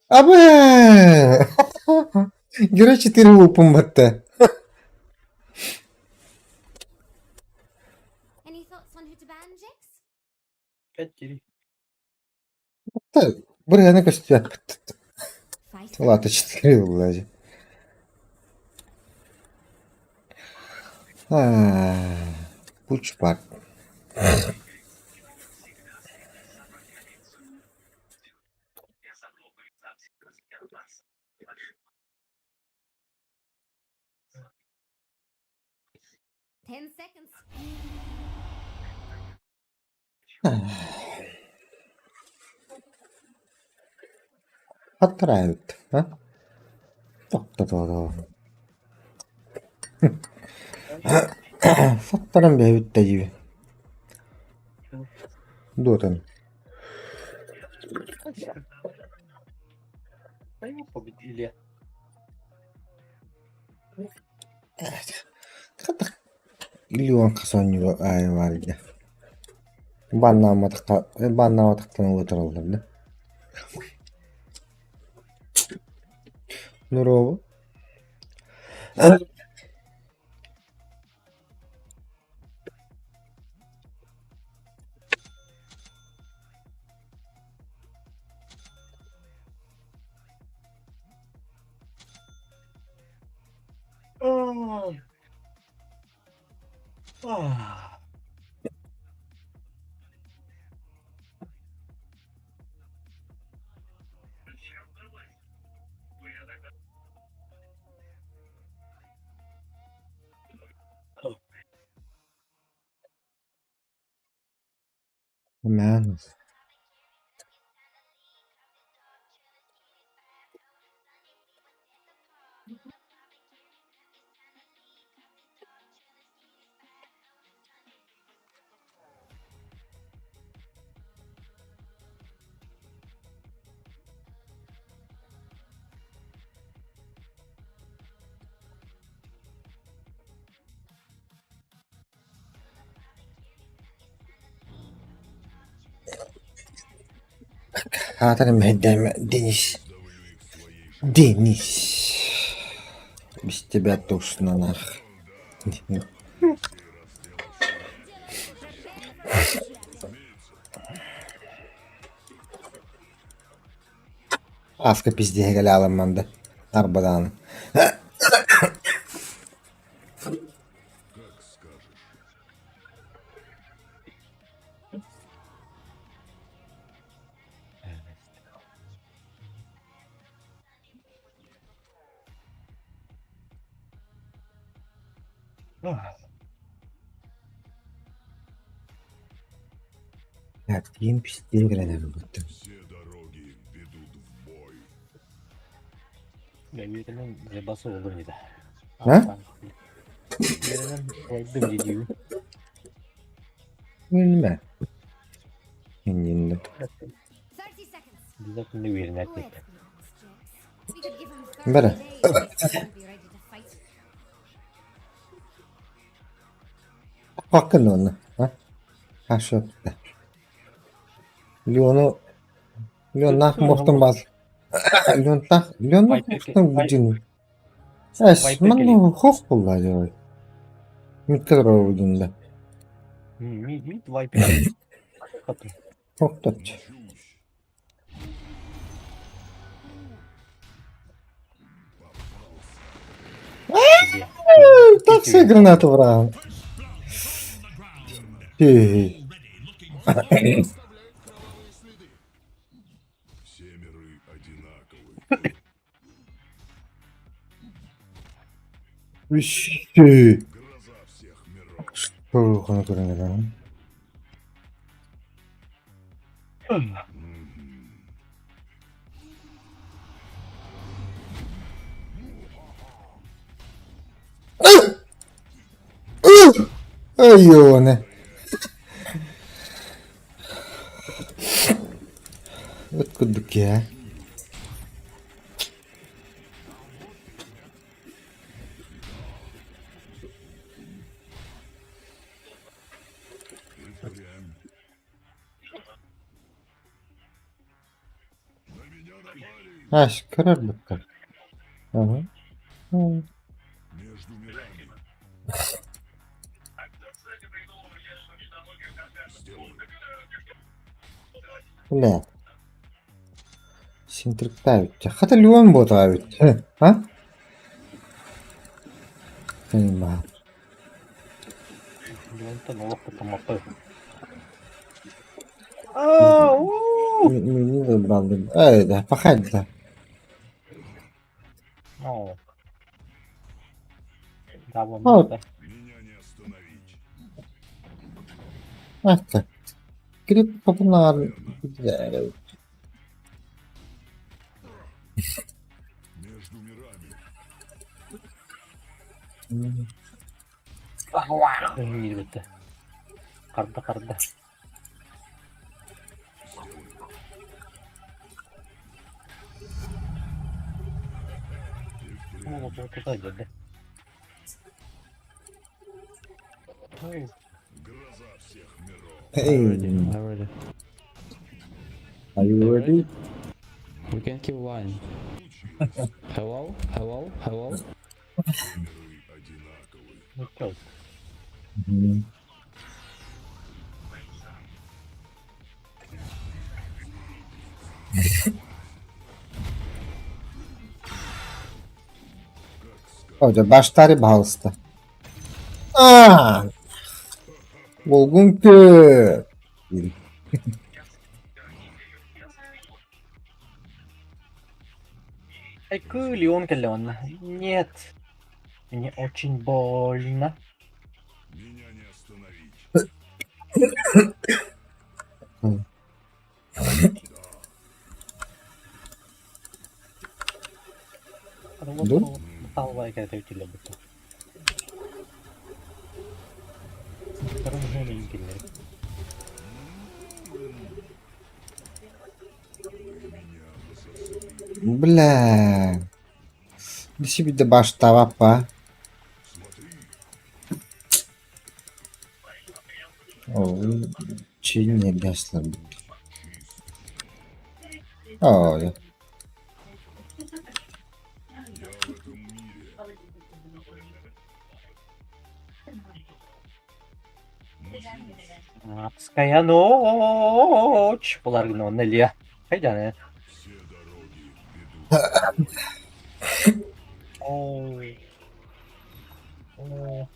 Абы! Герой 4 лупом батта. Any thoughts on who to ban, Jix? 5 кири. Так, буряна костя. Fight. Ладно, 4 вылази. Пуч пак. Ten seconds. Отправит, а? То. Фактором бевит таги. Дотан. А его победили. Или он касанıyor ay var ya. Banlamadıktan ılatırılır da. Nurova. Man. Hatanım Deniz. Без тебя тошно нах. Aska pizdiye gel alın bende. Arbadan. Ya diyeyim pizdiye gelelim baktım. Yerinin zebası olur muydu? Ha? Yerinin öldüm dediğim. Bilme. Kendinde. 30 seconds. Bize şimdi yerine Let's tek. be honest, Jix. We could give him 30 Better. days to be ready to fight. Hakkın onu. Ha? Ha şu. Leon'u nak muhtum baz. Leon nak muhtum gücünü. Es, man hof bulladı. Miktar olduğunda. Mid wipe. Katı. Çok tatlı. Так все гранату враг. Семеры одинаковы. Гроза всех миров. Что она говорит? Айоне. Ötkürdük ya. Аж кораблик-то. Ага. Ну, Между мирами. Сделаю. Бля. Синтриктавить. Хата Леон будет авить. А? Понимаю. Леон-то ловко там опы. Не выбрал. Эй, да, пахать, да. О. Да, вон, А, да. Меня не остановить. Ах так. Гриб популярный. Бля. Между мирами. Ölmeyi bitti. Karda karda. O da geldi. Ой, Гроза всех миров. Эй, Already. are you ready? We can kill line. Hello? Hello? Hello? Миры одинаковы. ну чё? Мгм. Hocam başları bağlısta. Aa! Bulgun kö. Эй, Леон Леон. Нет. Мне очень больно. Меня не остановить. Да? Талвай как это тебя будет. Румыния интелле. Bля. Dişi bir de başta vapa. O çiğ ne dersler? O ya. Адская ночь. Поларгно Нелья. Хайда не. Все дороги ведут. Ой. О.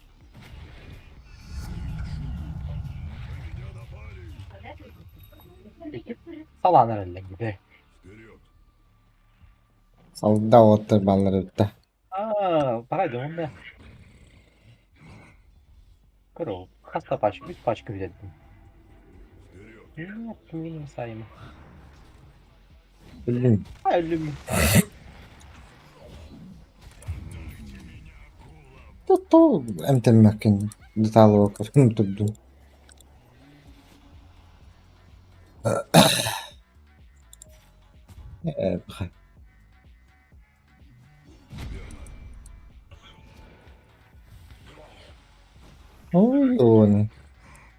Салан herhalde gibi. Вперед. Salda otur balları bitti. Paraydı onu da. Kırıl. Hasta paçka, üç paçka ödedim. Вперед. Yok, benim sayımı. Bildim. Ölüm. Tuttu. Emtem makin. Detalı okur. Tuttum. Bakay. Oy o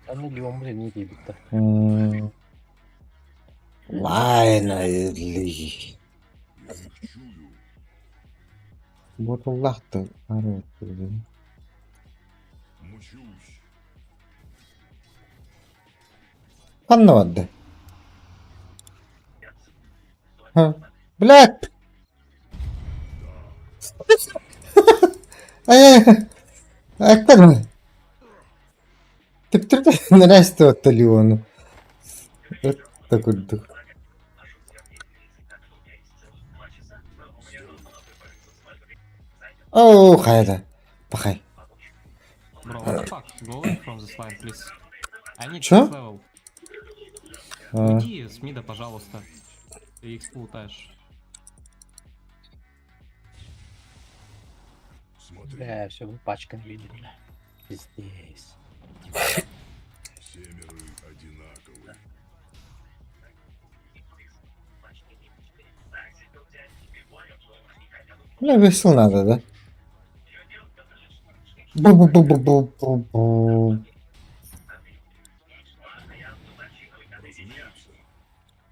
Ben de Lyon'u ne diye bitti. Finally. Чую. Botullahtı. Harbi. Мучусь. Anlamadı. Ha. Блядь! Ay. Ayaklar mı? Tık tık tık. Neresi atılıyor onu? Так вот. О, хайда. Пахай. Bro, what the fuck? Go away from this line, please. I need Чё? next level. А, Уйди с мида, пожалуйста. Ты их плутаешь. Смотри. Да, все, вы пачками видели. Здесь. Все миры одинаковы. Бля, весел надо, да? Бу-бу-бу-бу-бу-бу-бу.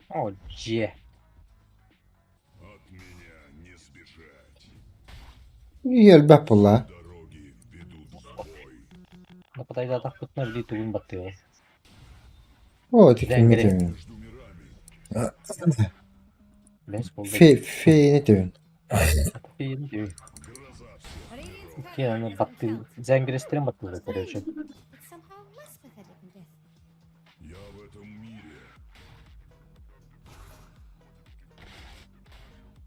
О, Дже. Елбап була. Дороги ведут в бой. Нападай да атак путна били тугун батты ол. О, тільки Ден не керек. дивін. Между мирами Бес болду. Фей не дивін. Фейн диби. гроза всех. Radiant's Кен аны батты. Зәңгерестерен батты да короче. It's somehow less pathetic than death. Я в этом мире.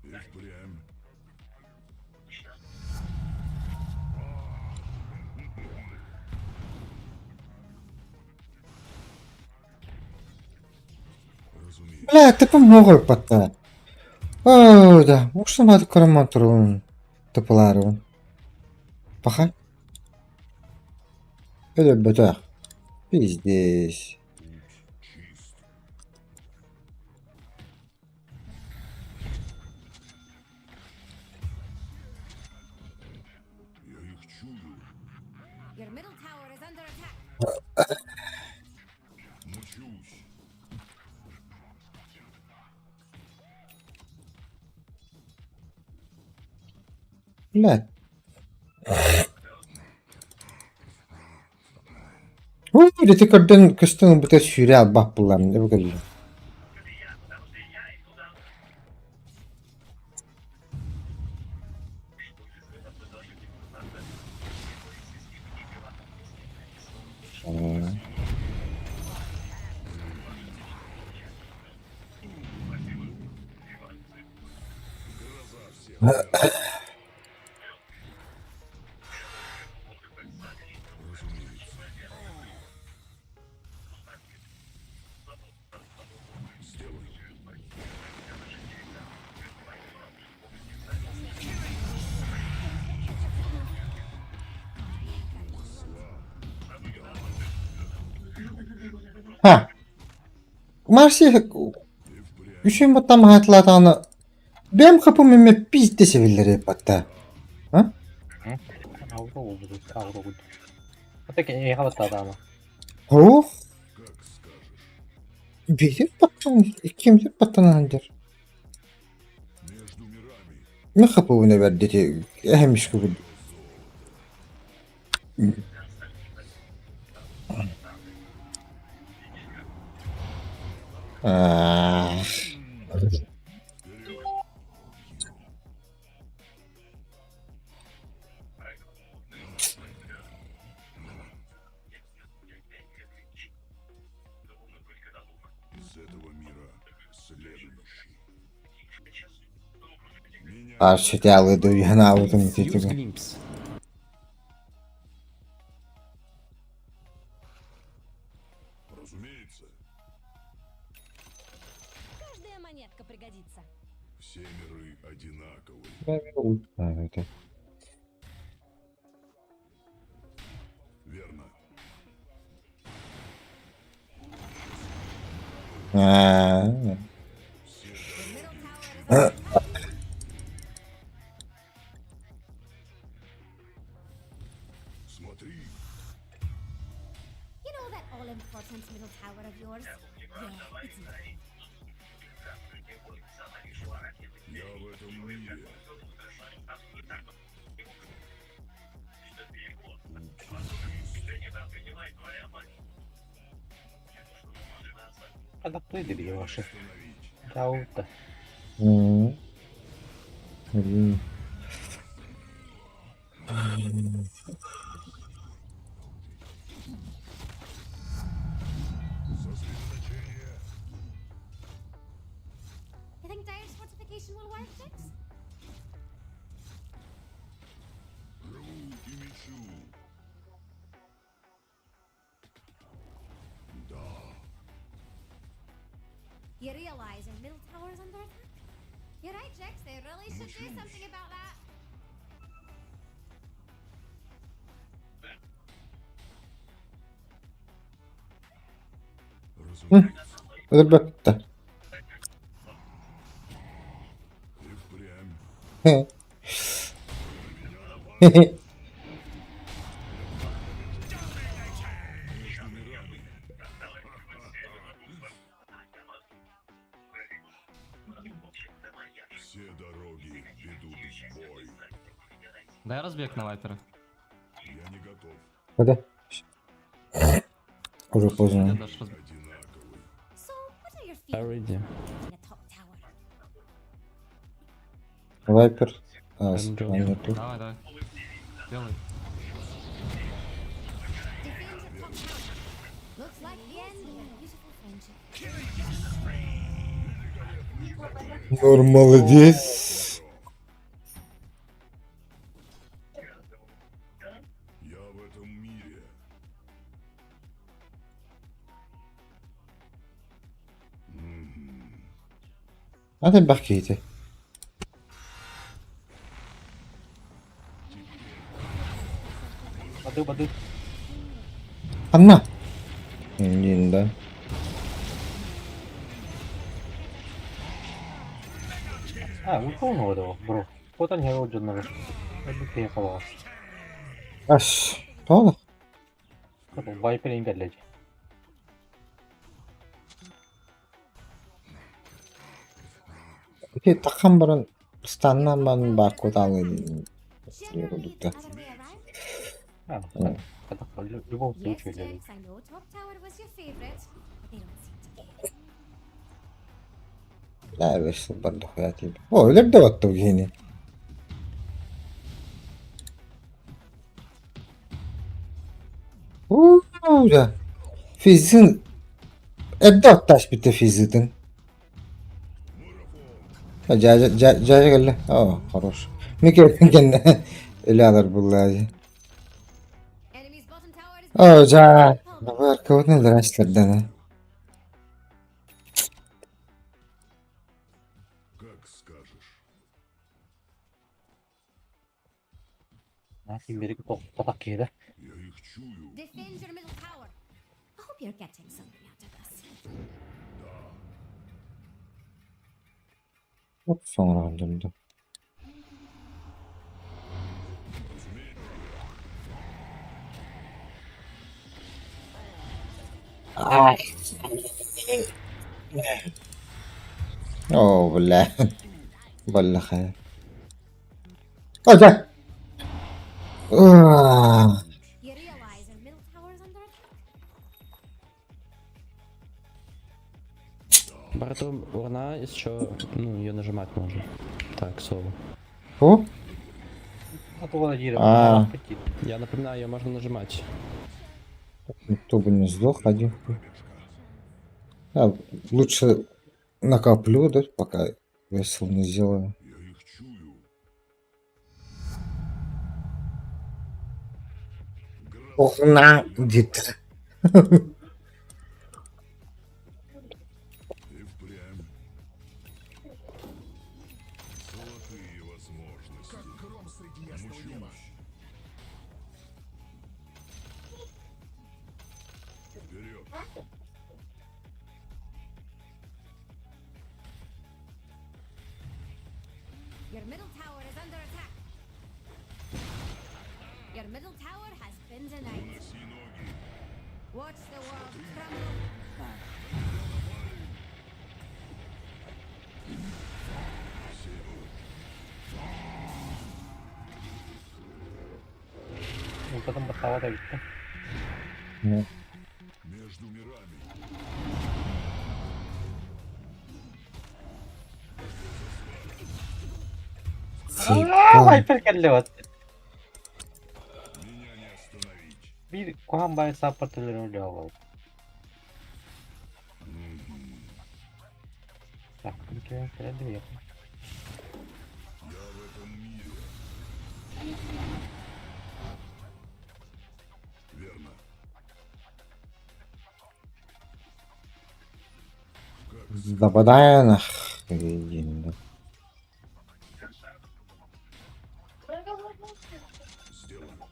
И впрямь. Разумеется. Бля, ти помогай пата. О, да. Можна мати короматору. Тополару. Паха. Или бета. Пиздец. Чист. Я их чую. Your middle tower is under attack. Мучусь. Бля. Ой, да ти карден кыстың бітер сүйре бақ бұлам. Не бұгыр. Ha. Марси Üçüncü battan hatırladığını benim kapım emme pizde sevilleri batta. Ha? Ауро болду. Ауро болду. Атеке эйга батты адама. Oh. Benim battan kimdir battan handır? Между мирами. Ne kapı ne verdi ki? Ehmiş gibi. Ah. Из этого мира следующий. Меня Karşı değerli duyan avudum Use dedi. glimpse. разумеется, Каждая монетка пригодится. все миры одинаковы. Evet. Верно. Ha. Смотри, You know that all-important middle tower of yours? Yeah, it's mine. я в этом мире. Адаптуй диби ваши. Остановить. Даута. Hı. Блин. Сосредоточение. You think Dire's fortification will work, Jax? Рву и мечу. Да, You realize your middle tower is under attack? You're right, Jax. They really should do something about that. разумеется, Dur baktı. и впрямь. Между мирами. Все дороги ведут в бой. Дай разбег на вайпера. Я не готов. Куда? Уже поздно. Где дашь разбег? Одинаковый. So, what are your I feelings ready. in a top tower? Вайпер. А, Enjoy. нету. Давай, давай. Делай. Defend your top tower. Looks like the end of a beautiful friendship. Молодец. Я в этом мире. هذا بحكيته. Бады. أما جدا. А, ушел на этого, бро. Вот они роджерного. Это ты хавал. Аш. Тола. Это вайпер ингерлеч. Peki takım barın standan ben barkod alayım. Generally, it's the other way around. А, это в любом Yes, случае для Jax, I know top tower was your favorite, but they don't seem to care. لا بس برضه حياتي. هو اللي بدأ التوجيهني. اوه ده فيزن ابدأ التاش بالتفيزن. جاي قال له خروش ميكي كان اللي هذا بالله. Enemy's bottom tower is جا بارك ودنا درست لدنا. Как скажешь. Нас берег топак киді. Я их чую. defend your middle tower. I hope you're getting something out of this. Hop sonra öldürdü. اوه بالله بالله خير. جا. You realize your middle tower is under attack? Барту урна еще, ну, ее нажимать можно. Так, соло. О, А то вона діре. А. Я напоминаю, ее можно нажимать. никто бы не сдох один. Лучше накоплю, да, пока весел не сделаю. Я их чую. Ох, на, где-то. И впрямь. Золотые возможности. Как гром среди ясного неба. Вперед. Your middle tower is under attack. Your middle tower has been denied. Уноси ноги. Watch the world crumble. Ну, потом поставила так. Между мирами. Вайпер келлеват. Меня не остановить. Bir Kuhan Bay sapırtıları öyle alalım. Так, ничего, передаю. Я в этом мире. Верно. Нападаю на хрень. Сделано.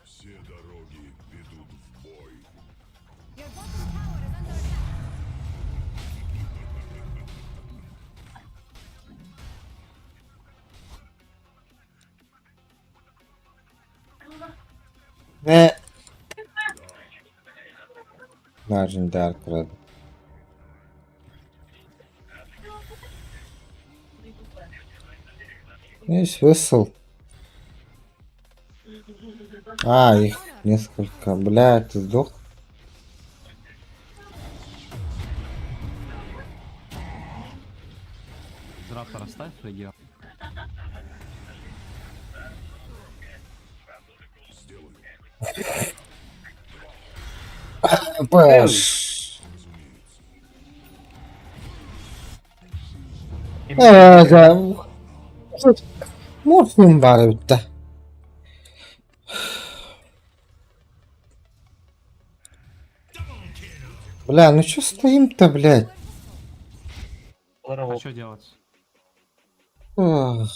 Все дороги ведут в бой. Your bottom tower is under attack. Ne? Legendary Kredi. Есть высыл. А, их несколько. Бля, ты сдох. Раптор оставь, легион. Бэш. Да. Морфин бары bitti. Бля, ну чё стоим-то, блядь? А что делать? Ах,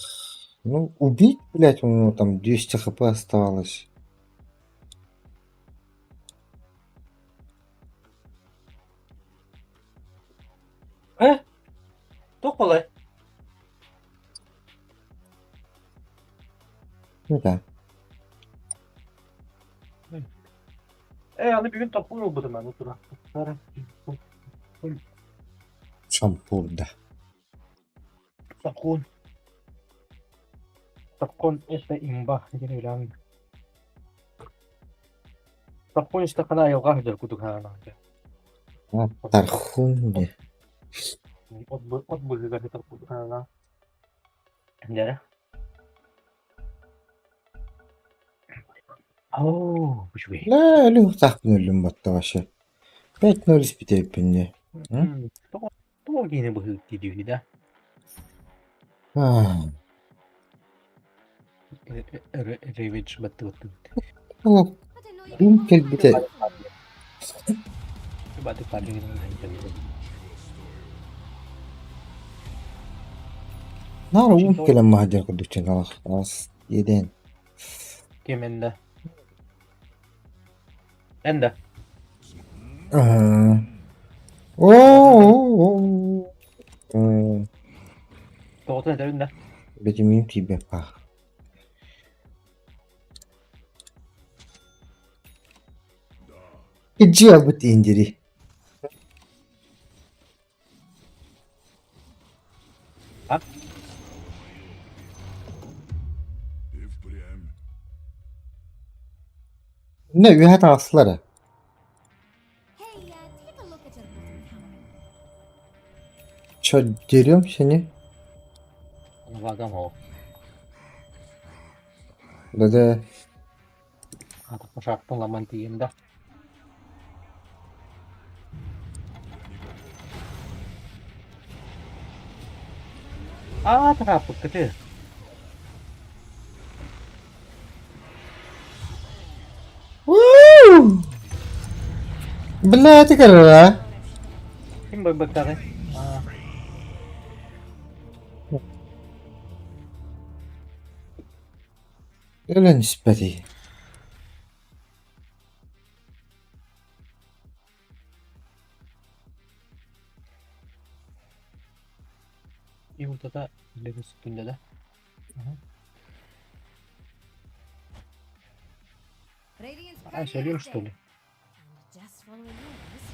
ну, убить, блядь, у него там 200 хп оставалось. Тоқпалай. Ну да. Аны бүгін тоқпын олбыды мәні тұра. Шампурда. Тоққын. Тоққын есті имба. Егер өйләмін. Тоққын есті қана айылға жүр күдік ғана. Тархун не. От бұзыға жетіп күдік ғана. Әндері. Ооо, bu şu لا له تحكم اللي مبطة واشا 5-0 спитеп пенде. Тоқ гені бұл дедеуді да. Ревич бәтті бәтті. О, I didn't know you Бум could кел walk бите. Бәтті парты гені. Нара ум келем махадер кудучен алах. Аз еден. Кем әнді? Әнді? О. Тоғытын әдерінде? Бетимин тебе пах. Иди абыт индири. И впрямь. Ne üye asları. Hey, take a look at your bottom tower. Çok görüyorum seni. Вагам ол. Böyle Атық пошақтың ламан тиемді. Трапық күті. Бля, ты корова. Кім бөй бөктағы? Öyle nispeti. Yumurtada ileri sütünde de. Radiant's Ay pretty söylüyorum active. işte. And just following yours.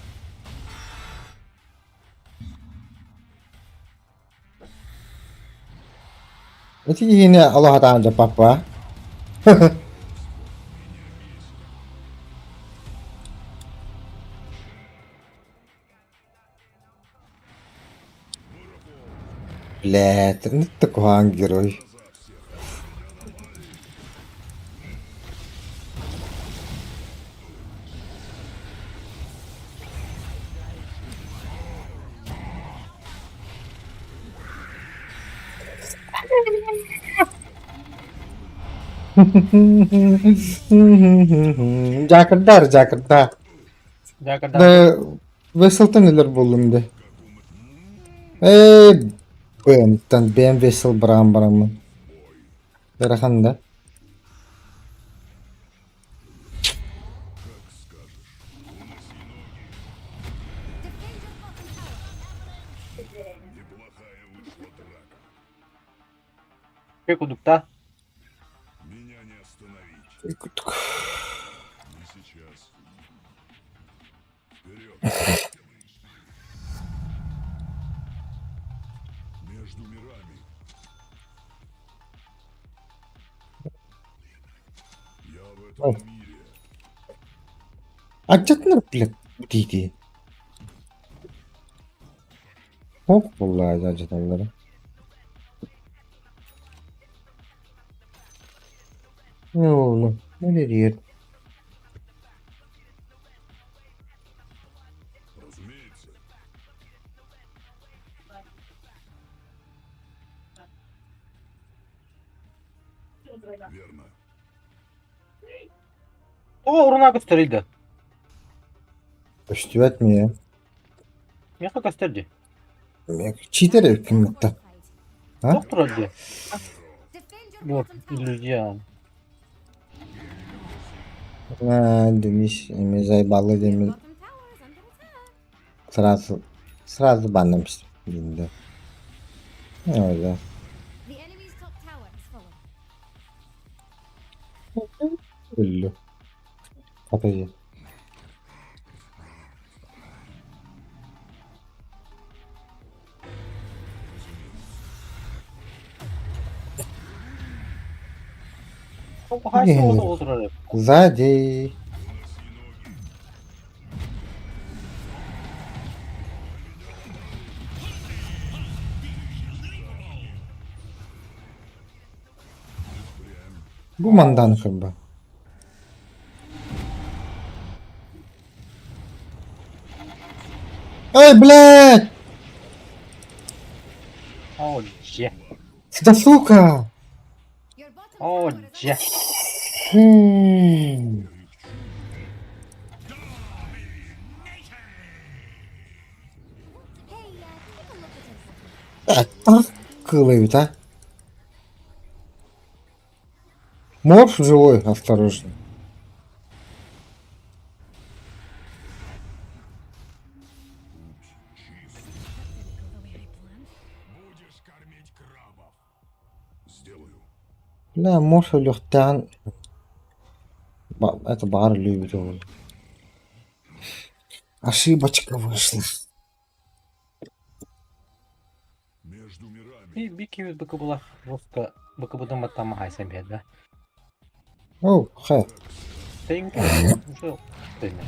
Это yine Allah Teala papa. Блядь, ну такой герой. Jakarta, Jakarta. Jakarta. Da Vessel'ta neler buldum de. Ben Vessel baramı. Berakanda. Şey kudukta. Меня не остановить. Не сейчас. Вперед. Между мирами. Ой. Acıtınır bile dedi. Çok vallahi acıtanları. Ne oldu? Ne diyor? Разумеется. Верно. О, урuna gösterildi. Üstü etmiyor. Яка gösterdi? Cheater hükümette. Ha? Доктор öldü. Defend your Yok, bottom tower. illüzyon. Ha demiş. Emizay ballı demiş. Bottom tower is under attack. Sırası banlamıştım. Dinde. Öyle. The enemy's top tower is fallen. Öldü. Kapıyı. Hayır, Yenir. oldu oturur. Sadi. Bu mandan chyba. Ej, blядь! О, je. Да сука! Your bottom О, tower is je. Hmm. Hey, take a look at him. Так, кылают, а? Морф живой, осторожно. Будешь кормить крабов. Сделаю. Бля, морф легтян. Это бар любит его. Ошибочка вышла. Между мирами. Bir kimiz bakı bula Ruska bakı budan matama haysam bir yerde. Оу, хэ. Sen уже değil mi?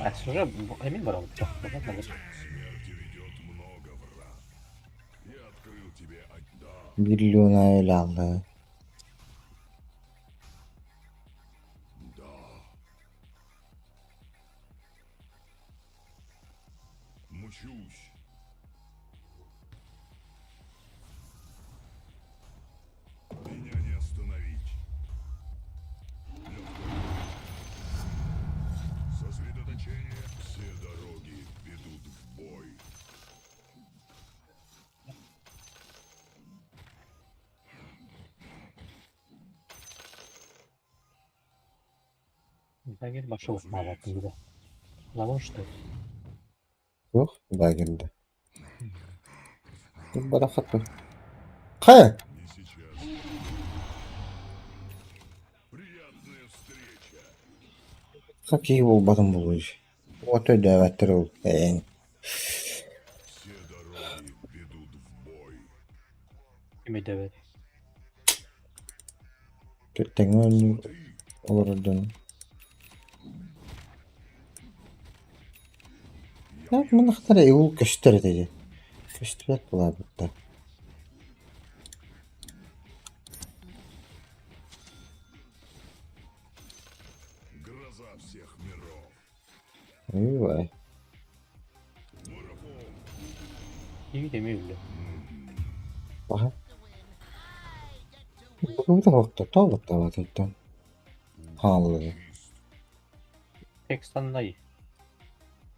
А, уже Эмиль брал. Смерти ведет много врат. Я открыл тебе да. Биллиона öyle aldı. Да. Мучусь. Меня не остановить. Сосредоточение. Все дороги ведут в бой. Ben gel başa bakmaya baktım bir de. Lavun işte. Yok, daha geldi. Bırak at. Хэ! Не сейчас. Приятная встреча. Как его потом bulmuş? Вот öyle evet ol. Все дороги ведут в бой. Ümit evet. Kötü öldü. Oradan. Ya bunu kadar ev gösterdi. Gösterdi bu burada. Гроза всех миров. Vay. İyi de mi öyle? Bak. Bu da vakti. Tam vakti var zaten. Hamlı. Tekstan'da iyi.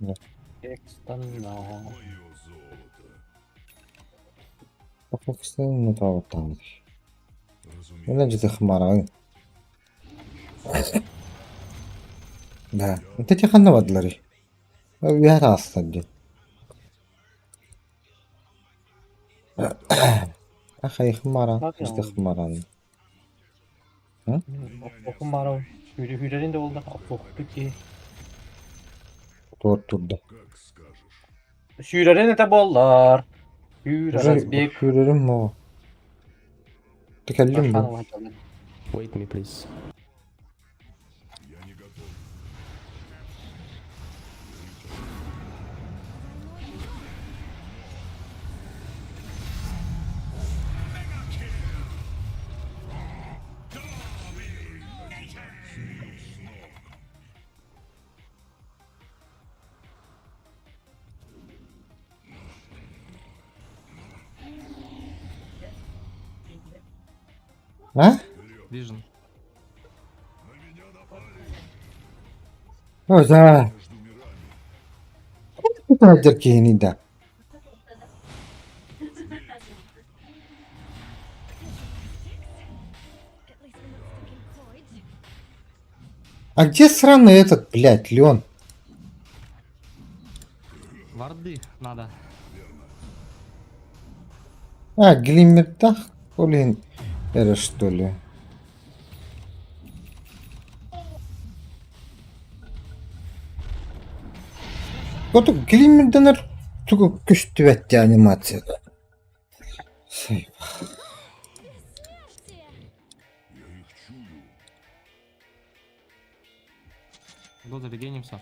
Ne? Tekstan'da. Мое золото. Bak istedim mi tam vakti var. Разумеется. Öyle ciddi хмара. Да. Это тихо навадлari. Я раз сади. Ахай хмара. Ciddi хмара. Okun bana hülerin de oldu. Oktu ki. Oturdu. Как скажешь. Hülerin de bollar. Yürü Уже Разбек. yürürüm o. Tekellim bu. Ашанова çaldı. Wait me, please. Я не готов. А? Vision. О, да. Это деркини, да. At least we're not stuck in Croyd's. А где сраный этот, блядь, Леон? Варды надо. А, Глиммердах, блин. Это что ли? Вот Глиммерден только күштүбәтте анимацияда. Сый. До забегенимся.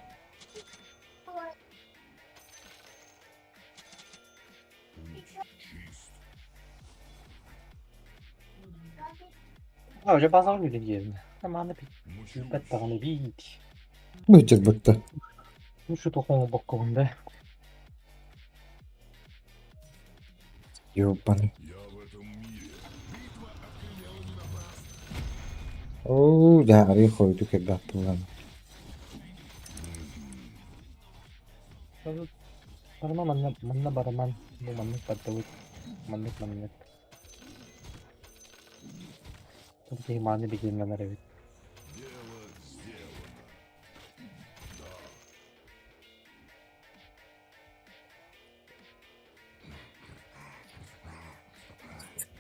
Уже базар günü geldi. Zamanı bir. Elbette onu bir git. Бычыр бытты. Şu tohumu bakımında. Ёбаный. Я в этом мире. Оу, да, рихой туке баптылан. Karena mana baraman. Bu manlık patavut. Manlık. Тут иманы бегим на ревит. Дело сделано.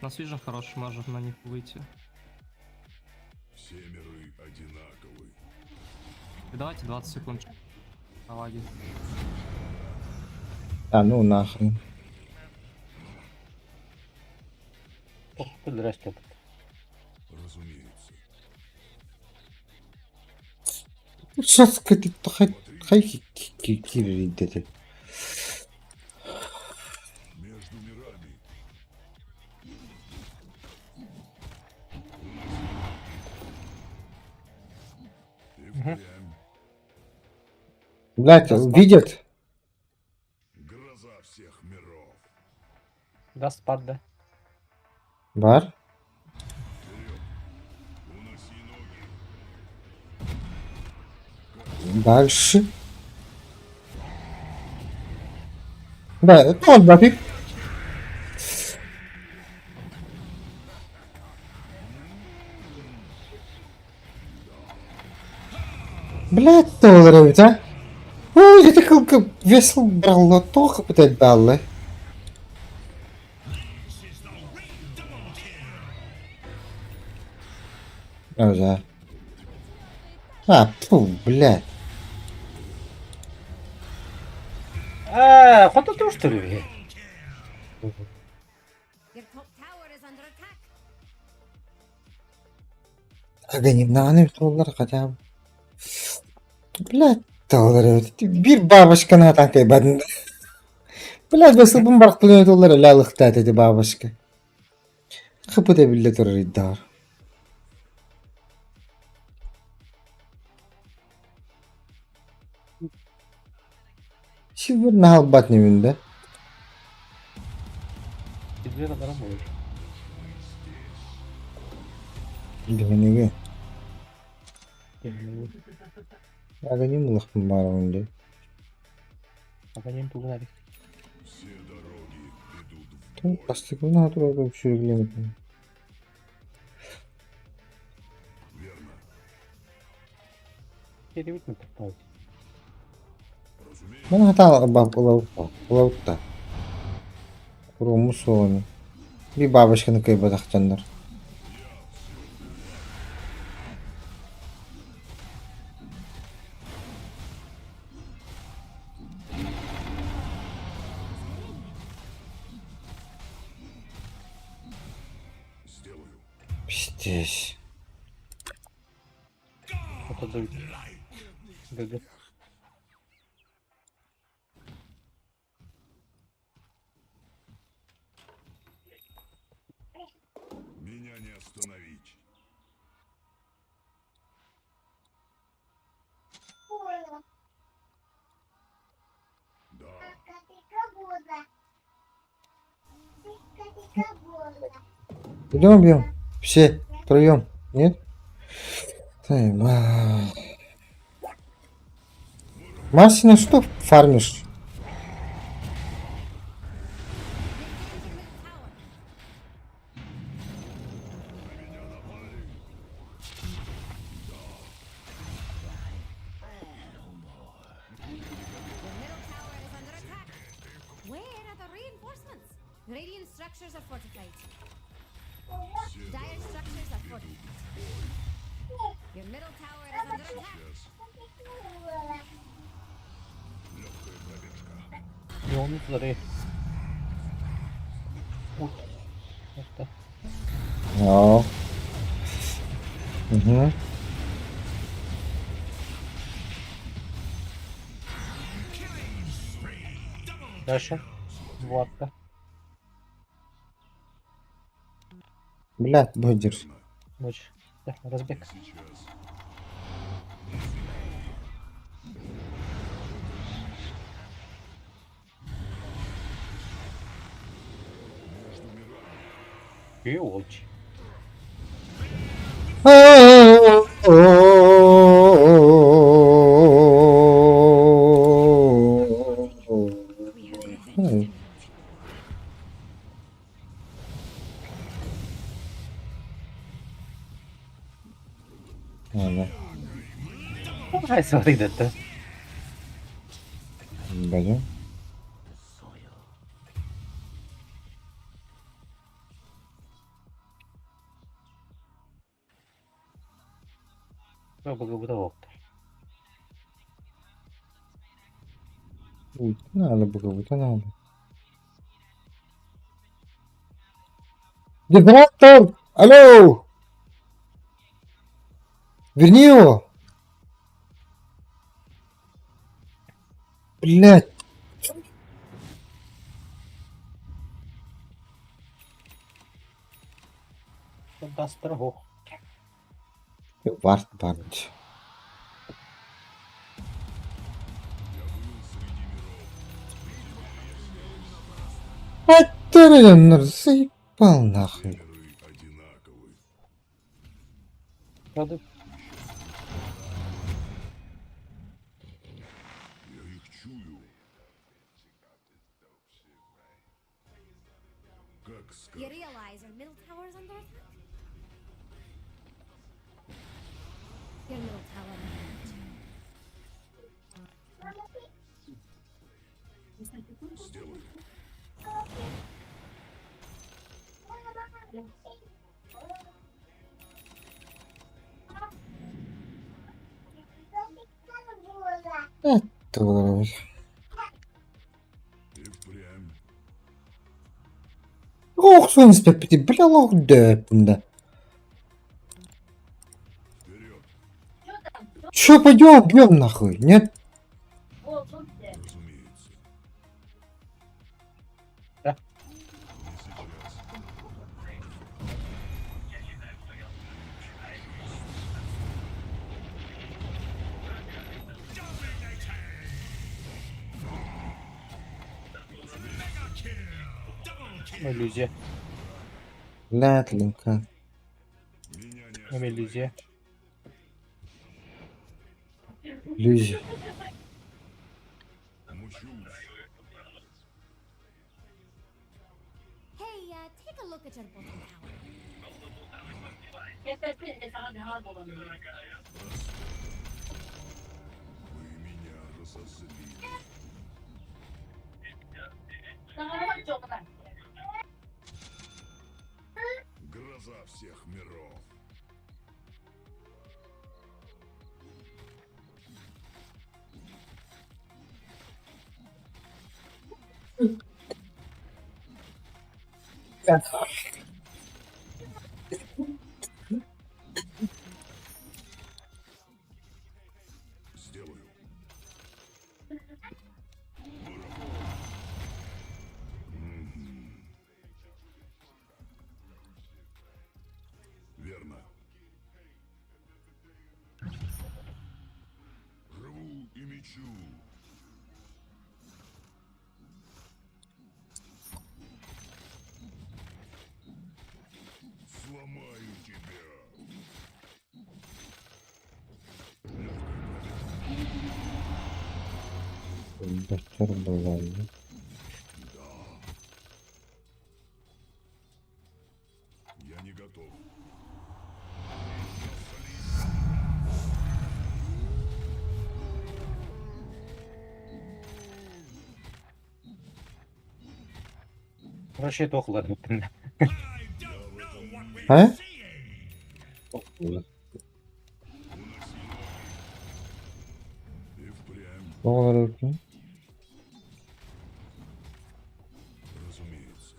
У нас Vision хороший, можем на них выйти. Все миры одинаковы. И давайте 20 секунд. Налади. А ну нахрен. Ох, тут здрасте. Разумеется. Сейчас какие-то хайки кири. Между мирами. И впрямь Блядь, видят? гроза всех миров. Да, спадда. Бар? Уноси ноги. Дальше. Да, это он нафиг. Блядь, долларов, а? Ой, это как весел брал лотоха, блядь, баллы. О, да. А, фу, блядь. Хоть ты что ли? Your top tower is under attack. Агоним наны доллар хотя бы. Блядь, доллар. Bir бабушка там кайбадın. Блядь, весел бомбарк пулемет доллар лялык тат эти бабушка. Хапыда билля турар иддар. Şimdi nahal batniminde. Известно, дорогой. Диванеге. Агоним лахтым бар онда. Агоним тугнали. Все дороги ведут в Там пастыгына турады шүргүлемет. верно. Перевит на попал. Разумеется. Mana hata bak Ulavutta. Kurumu soğunu. Bir babuşkanı kaybadak canlar. здесь. Это дует. ГГ. Меня не остановить. Да, Идем, бьем. Все, втроем. Нет? Марсина, что фармишь? Where are the reinforcements? Radiant structures are fortified. Dire structures are fortified. Your middle tower is under attack. И он заре. Ух. Это. О. Угу. Дальше. Владка. Блядь, будешь. Ночь. Да, разбег. сейчас. И волчь. Ладно, Ай, смотри, это. пойдем. Как бы готовок-то. Ой, надо было, надо. Генератор! Алло! Верни его! Блядь! Даст дорогу. Вард бардж. Это заебал нахуй. Миры одинаковы. Правда? Я их чую. Как You сказать. realize your middle tower is under attack? Your middle tower is under attack. Сделай. Это... И впрямь. Ох, сонспе, бля, лох, да, бunda. Вперед. Чё, пойдем, бьем нахуй, нет? Разумеется. Да. Не сейчас. Иллюзия. Бля, тлинка. Меня не Иллюзия. Люзи. мучусь. Hey, take a look at your bottom tower. Вы меня разозлили. Гроза всех миров. улечу. Сломаю тебя. Доктор бывает. Я не готов. Короче, это охладно. А? И впрямь, Доллары. разумеется.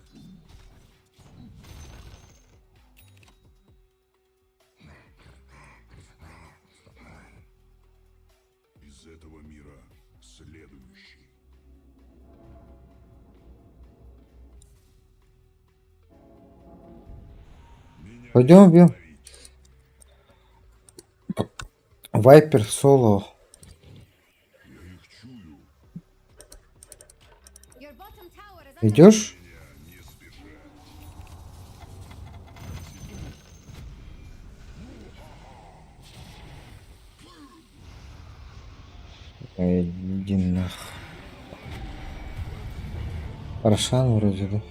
Из этого мира следующий. Меня Пойдем убьем. остановить. Вайпер соло. Я их чую. Your bottom tower is under Идешь? Меня не спеша. Иди нах. Рошан вроде, да?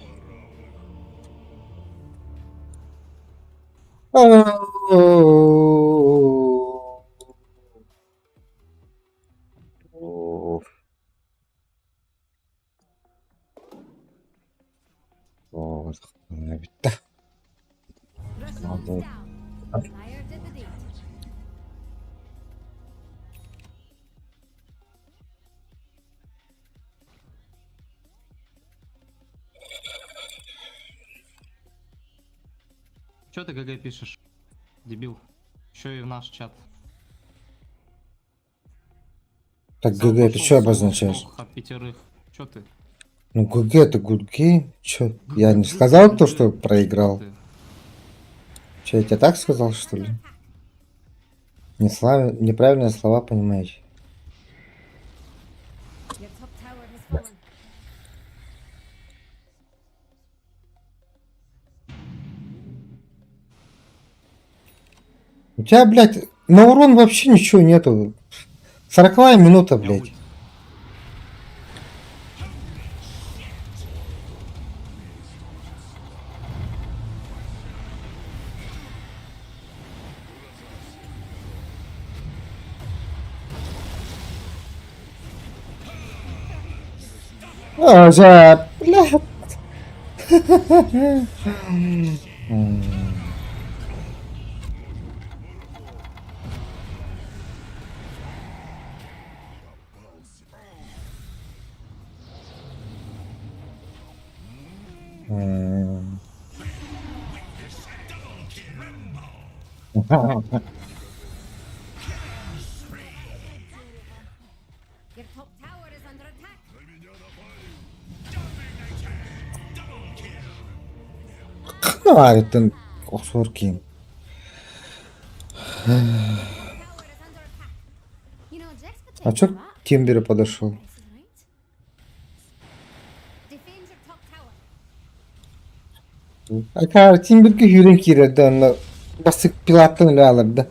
О, вот, да. Rashawn's Надо- down. Fire did the deed. Чё ты ГГ пишешь? Дебил. Еще и в наш чат. Так Сам ГГ, ты пошёл что в обозначаешь? слух от пятерых. Чё ты? Ну ГГ это good game. Чё? Я не сказал то, что проиграл. Ты. Че, я тебе так сказал, что ли? Неправильные слова понимаешь. Your top tower has fallen. У тебя, блядь, на урон вообще ничего нету. 40 минута, блядь. ульт. А, за, блядь. Your top tower is under attack. А, это Оксфордки. Tower is under attack. You know, Jack's А protecting чё that. к Тимберу подошел? This is right. Defend your top tower. Aka Тимберге үйрен кирерді, аны басып пилаттың өлі алырды.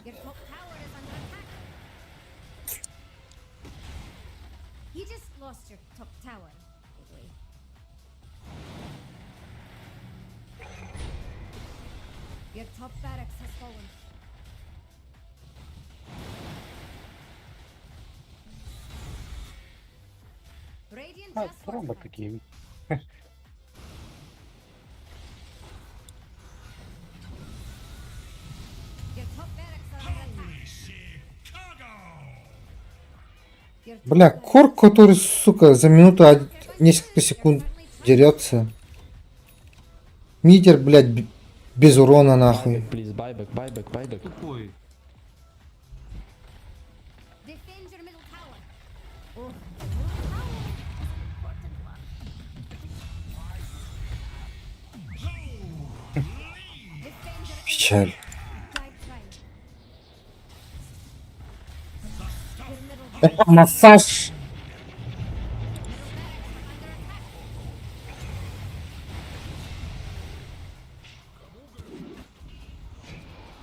Your top tower is under attack. You just lost your top tower. Ugly. Your top barracks has fallen. Radiant А, just робот fortified. такие. Your top barracks are under attack. Your top Бля, barracks- Корк, который, сука, за минуту несколько секунд дерется. Мидер, блядь, без урона нахуй. Buyback, please, buyback, buyback, buyback. Тупой. Defend your middle tower. Oh, the middle tower is an important one. Defend your Печаль. right side. Massaj.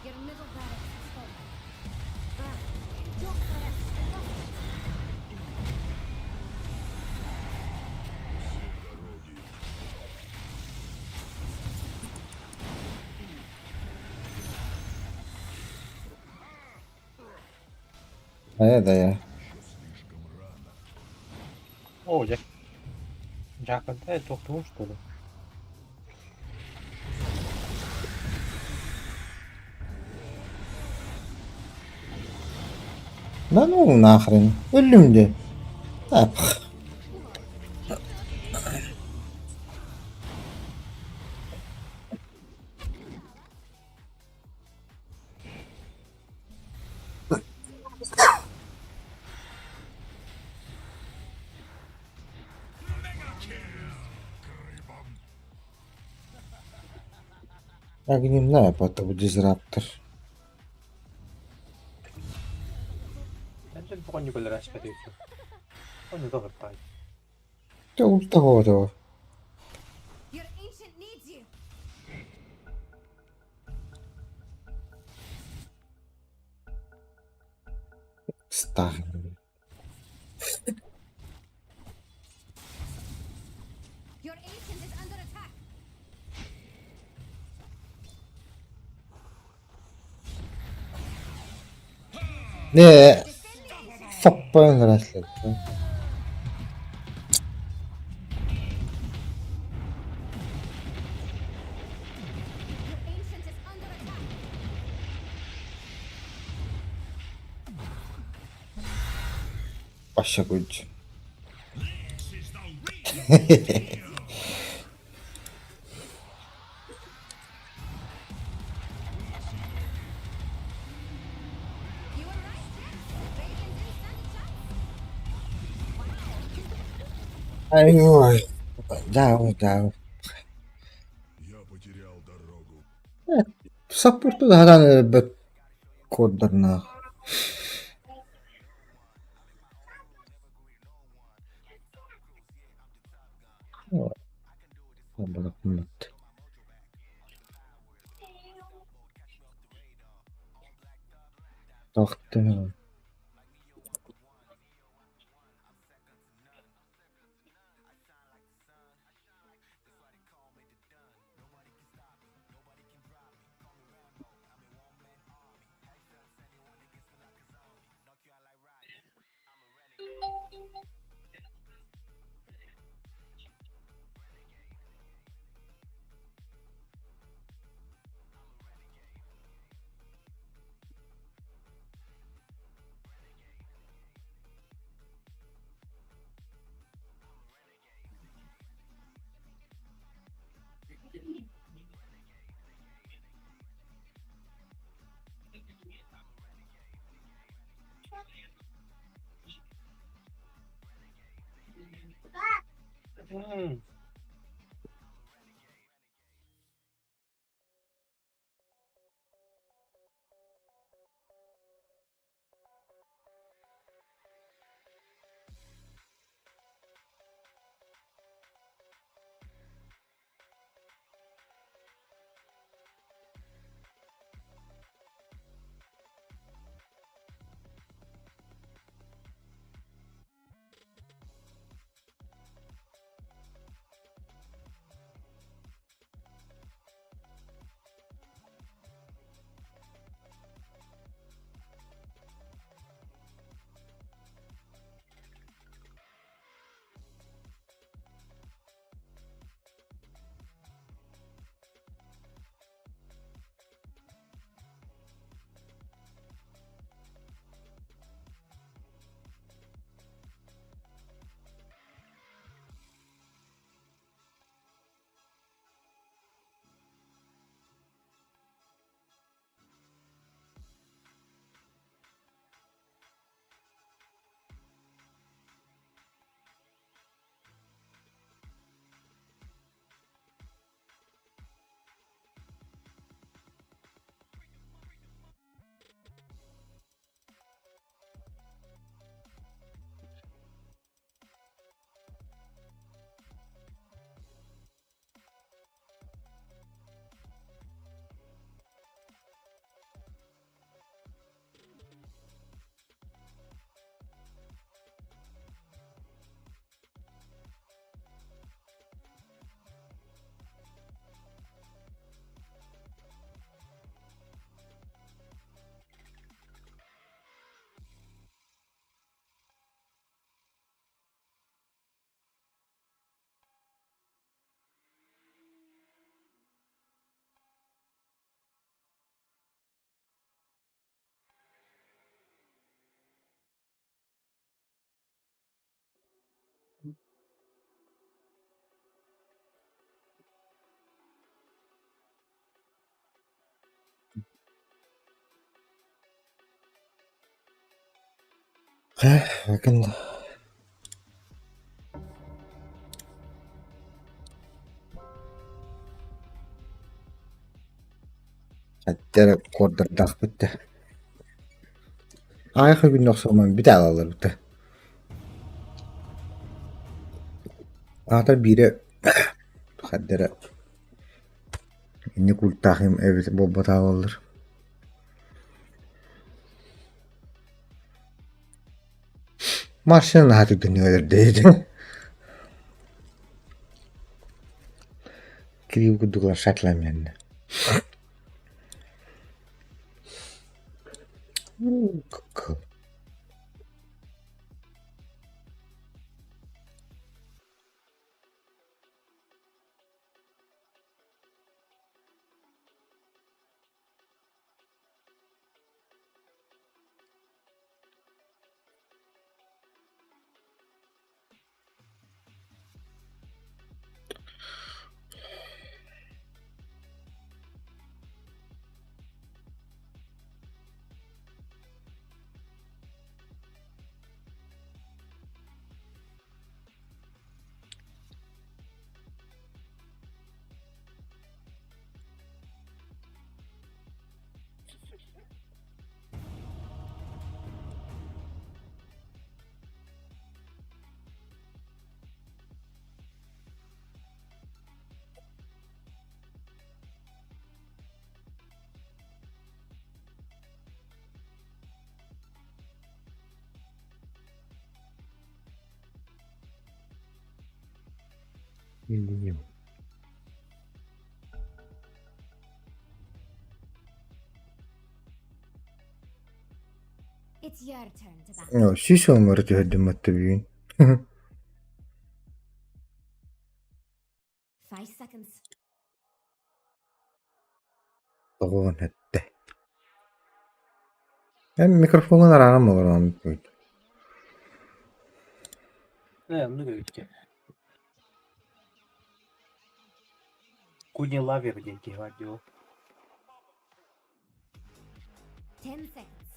Your middle barracks is falling. Your barracks is falling. Да я. О, Джек. Джак, отдай тухту, что ли? Да ну нахрен. Ölümdü. Hep. Огнем на потом дизраптор. Бence bu konuyu böyle respet ediyorsun. Onu da bırak. Да ультого. Your ancient needs you. Старый. Your ancient is under attack. Ne? Sappan rastladı. Your ancient is under attack. Başa koyucu. You were right, Jax. Radiant didn't stand a chance. Ay ой. Jauh. Я потерял дорогу. Support'u da hadan bet kodlarına. Balık. Taktı. Bakın. Hatta kordırdak bitti. Ayakı gün yoksa bir daha alır bitti. Hatta biri hatta inni kultahim evet bobba alır. Marşın hadi dönüyor dedi. Kiri kuduklar şaklam Cool. Bilmiyorum. It's your turn to bat. No, siis on mõrdu hõldamata viin. 5 seconds. Toon ette. Mikrofonun aranım olur onu. Не, ну видите. Куни лавер деньги гладил. 10 seconds.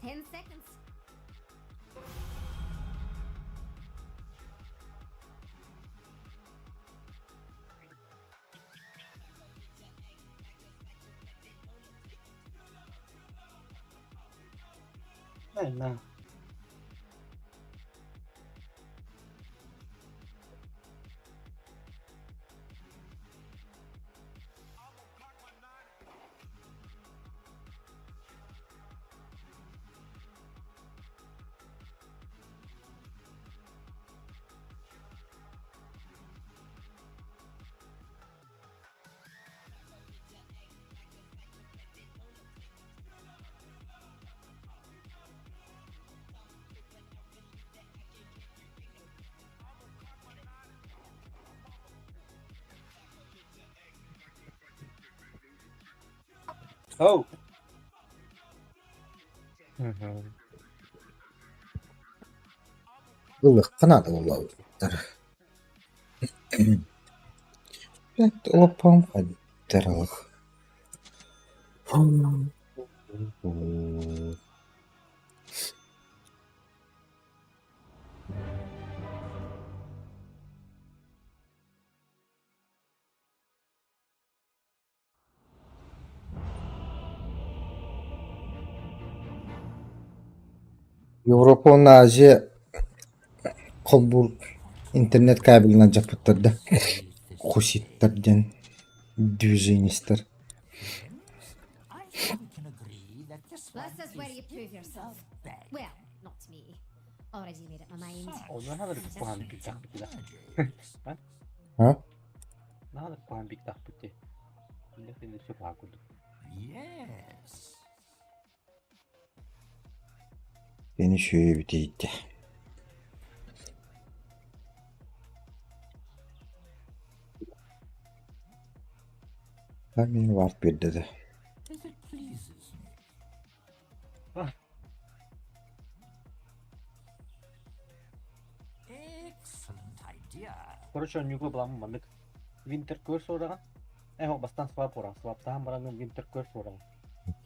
Ten seconds. Не. Oh. Ilık kınadı ola. Evet, olapam kadar ılık. Европа Nazi kabul internet kabeline capıttırdı. Koşittirden düzenistler. That's just where you prove yourself. Well, not me. Already made up my mind. Onlar надо план биг тахпити да. Ha? Надо план биг тахпити. Или все пагуду. Beni şöyle bir deydi. Ben beni var bir dedi. Короче, он нюга буламын мандык. Winter Curse ораған. Бастан свап ораған. Сваптаған бараңын Winter Curse ораған.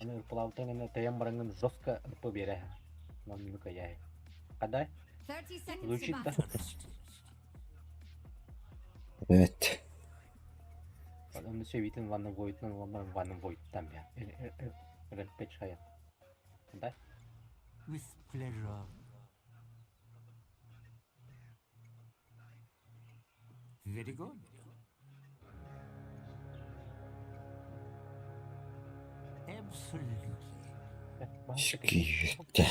Аны ырпылаутан эне таян бараңын жестко ырпы бере. Нам нюга яй. Кадай? 30 seconds to Звучит, да? battle. Evet. Onu seviytin Van'ın Void'dan Van'ın Void'dan ya. Rampage hayat. Kanda? With pleasure. Very good. Absolutely. Skiyütte.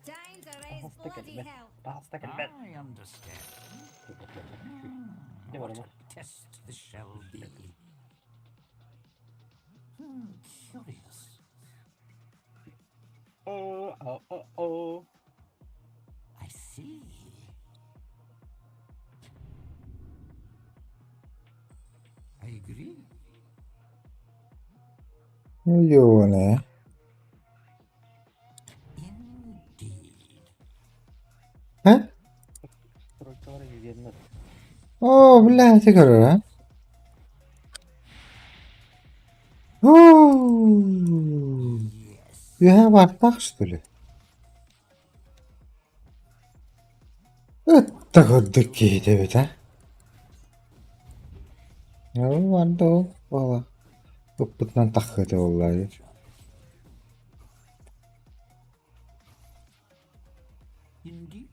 Time to raise bloody hell. Basta gelmez. I understand. Ne var ama? What a test this shall be. Curious. Oh. I see. I agree. Yo ne? Indeed. Ha? Trollçalara yüzyenler. Oo, billahi tekrar ha. Oo. You have artlak что ли? Это gördük ki evet ha. Ya vardı o valla. Bıkbıktan takıdı vallahi. Indeed.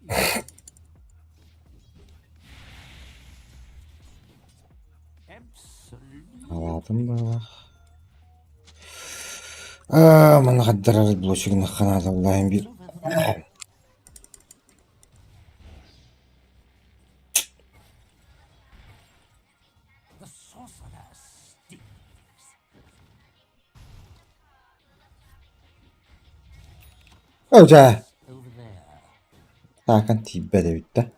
Absolutely. Aladım da bak. Aa, bana kadar bulaşık nakana da vallahi bir. The sorcerer stings. Hoca. Over there. Hakan tibbe de bitti.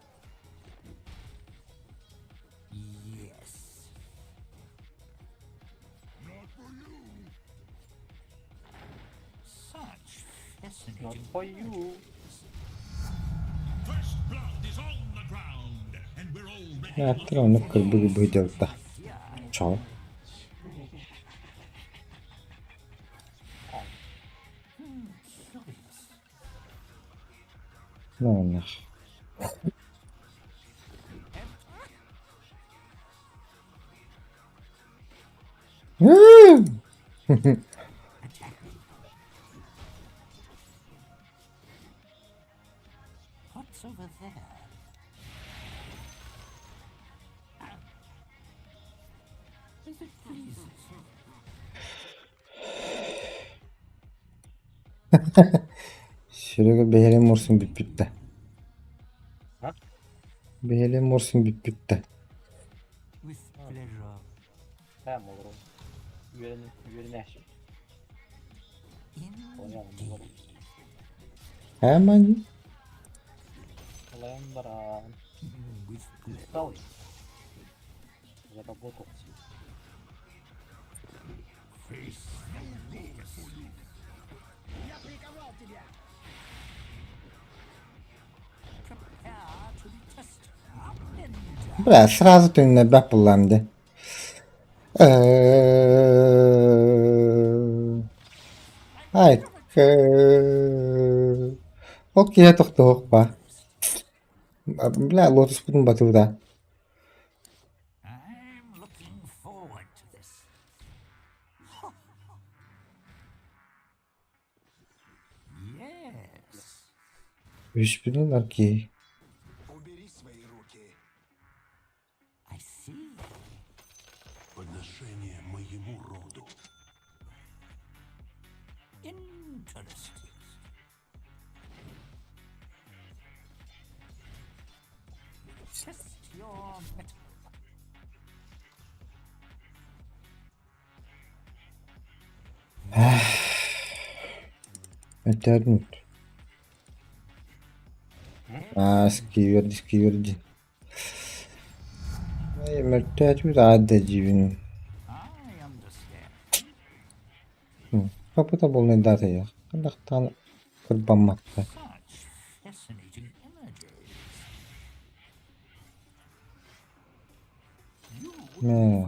Yes. Such Not fascinating. for you. First blood is on the ground, and we're already Ya tira onu kırdı gibi de bitti. Çal. Ne onlar? What's over there? If it pleases. Şöyle behelim vursun bitti. Ha? Behelim vursun bitti. With pleasure. Tamam olur oğlum. Üyerini yaşayın. Oynayalım Indeed. olur. Hemen Olayan bara. With pleasure. Sal. Ya da bot olsun. Prepare to be tested. And бля, сразу ты на бапламде. Ай, окей, тоқтық па. Бля, лотос бүтін батуда. I'm looking forward to this. Yes. Üç biliyorlar ki. Убери свои руки. I see. Подношение моему роду. Interesting. Test your metal. Öterdin. Скиверди. Мертвец рада дивин. I understand. Kapıda bulunan data ya. Kadaktan kırbanmakta. Such fascinating images. Ne?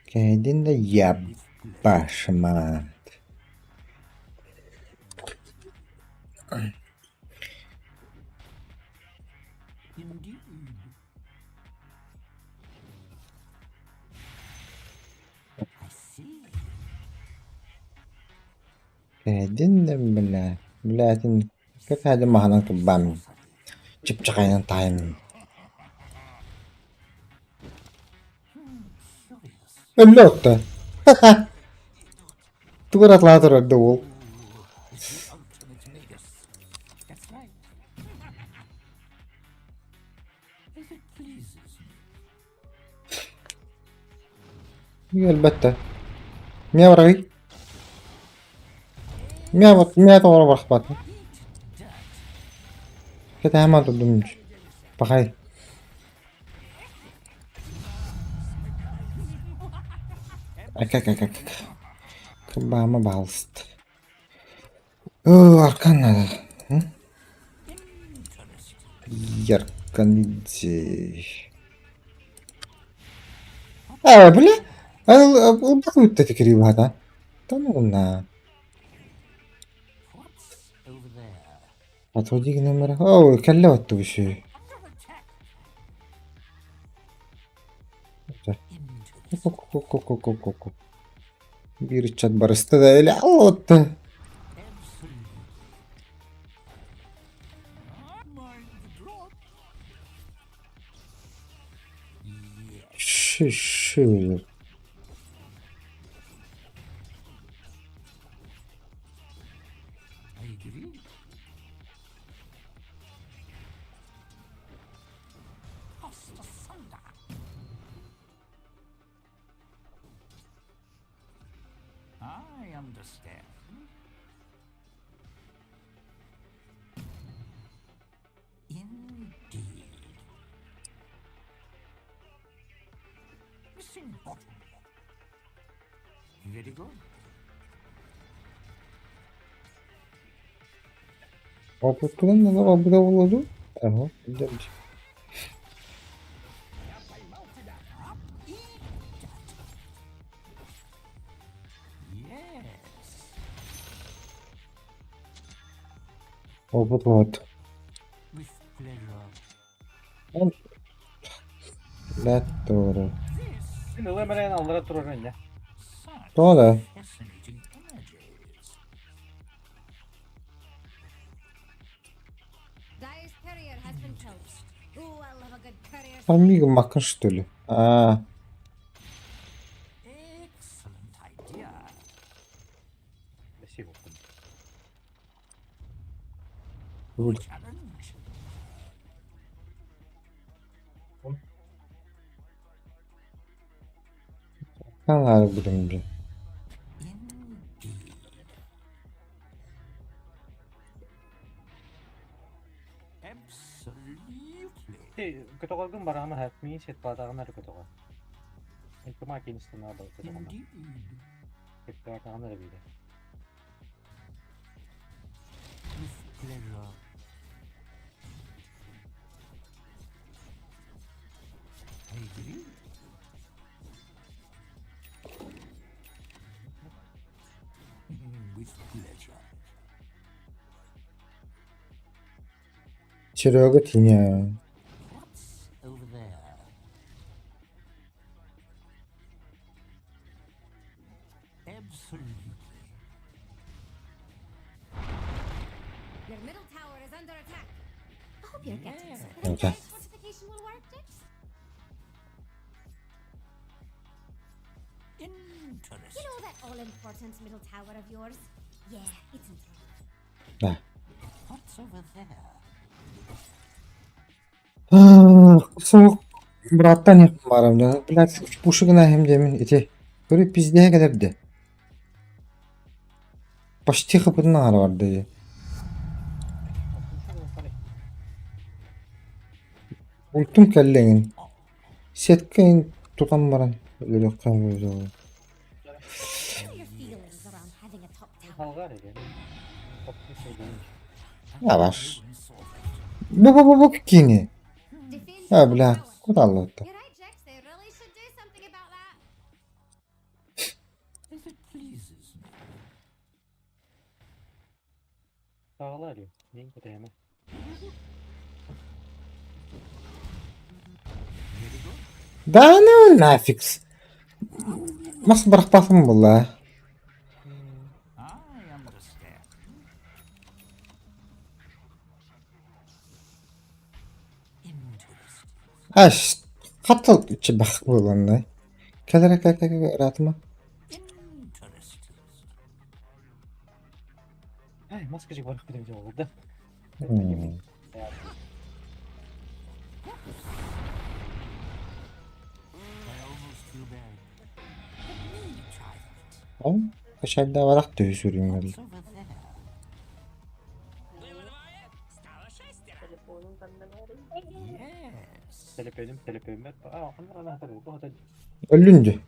Kendin de yap başıma. Indeed. I see. Kendin de bile. Bilatin. Kata mahalang tubam. Cipcakay ng time. Curious. Lotta. Turat later at the wall. Is the ultimate magus. That's right. If it pleases me. Elbette. Miyav ravi. Miyav doğru bakmadım. Kata hemen durdum. Bakay. Ak. Kebama balst. Arkan ada. Yarkan izi. Bile. Bak utte tekribi hada. Tamam na. What's over there? هتوديك نمرة اوه كلوت بشي Into bir chat barista da öyle alot. absolute. Mind the drop. Yes. Şu. I agree. Cost asunder. I understand. Indeed. Missing bottom. Very good. Kapatın da var bu da oldu. Tamam. Güzelmiş. Yes. Kaput var. With pleasure. Let doğru. Şimdi öyle aldıra durur ya. Such Doğru. fascinating energies. Dire's courier has been killed. Ooh, I love a good courier. Amigo makın stülü. Aa. Excellent idea. Bir şey oldu. Dur. Challenge. Kan var birimci. Indeed. Absolutely. Kötü koydum bana ama help me set badağına da kötü koy. İlk makinesini aldı kötü koy. Indeed. Set badağına da bir de. With pleasure. I agree. With pleasure. Çırağı tinya. What's over there? Absolutely. Your middle tower is under attack. I hope you're getting Yeah. some. Okay. Fortification will work, Dix? You Interesting. know that all-important middle tower of yours? Yeah, it's intact. Ha. What's over there? Soğuk. Murat'tan yakın varım ya. Biraz üç buçukuna hem demin iti. Böyle pizdeye kadar de. Başta kapının ağrı vardı ya. Ultum kelleğin. Setkeyin tutan baran. Öyle yok kan böyle oldu. What are your feelings around having a top tower? Halgar ya. Çok bir şey değilmiş. Yavaş. Bu kini. Defend Ha your bla. tower. Kudallı hatta. You're right, Jax. Sağlar ya. Neyin kötü hemen. Da ne nafiks. Nasıl bırakmasın vallahi. I understand. Interesting. Aş. Katıl içi bak bu lan. Kelerek rahatıma. Interesting. Ay maskacık var bir de oldu. I almost feel bad. Let me try that. Oğlum. Kaşarda varak dövüş sürüyorum öyle. What's over there? Yes. Telepedim. Aa, ana tabii bu hadi. Ölünce.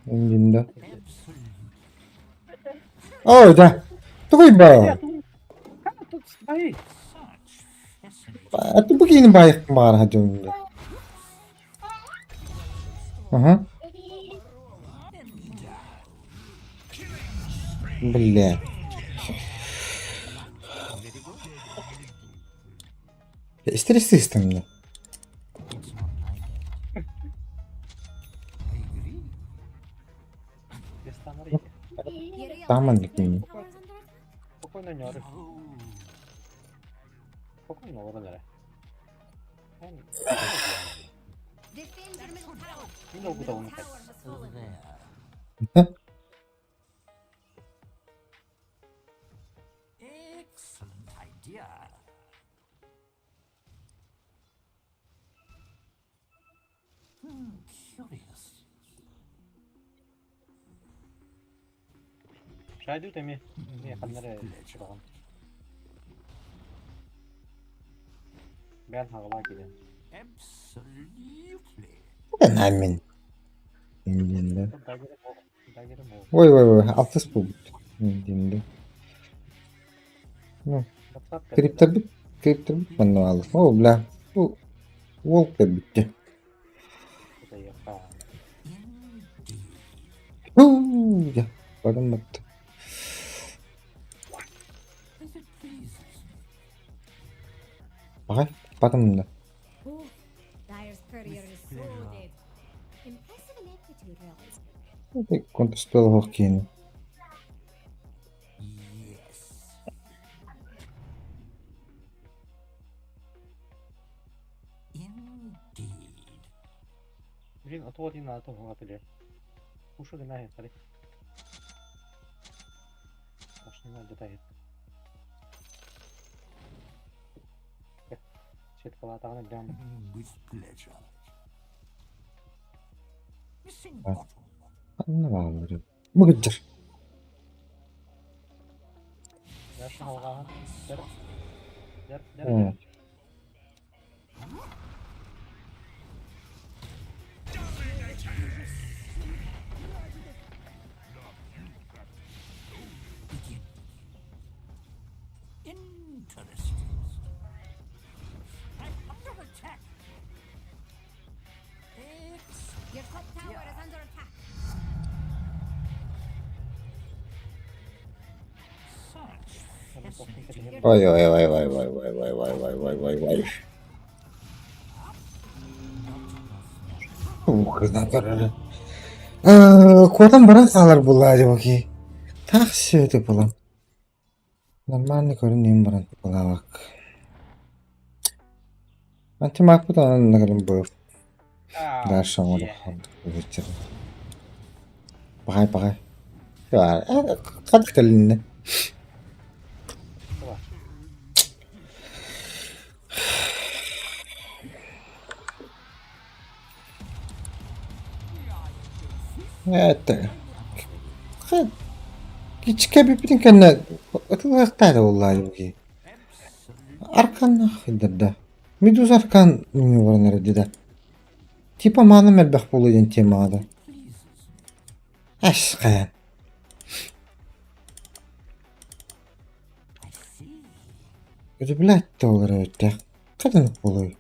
Öldüğünde. Absolutely. Oh da. Duy ba. Ay. Such fascinating. Atı bu yeni bayık var hadi önünde. Aha. Bile. Stres sistemde. It's not like it. I agree. Destanları iyi. You realize Tamam, the dikeyim. tower's under attack? Çok oynanıyor. Oh, Çok oynanıyor oralara. Yani. Defend your middle tower. Yine o da onu. Tower has over fallen. there. Excellent idea. Curious. Şahidi de mi? Niye kanlara çıkalım? Ben havalar gidelim. Absolutely. Ben emin. Öldüğünde. Dagirim o. Vay. Altız bu. Öldüğünde. Kripter bit. Ben de aldım. Oh la. Bu. Walker bitti. Bu da yapar. Huu. Ya. Bakın baktı. If it pleases me. Bakay. Bakın da. Oh, Dyer's courier is so dead. Impressive ineptitude, really. Bir kontestel bakayım. Yes. Indeed. Блин, а то один на то готовили. Ушли на это. Аж не надо дает. Свет палатаны прям. With pleasure. Missing Ah. bottle. Anlamadım. Bu gıcır. Yaşlı havalan. Der. Evet. Begin. Interesting. I'm under attack. Excellent. Your top tower is under attack. Such Onu soktum fascinating. kötü. Vay. Bu kızdan kararı. Kodan bana sağlar bu acaba ki. Tak şöyle bulan. Normalde görüneyim bana buna bak. Ben tüm akbudan anladım bu. Dersen onu bakalım. Bakay. Ya, kadık elinde. Evet. Küçük bir bütün kendine atılmaktaydı vallahi bu ki. Arkan hıdırda. Miduz arkan var nerede de. Tipa manım elbek buluydun temada. Aşkın. Gözü bile de olur öyle. Kadınlık buluyor.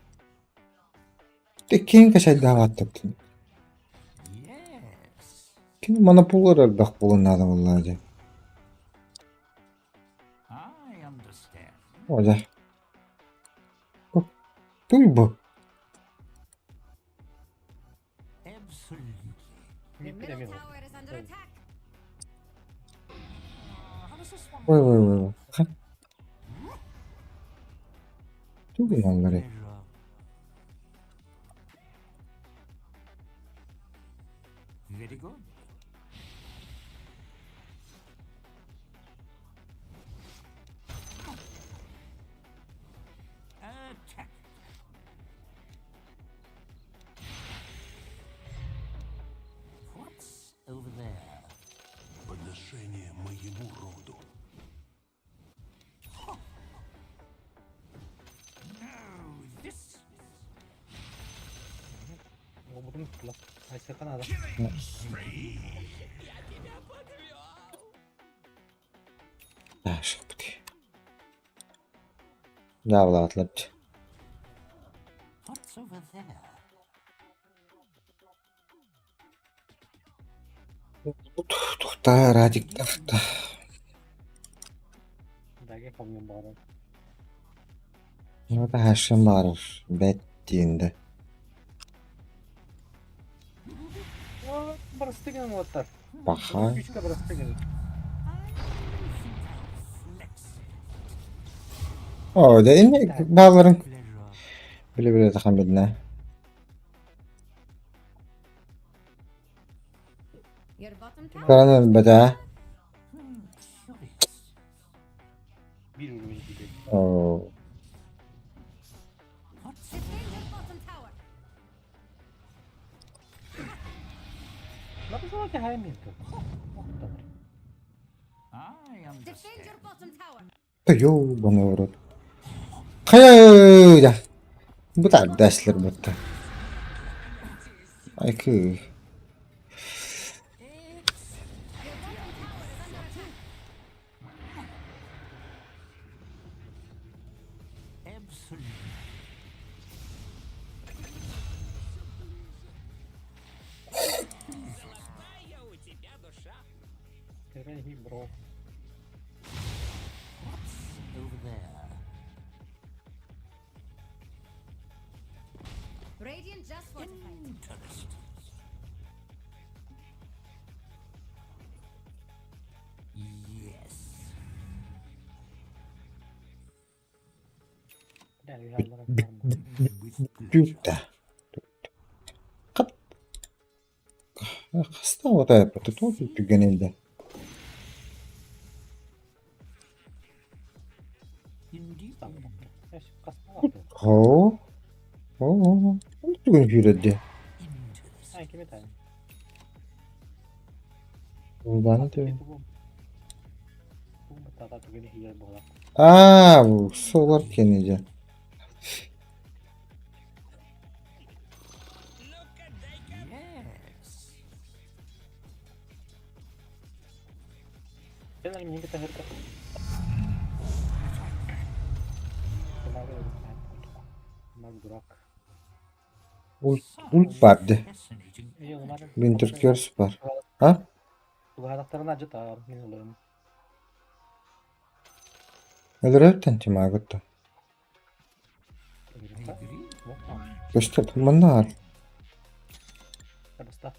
Tekin kaşay davat yaptın. Yes. Kim bana bulur elbek bulun adam vallahi. I understand. Oda. Duy bu. Absolutely. The Bir de middle bir oldu. tower is under Evet. attack. How does this one Vay vay vay vay. Bakın. Duy onları. pleasure? Very good. Attack. What's over there? Подношение моему роду. No, this. O bunun kılıf. Ay sakın adam. Ya şaptı. Ya valla atlattı. What's over there? Tohta radik tahta. Dage kamyon bağırır. Orada her şey bağırır. Bettiğinde. Burası da gene otlar. Baha. Güçle burası da gene. O da yine bağların. Pleasure. Bile bile takım bedine. Your bottom tower. Karanın beda. Curious. Bir ürün gibi. Oo. What's Defend your bottom tower. Ne bu zaman ki hayal ettim? I understand. Defend your bottom tower. Yo bana vurdu. Kaya. Bu da dersler bu da. Ay ki. Your bottom tower is under attack. Absolutely. Kerehi bro. Over there. Radiant just fortified. Interesting. Yes. Yani yerlere falan. With pleasure. Düğütte. Kat. Hasta o da yapıyor. Tutu tuttu genelde. Indeed. Tamam. Eş kasma yapıyor. Ho. Ho. Onu bugün yürüdü. Interesting. Ay kimi tane. Buradan diyor. Bu. Bu tata tu gene hiyar bola. Aa bu solar kendince. Yes. Kailan yung kita herka. Kailangan magdurak. Ult vardı. Fascinating. İyi umarım. Winter Curse var. Ha? Bu halatlarını acıtar. Minulun. Neler öğretten timagotta. I agree. Gösterdim bana al. Basta.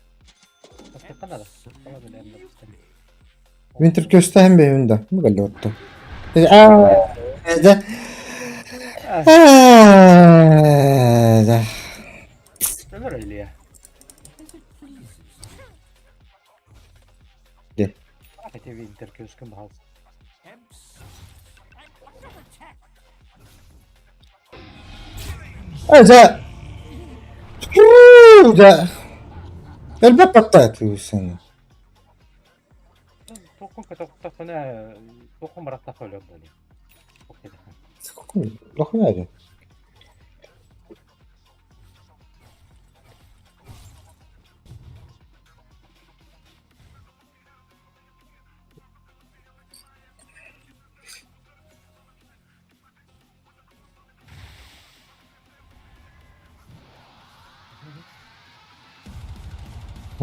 Basta ka na lang. Kaya nila ang basta. Winter Curse'da hem beğendi. Bu kadar oldu. Aaa. Neden? Aaa. Ömer öyle ya. Gel. Bakit yung winter curse kung bahal. Aca. Aca. Elbet patlatıyor seni. Tukong katok na. Tukong marakta ko lang dali. Okay na. Lako nerede?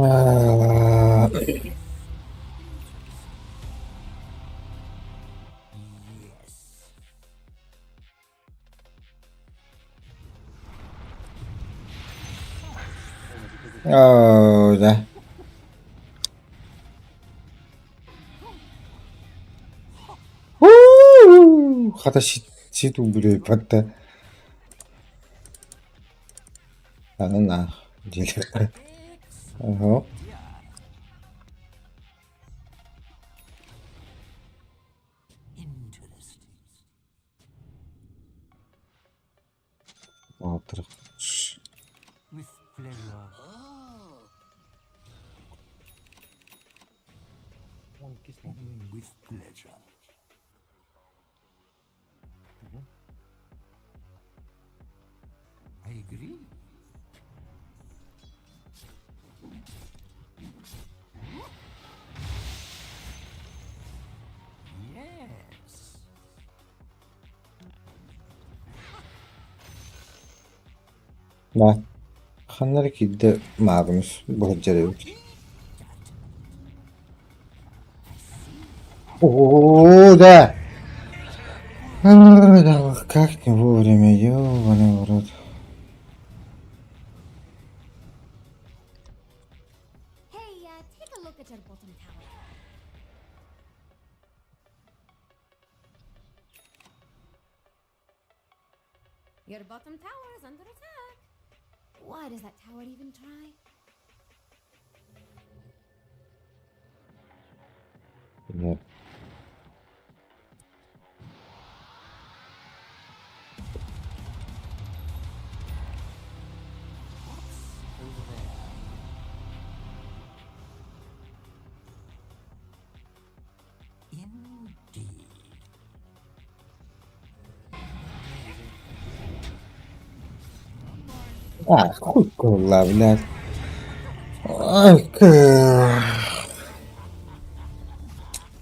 Aa, Öyle. Хата шит убрей подта. А ну на. Делай. Ага. Interesting. Otur. With pleasure. Он кислый. With pleasure. I agree. Yes. Да. Ханнар кидде Магнус Бухаджарев. О, да. Да, как не вовремя, ёбаный в рот. Hey, take a look at your bottom tower. Your bottom tower is under attack. Why does that tower even try? Нет. Indeed. А, хуй кула, блядь. Ай,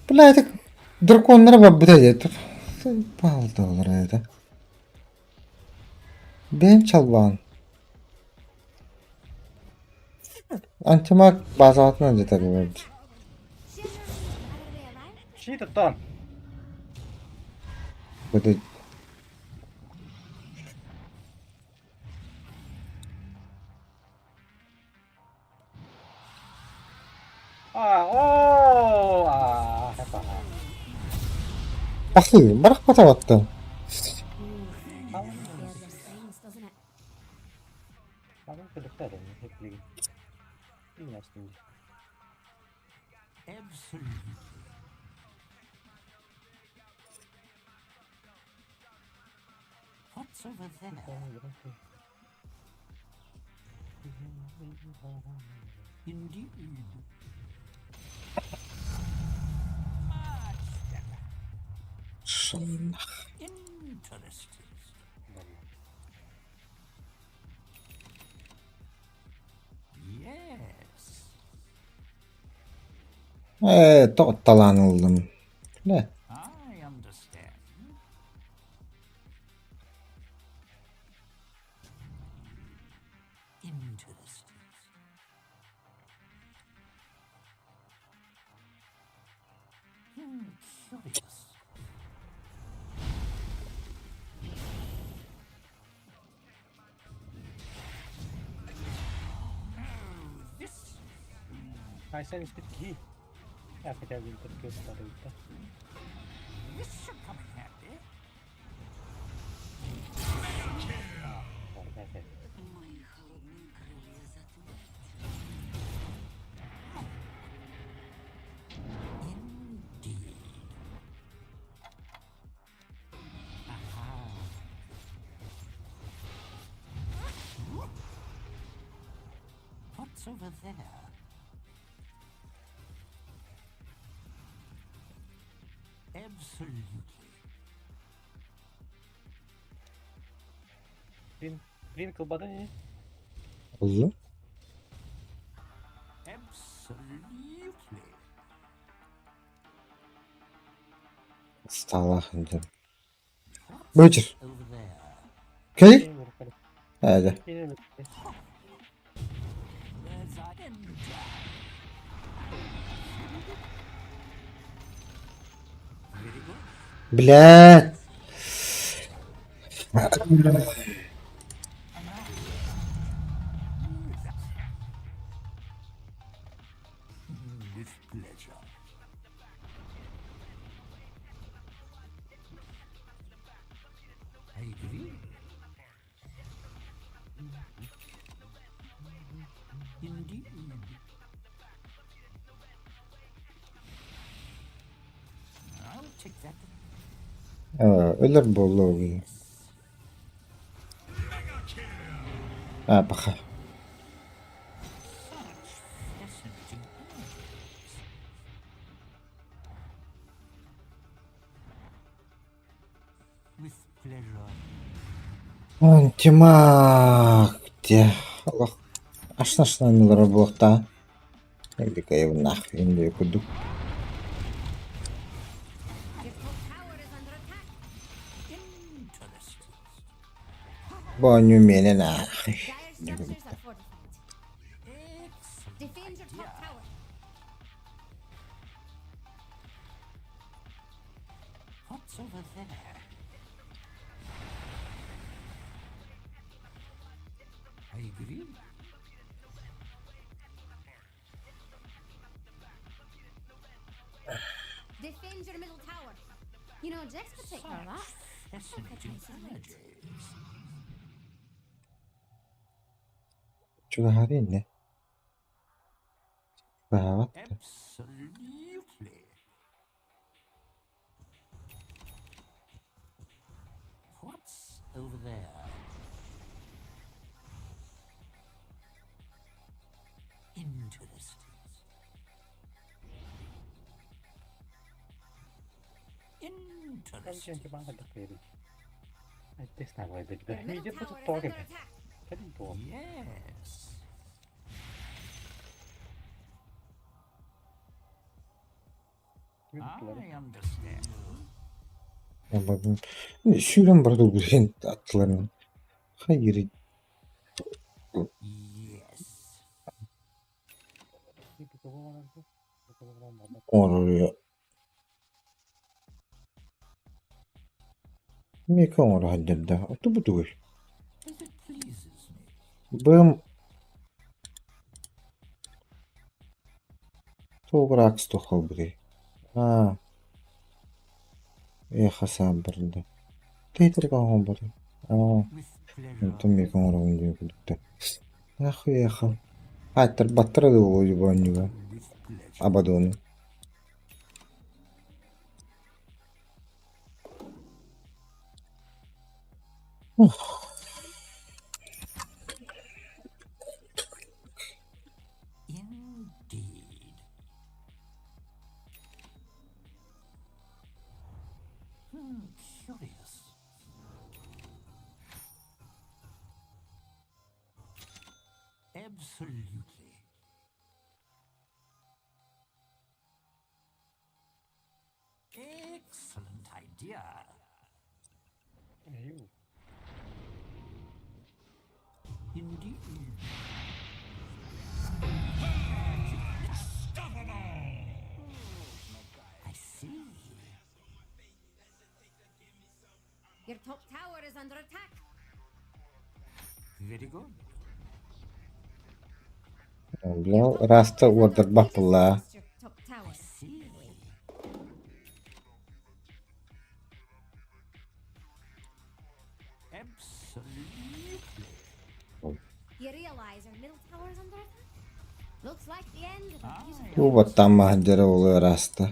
блядь, это дракон рыба, блядь, это... $5 это. Бен чалбан. Антимаг базатына где-то говорит. Чьи-то там. Будет. Это. Ахи, барах потаватты. Scares your strings, doesn't it? Надо предупреждать, не флиги. И не остановись. Absolutely. What's over there? Indeed. Interesting. Yes. Talanıldım. Ne? I understand. Interesting. Curious. Ай, sen istedin. Я хотя бы этот квест старый-то. This should come in handy. Вот, опять. Indeed. Aha. What's over there? Absolutely. Блин, колбада не. Uzun. Absolutely. Stala hınca. Böcür. Over there. Köy? Hadi. There's an Very good. Блядь. With pleasure. I agree. Indeed. I'll take that. Ölür bollu oluyor. Ha baka. Fascinating. With pleasure. Антимаг. Где? Allah. Ашна милора блокта. Иди-ка его нахуй, инди куду. Your top tower is under attack. Interesting. Баню меня нахуй. Dire structures are fortified. Defend your top tower. What's over there? I agree. Defend your middle tower. You know, Jax could take care of that. Fascinating images. Чего харин? Бават. Absolutely. What's over there? Interesting. Interesting. Gente, basta da feira. Vai testar agora, David. Your middle Mídia tower por is toque, under velho. attack. Cadê o povo? Yes. I understand. Bakın. Şuradan burada oluyor atların. Hayır. Yes. Tipo, eu vou lá. Eu vou lá. Oraya. Meka oraya haddirde. Otu bu duvar. If it pleases me. Bım. Toğrak stokol biri. Ha. Хасан бэрнэ. Тэйтрэг ахан бэр. With pleasure. Энтэн мекэн орон диё гэдэг. Ах яхан. Хатар баттар дөө юбаньга. With pleasure. Абадон. Indeed. Curious. Absolutely. Excellent idea. Eu. Indeed. I see. Your top tower is under attack. Very good. Бля, раста ордер бапла. Your top tower. See. Absolutely. You realize our middle tower is under attack? Looks like the end of a beautiful. Bu battan mahdere oluyor rasta.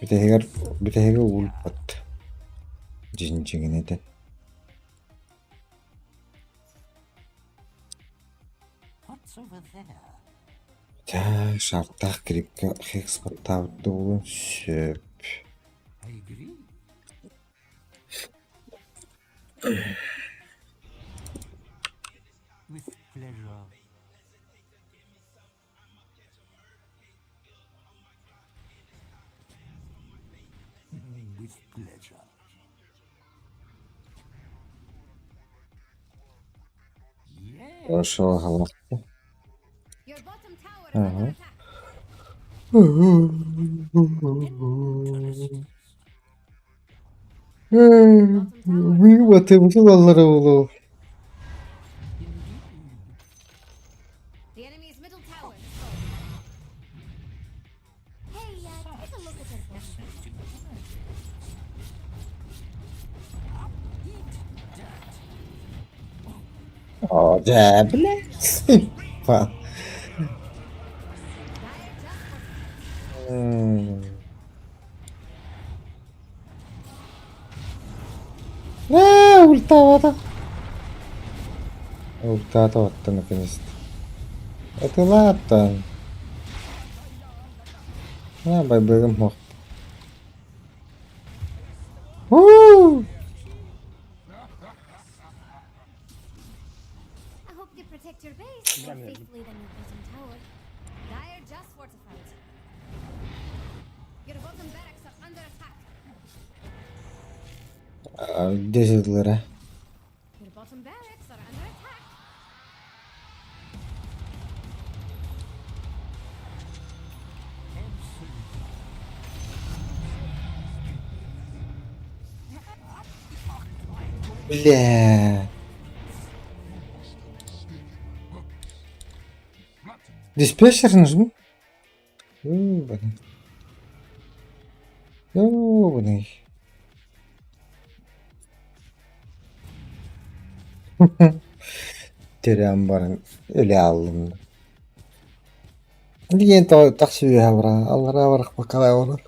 Bir de heger ulpat. Jinjigini de. What's over there? Ta şarttak kirikka heks battavdı olun şöp. I agree. With pleasure. With pleasure. Yes. Roşo hava. Your bottom tower is under attack. Interesting. Вывод им доллары улу. The enemy's middle tower is falling. Hey, take a look at their bottom. О, да, блядь. Па. Ультавата. Ультата вот-то наконец-то. Это ладно. Байбегом мог. I hope you protect your base more faithfully than your bottom tower. Dire just fortified. Your bottom barracks are under attack. 10 lira. Your bottom barracks are under attack. Бля. Диспетчер нажми. Ёбаный. Ёбаный. Терям барын ölе aldım. Диген таксиге бара. Аллара барак бакалай болор.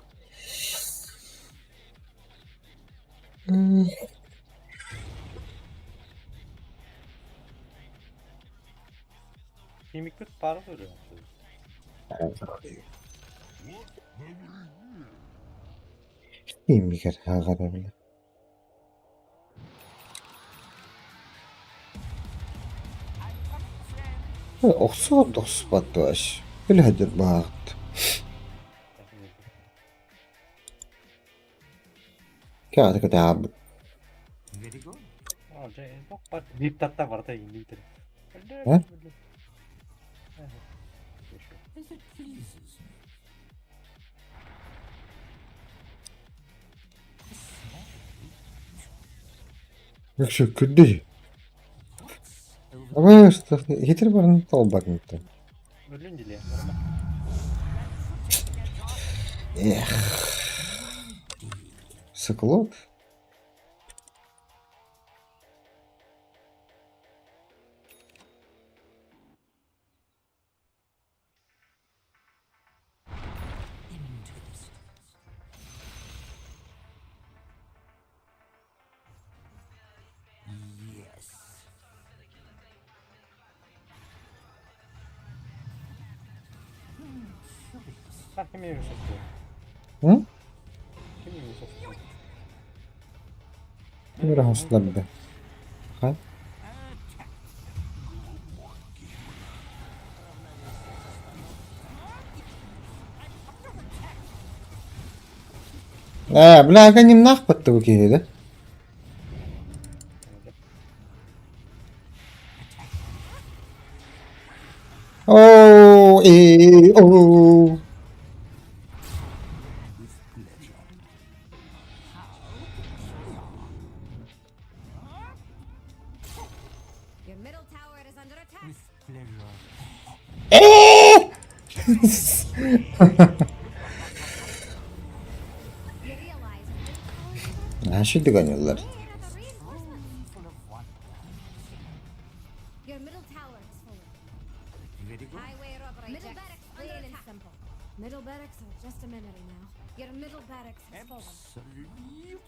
Kemikli para veriyor. Kim bilir ha kadar bile. Oxford Oxford baş. Öyle hadir bağırt. Kağıdı kadar abi. Very good. Bak bak bir tatta var da indi. He? As it pleases me. Якщо куди? Over Ama işte getir bana al bakayım. Ölün dili. Sıkılı. interest. Yes. Ha kim yemiş istiyor? Hı? Kim yemiş istiyor? Bir rahatsızlar bir de. Ha? Бля, они нахпад-то выкинули, да? Оу, оу. Your middle tower is under attack. With pleasure. You realize your middle tower is under Ha şimdi kanıyorlar. attack. Another reinforcement. Full of wonder. Your middle tower is falling. Very good. Highway robbery. Middle barracks under attack. Simple. Middle barracks are just a memory now. Your middle barracks has fallen. Absolutely.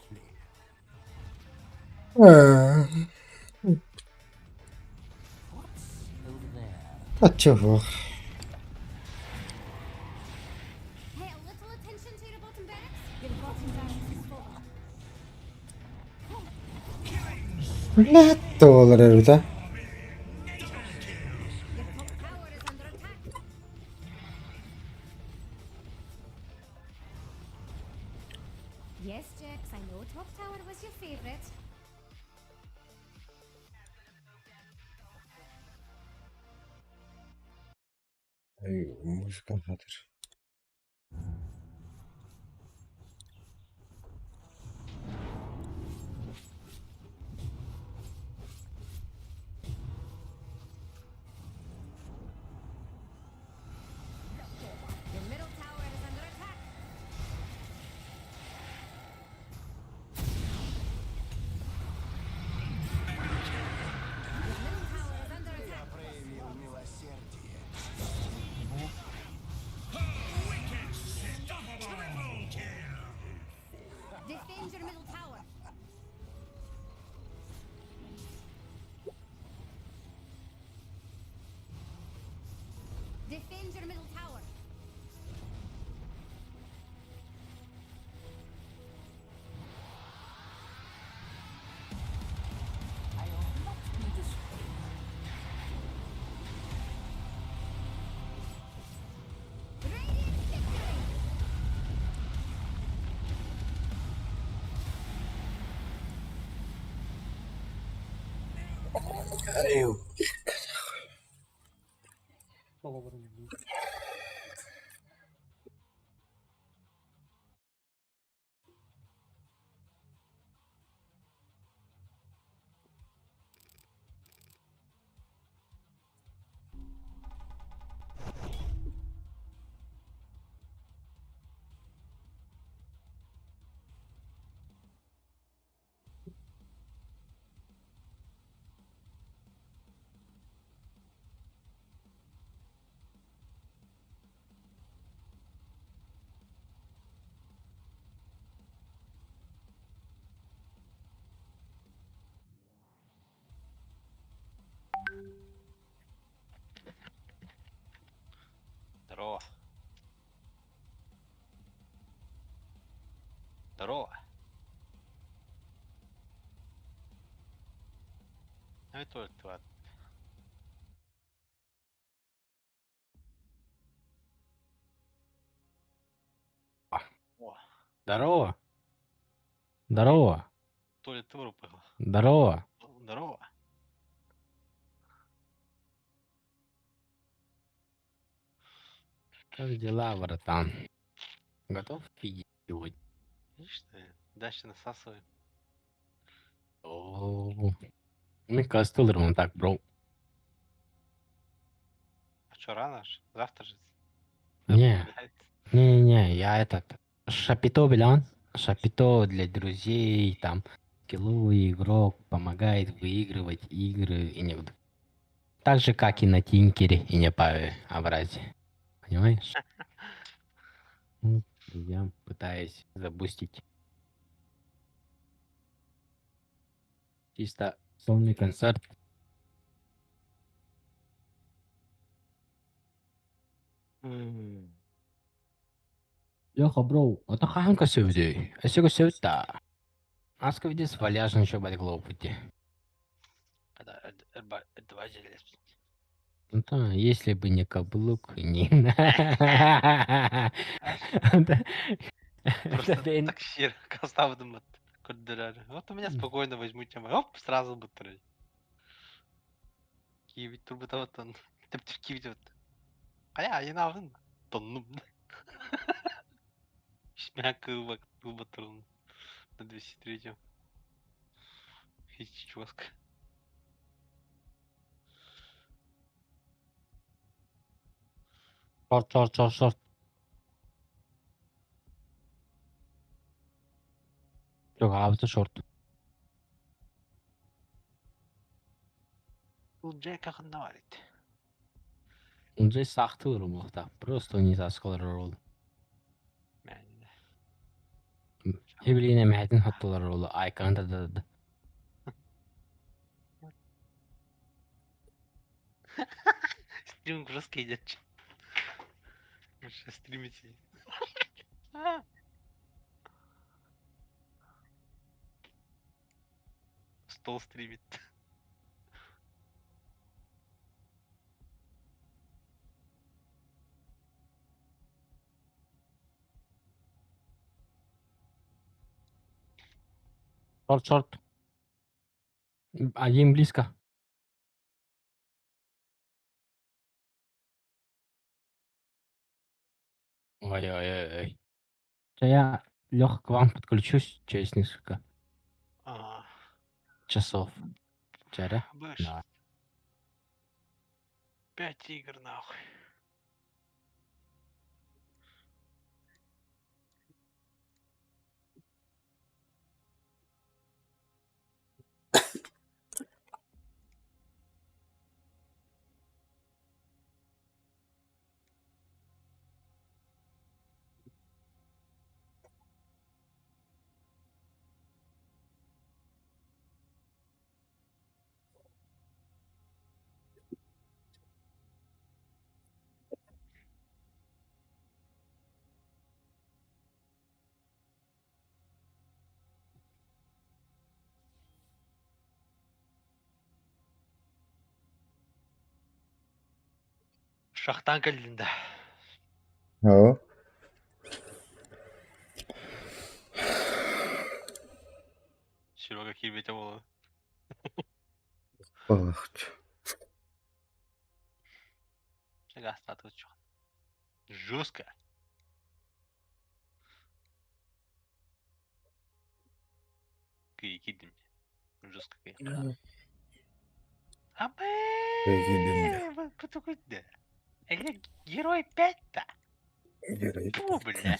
What's over there? А чего? Pay a little attention to your bottom barracks. Your bottom barracks is fallen. Бля, доллар это. Your top tower is under attack. Yes, Jax, I know top tower was your favorite. Ay, muzika hazır. Defend your middle tower. Defend your middle tower. I'll not be dissuaded. Radiant victory. Solo вырубил. Здорово. Здорово. Ну и только ты. О, Здорово. Здорово. то ли ты вырубил. Здорово. Здорово. Как дела, братан? Готов фигить сегодня? Видишь ты, дальше насасывай. О, мне кажется, он так, бро. А что, рано ж? Завтра же. Не, Гуляет. не, я этот... Шапито, блин. Шапито для друзей, там, скилловый игрок, помогает выигрывать игры и не... Так же, как и на Тинкере и не по образе. Понимаешь? Ну, я пытаюсь забустить. Чисто сольный концерт. Леха, бро, это ханка севди. А сего севта. Аска видит сваляжен еще бать глупости. Два железа. Ну да, если бы не каблук, не... Просто Это ты- так щиро оставdım вот. Курдырары. Вот у меня спокойно возьму тему. Оп, сразу бутыры. Киевит турбута вот он. Тіпті киевит вот. Ая, я навын. Тоннум. Шмяк батырын. На 203-м. Хиччоска. Шорт. Yok abi de short. Бұл жай қақында бар еді. Он же сахты ұрымлықта. Просто не таскалар рол. Мәнінде. Хевлине мәдін хаттылар ролы. Айканда да. Стриминг жестко идет. Лучше стримите. Стол стримит. Шорт. Один близко. Ой. Я, Леха, к вам подключусь через несколько Ага. часов. Чаря? Бэш. Да. 5 игр нахуй. Шахтан келдинде. О. Серега кирбете болду. Ох. Сега статус чок. Жестко. Кидим. Жестко кидим. Кидим. Вот такой да. Это герой 5-то. Фу, бля.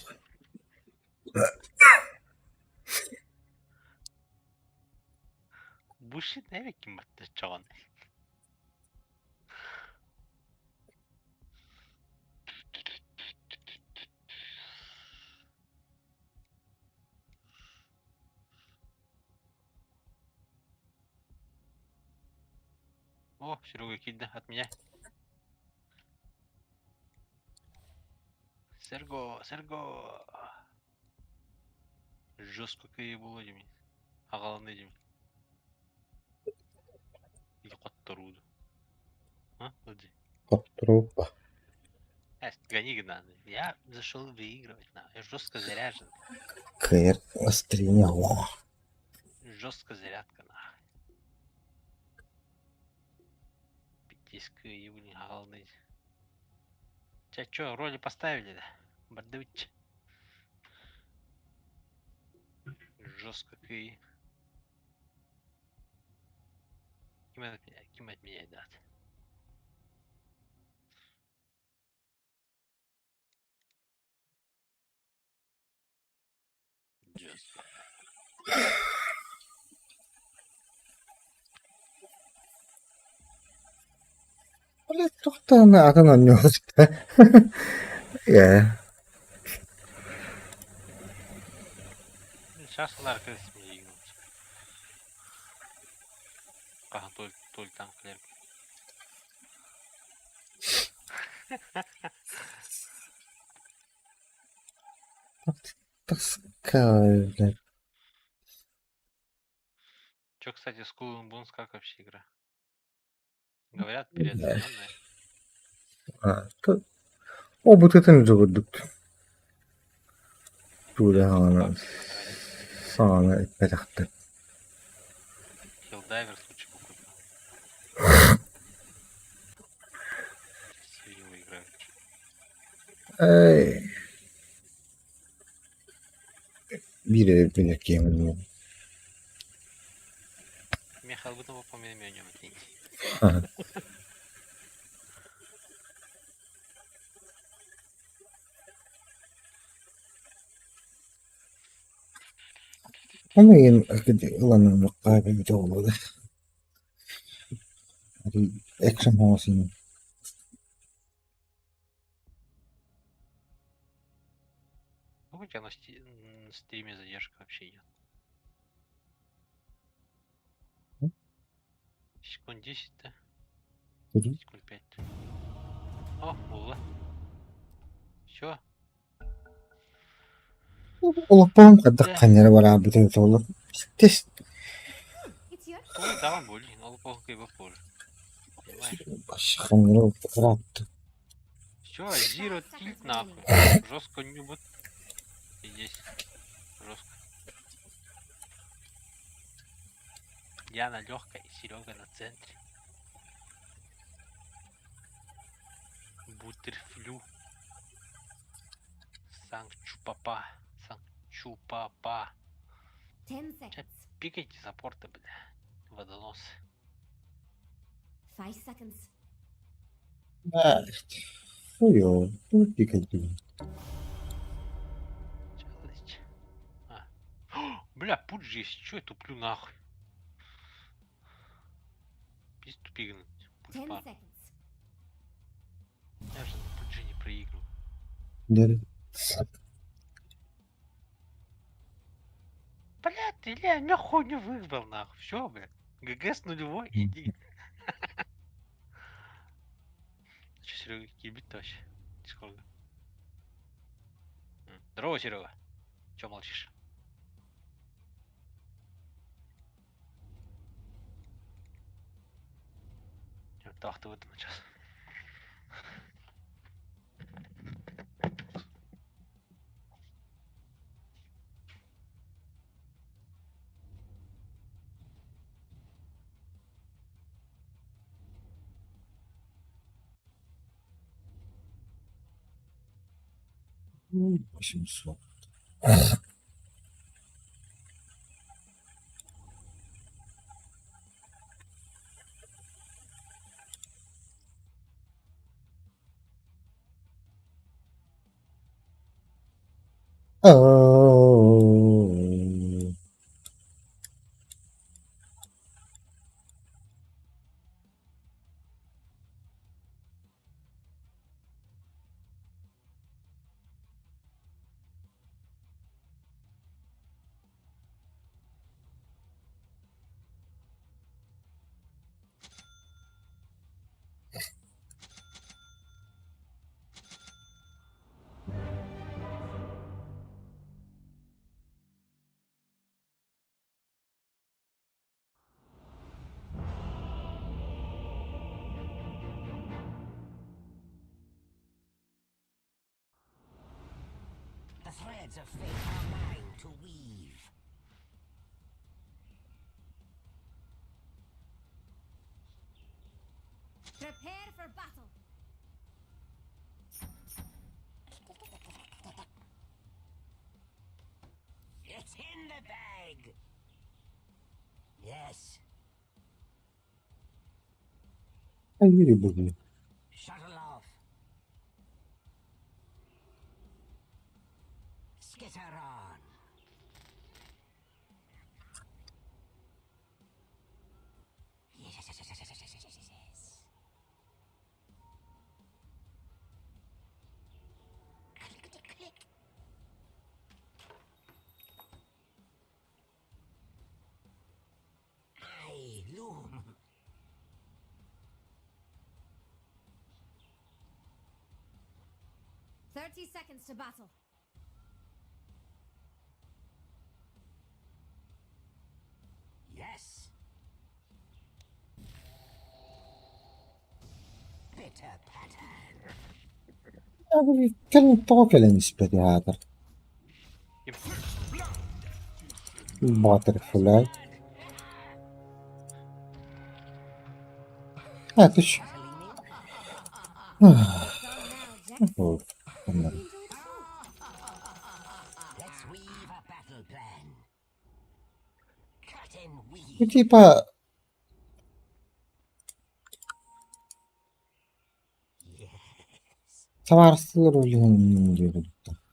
Бушит навеки матчон. О, Серега кидда от меня. Серго. Жестко кие было деме. Агаланды деме. И коттаруду. А, лады. Трупа. Гони надо. Я зашел выигрывать на. Я жестко заряжен. Кэр острее. Жестко зарядка на. Пятиска и не агаланды. Тебя чё, роли поставили, да? Бардович. Жестко кие. Кем от меня дать? Жестко. Блять, кто-то на нанес. Я. Сейчас нарко смею. Ага, только там клерк. Таскаю, блядь. Чё, кстати, Skull and Bones как вообще игра? Говорят, переоцененная. Обут этим жогудук. Туда ана. Сана этпетахты. Хилдайвер лучше бы купил. Сейчас его играют. Эй. Biri beni kemiyor. Михаил Бутова помним о нем. Ama yine ılanın mukabe bir de oldu. Hadi ekran olsun. Ну, у тебя на стриме задержка вообще нет. Секунд 10, да? Секунд 5. О, было. Все. Olapam kadar kanyara var abi de oldu. Test It's your Ой, да, более. Надо плохо его позже. Понимаешь? başı kanyara oldu. Rahattı. Все, Zero тильт нахуй. Жестко не будет. И здесь. Жестко. Я на легкой, Серега на центре. Бутерфлю. Санчупапа. 10 seconds. Пикайте за порты, бля. Водонос. 5 seconds. Ha işte. Uyuyor. Dur dikkat edin. Челыч. А. О, бля, путь есть. Чё я туплю нахуй? Пиздец тупигнуть. 10 seconds. Я же на пуджи не проигрываю. Nerede? Бля, ты ля, меня хуйню выбрал нахуй. Все, бля. ГГ с нулевой, иди. Че, Серега, кибит вообще? Сколько? Здорово, Серега. Че молчишь? Так, ты в этом сейчас. 800. Oh. The threads of fate are mine to weave. Prepare for battle. It's in the bag. Yes. Hayır bugün. Shuttle off. Skitter on. Yes. Click. I loom. 30 seconds to battle. Yes. Bitter pattern. يعني كلمة طوكة بالنسبة لي هذا الباطل فلاي هاتش Done now, Jack. والله. Let's weave a battle plan. Cut and weave. وتيبا Yes. سوارستر اللي هم يقولوا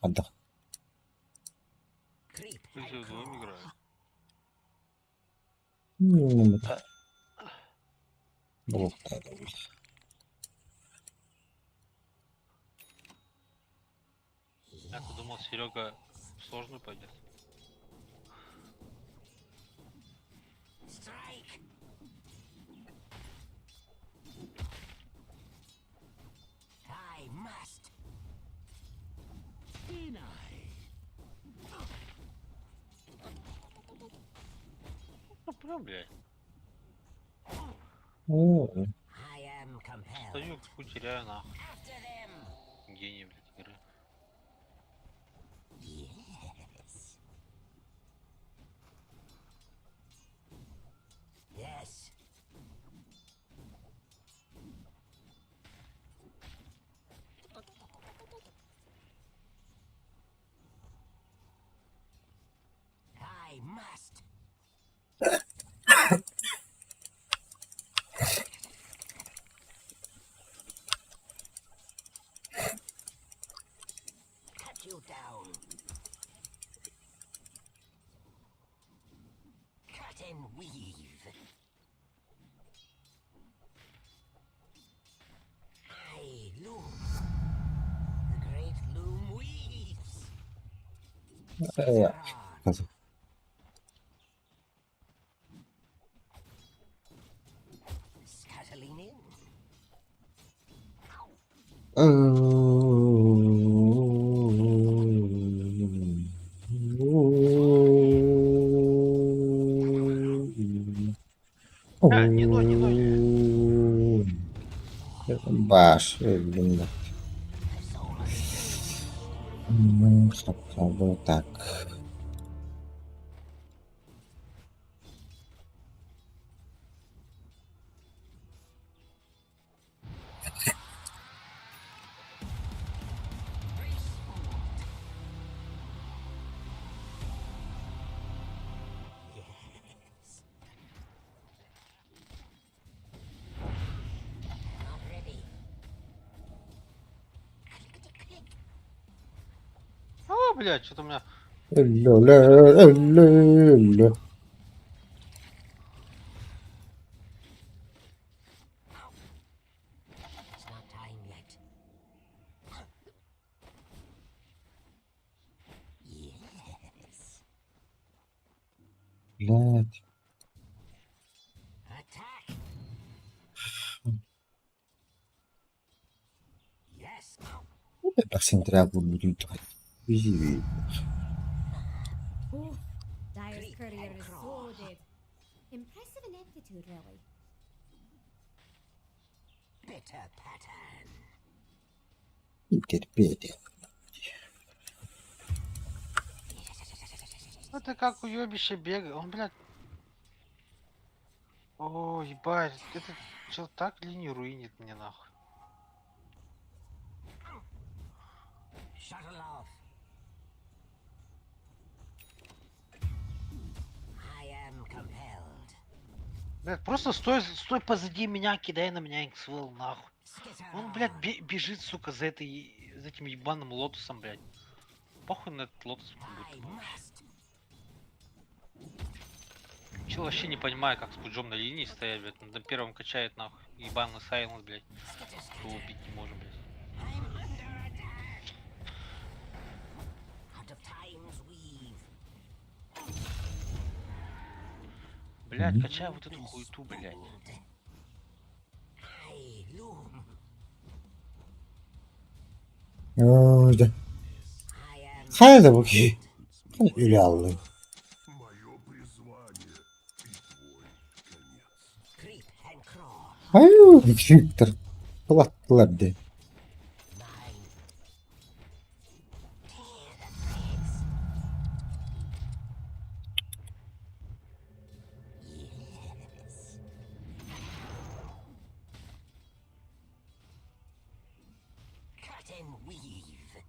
هذا Creep. Пусть я вдвоем играю. Я-то думал, Серега в сложную пойдет. Strike. I must. Ну, прям, блядь. I am compelled. Стою, теряю нахуй. After them. Гений, блядь, игры. Yes. Yes. I must. Cut you down. Cut and weave. I loom. The great loom weaves. يا On. كذا Scuttling in. باش بالله خطابه так блядь, что-то у меня... Ля-ля-ля-ля-ля. It's not time yet. Yes. Блядь. Attack. Yes. Так сентряку будем тратить. Вези. Oh, Dyer's courier is so dead. Impressive ineptitude, really. Bitter pattern. И терпеть. Ну ты как уебище бегал, он, блядь... О, ебать, этот чел так линию руинит мне нахуй. Shuttle off. I am compelled. Блядь, просто стой позади меня, кидай на меня Инксвелл, нахуй. Skitter Он, блядь, on. бежит, сука, за этим ебаным лотосом, блядь. Похуй на этот лотос. I must. Чел вообще не понимаю, как с пуджом на линии стоять, блядь. На первом качает, нахуй. Ебаный сайленс, блядь. Skitter Его убить не можем, блядь. I'm under attack. Out of time's weave. Блядь, качай вот эту хуету, блядь. I loom. Ой, да. I am Haydi bakayım. Öyle Allah'ım. Мое призвание и твой конец. creep and crawl. Hayır, Victor. Kulaktılar de. Mine. Tear the threads. Yes. Cut and weave.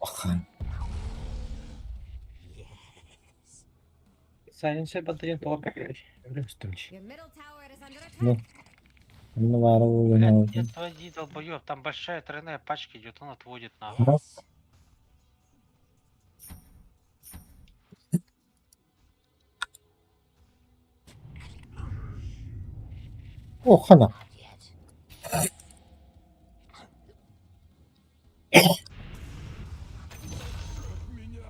Bakan. Сайленсер под один толк. Рюстульч. Your middle tower is under Ну, attack. ну, вору, Блядь, ну, не отводи, долбоёб, там большая тройная пачка идет, он отводит, нахуй. да. О, хана. Not yet. Меня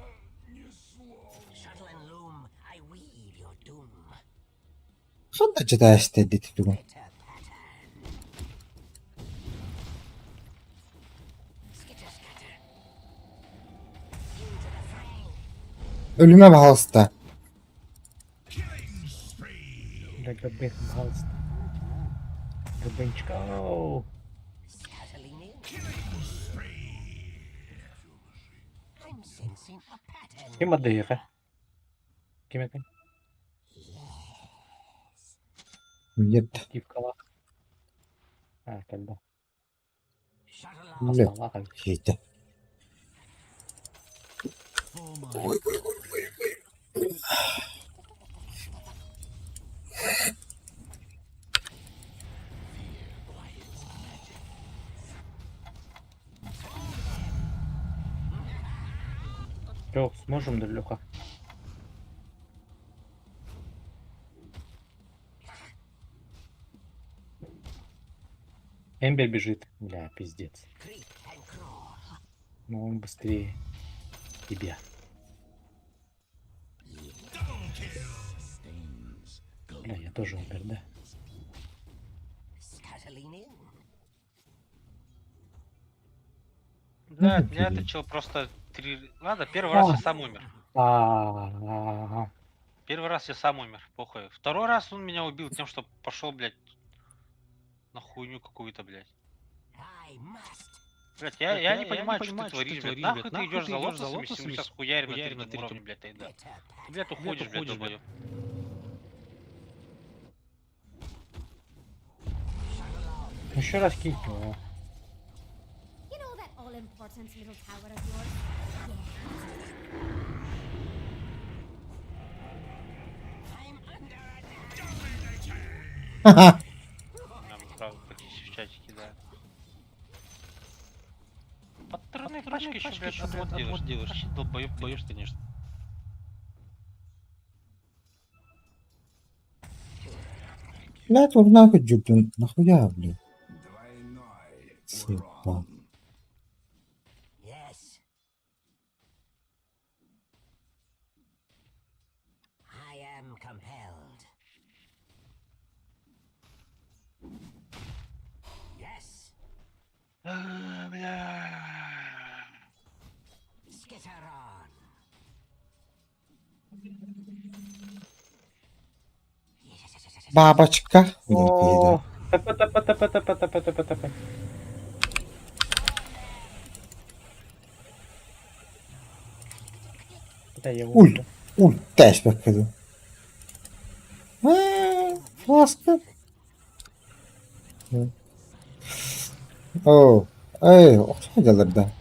несло. Shuttle and loom. I weave your doom. Хана читаешь ты, дети, думаю. Bitter pattern. Skitter scatter. Into the fray. Ölüme bak hasta. Бля, грабейх, пожалуйста. Грабенчик, оу. Scuttling in. I'm sensing a pattern. Кем отдыха? Кем это? Нет. Стив Калах. А, когда? Shuttle Ну, off. Блядь, Калаха. какие-то. Лёх, сможем, да, Лёха? Эмбер бежит. Бля, пиздец. Creep and crawl. Ну он быстрее тебя. Бля, я тоже умер, да? Scuttling in. Да, меня этот чел просто Ладно, первый раз я сам умер. А-а-а. Первый раз я сам умер, похуй. Второй раз он меня убил тем, что пошел, блядь, на хуйню какую-то, блядь. I must. Блядь, я не понимаю, что ты творишь, блядь. Нахуй ты идешь за лотосами, если мы сейчас хуярим на третьем уровне, блядь, тогда. Bitter pattern. Ты, блядь, уходишь, блядь, долбоёб. Еще раз кинь его. You know that all-important little tower of yours? Yeah. Ха-ха. Нам, правда, практически в чате кидают. Патроны пачки еще, блядь, отвод делаешь. Че, долбоёб, боёшь, конечно. Блядь, вот нахуй джуплин. Нахуя, блядь. Двойной Сука. урон. Yes. I am compelled. Yes. Бля. Skitter on. Бабочка. О, тп. Да, я Ульт. Ульт теж покажу. Фласка. О. Ey, okşayacaklar da.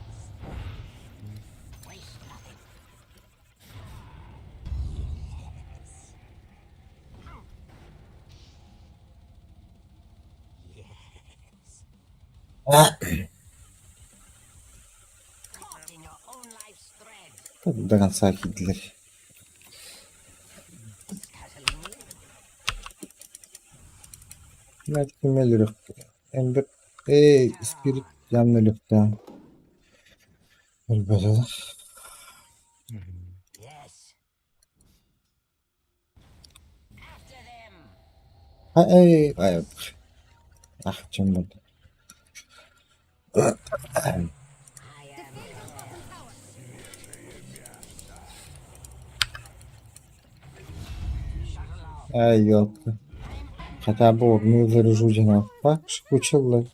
Caught in your own life's thread. Buradan sakindiler. Scuttling me. Belki melürük. Ember. Ey, spirit yanlılık da. Böyle. Yes. After them. Ha, ey, ay. Ah, canım. I am Ай, ёлка. Хотя бы одну заряжу жена. Бak, скучила.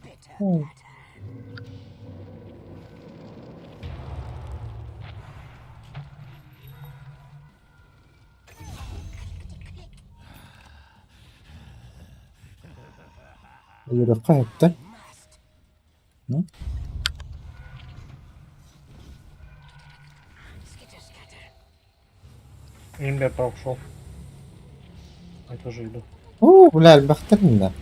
bitter. Yürü kayıttı. Ne? Skitter scatter. Имя прошел. Я тоже иду. Oo, Bilal baktın da.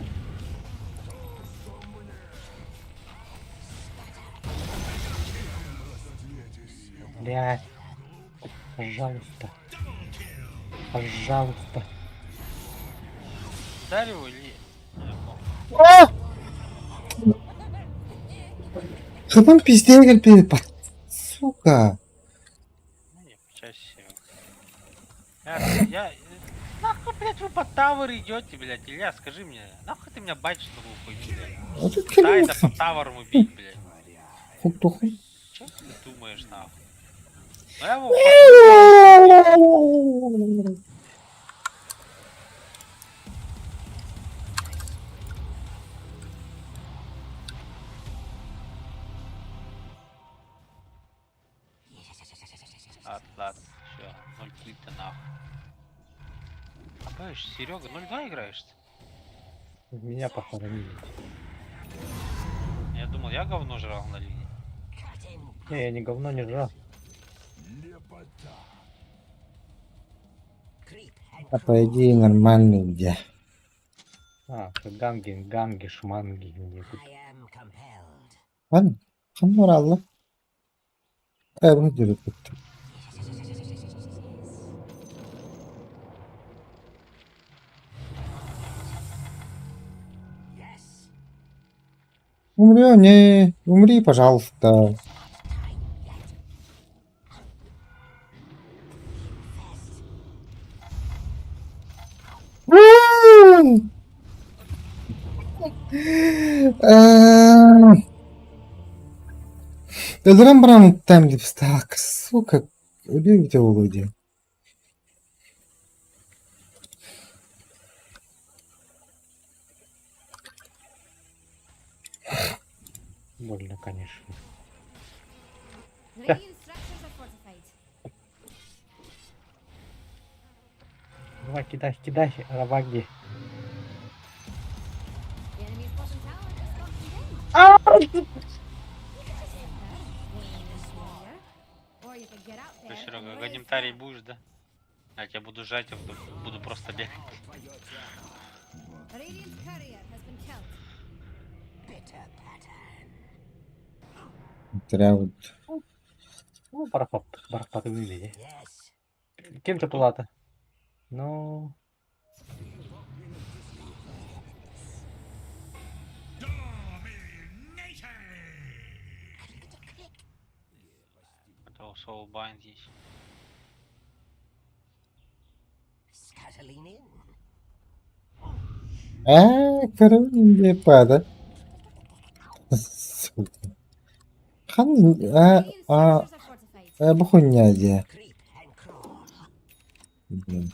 Блядь. Пожалуйста. Пожалуйста. Дали его или нет? Kafam pisliğe geldi. Bak. Сука. Ну не, чаще всего. Нахуй, блядь, вы по тавер идете, блядь, Илья, скажи мне, нахуй ты меня бачишь на хуйню, блядь? Вот тут Дай да по таверам убить, блядь. Хук-туху. Че ты думаешь, нахуй? Ну я его ладно, все, 0 киль-то нахуй. А понимаешь, Серега 0-2 играешь-то? Меня похоронили. Я думал, я говно жрал на линии. Не, я ни говно не жрал. А по идее нормальный где. А, ганги, шманги. Мне тут. I am compelled. Ладно. Хамар Allah. Bunu dürüp ettim. Yes. Умри, не. Умри, пожалуйста. Öldüren bana muhtemelen lipstak. Сука. Ölüyor bir de oluyor. Больно, конечно. Radiant structures are fortified. Давай, кидай, кидай, Раваги. The enemy's bottom tower just got condemned. Or you could get out Что, there Серега, and годим raise тарий hell. будешь, да? А я тебя буду жать, а буду просто бегать. A radiant courier has been killed. Bitter pattern. Треба. Ну, барахпаты выглядит. Yes. Кем-то плата. Ну, Это у Soulbind есть. Scuttling in. Короче, не пада. Сука. Хан, Radiant structures are fortified. bu хуйня где? Creep and crawl. Блин.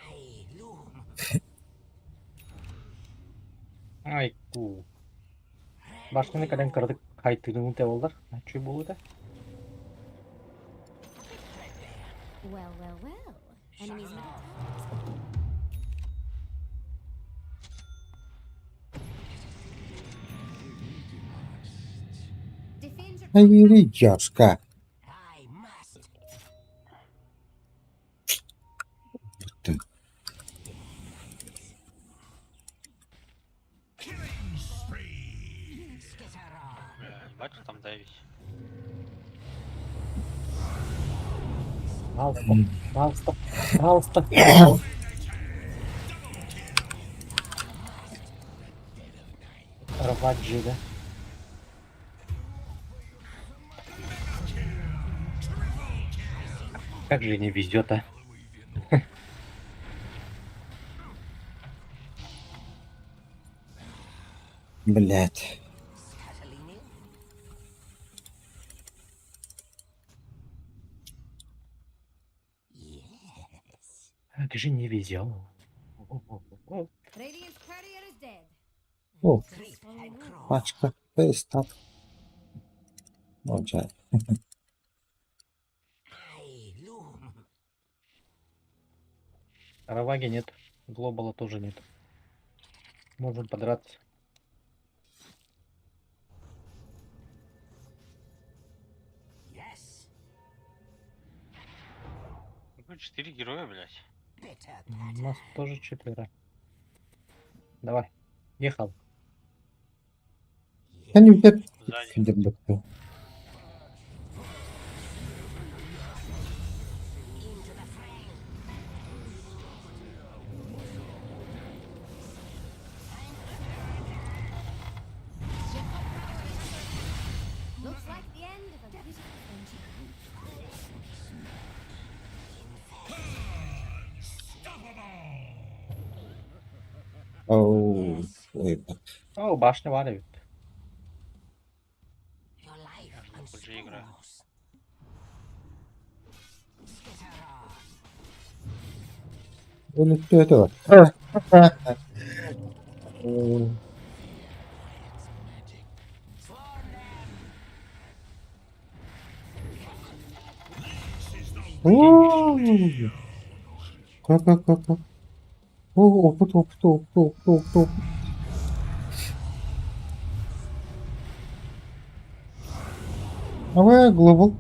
I loom. ай, ку. Башканы каден кырдык кайтырын те болдар. Чүй болу да? Well, well, well. Enemy's middle Defend your Hayır Joşka. I must. Skitter on. Бачу, там давить. Пожалуйста, пожалуйста, пожалуйста. Раваджи, да? Как же не везет, а? Блять. Scuttling in. Как же не везет. Radiant courier is dead. Oh. Creep and crawl. Başka. Stop. Olacak. I loom. Раваги нет. Глобала тоже нет. Можем подраться. Yes. Ну, 4 героя, блядь. Bitter У pattern. нас тоже 4. Давай. Ехал. Ben ülke Сзади. Kinder bakıyor. Into the fray. Looks like the end of a beautiful friendship. Oo. Ой, bak. О, башня валивает. Your life Я and в PUBG играю. spores. Skitter on. Böyle tutuyor da var. Oo. Oo. Kalk. Oo, oput. Ama global.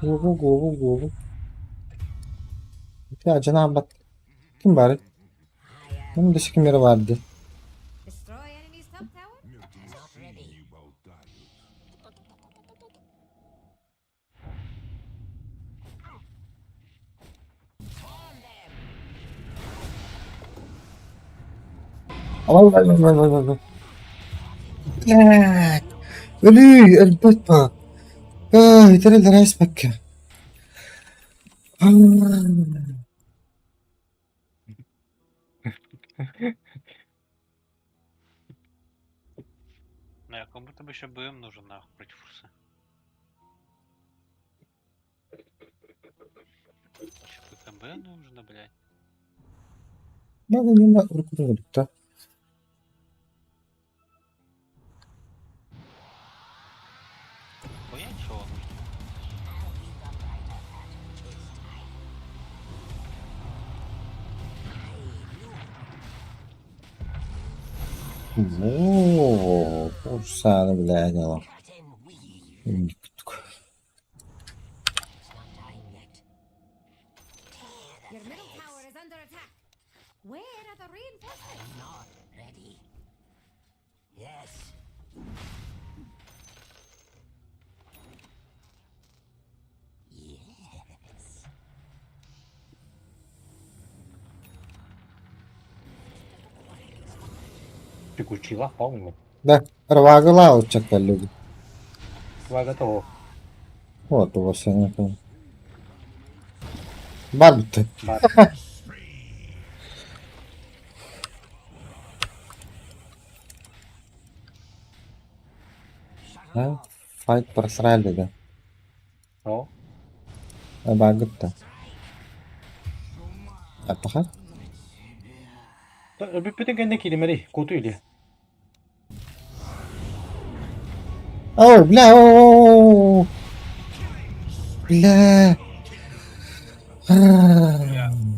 Global. Ya Cenab-ı Hak. Kim bari? Bunun dışı kimleri vardı? Destroy enemy's top tower? Not ready. Vay. Блядь. Ölü elbet bak. Ay, tren reis bak ya. Ну, я как будто бы еще БМ нужен, нахуй, против фурса. Еще ПКБ нужно, блядь. Надо не на руку да. чего нужно? О, ушаны, блядь, алам. Your middle tower is under attack. Where are the reinforcements? Not ready. Yes. Yes. Приключила, по-моему. Да, рвагала учака люди. Два готово. Вот у вас я не помню. Бабты. Бар. А? Файт просрали, да. О, А багта. А паха? Биппетен не килимери, куту или? О, бля, о, бля.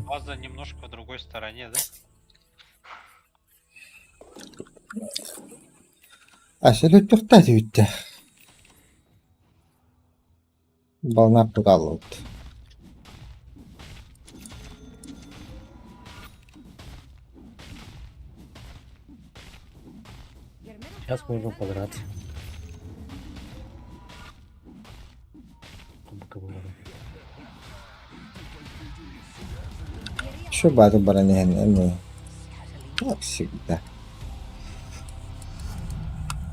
База немножко в другой стороне, да? Асел өтпөртәди үтте. Балнап тугаллыт. Your middle Сейчас tower is можем under подраться. attack. Şu batı bana ne? Как всегда.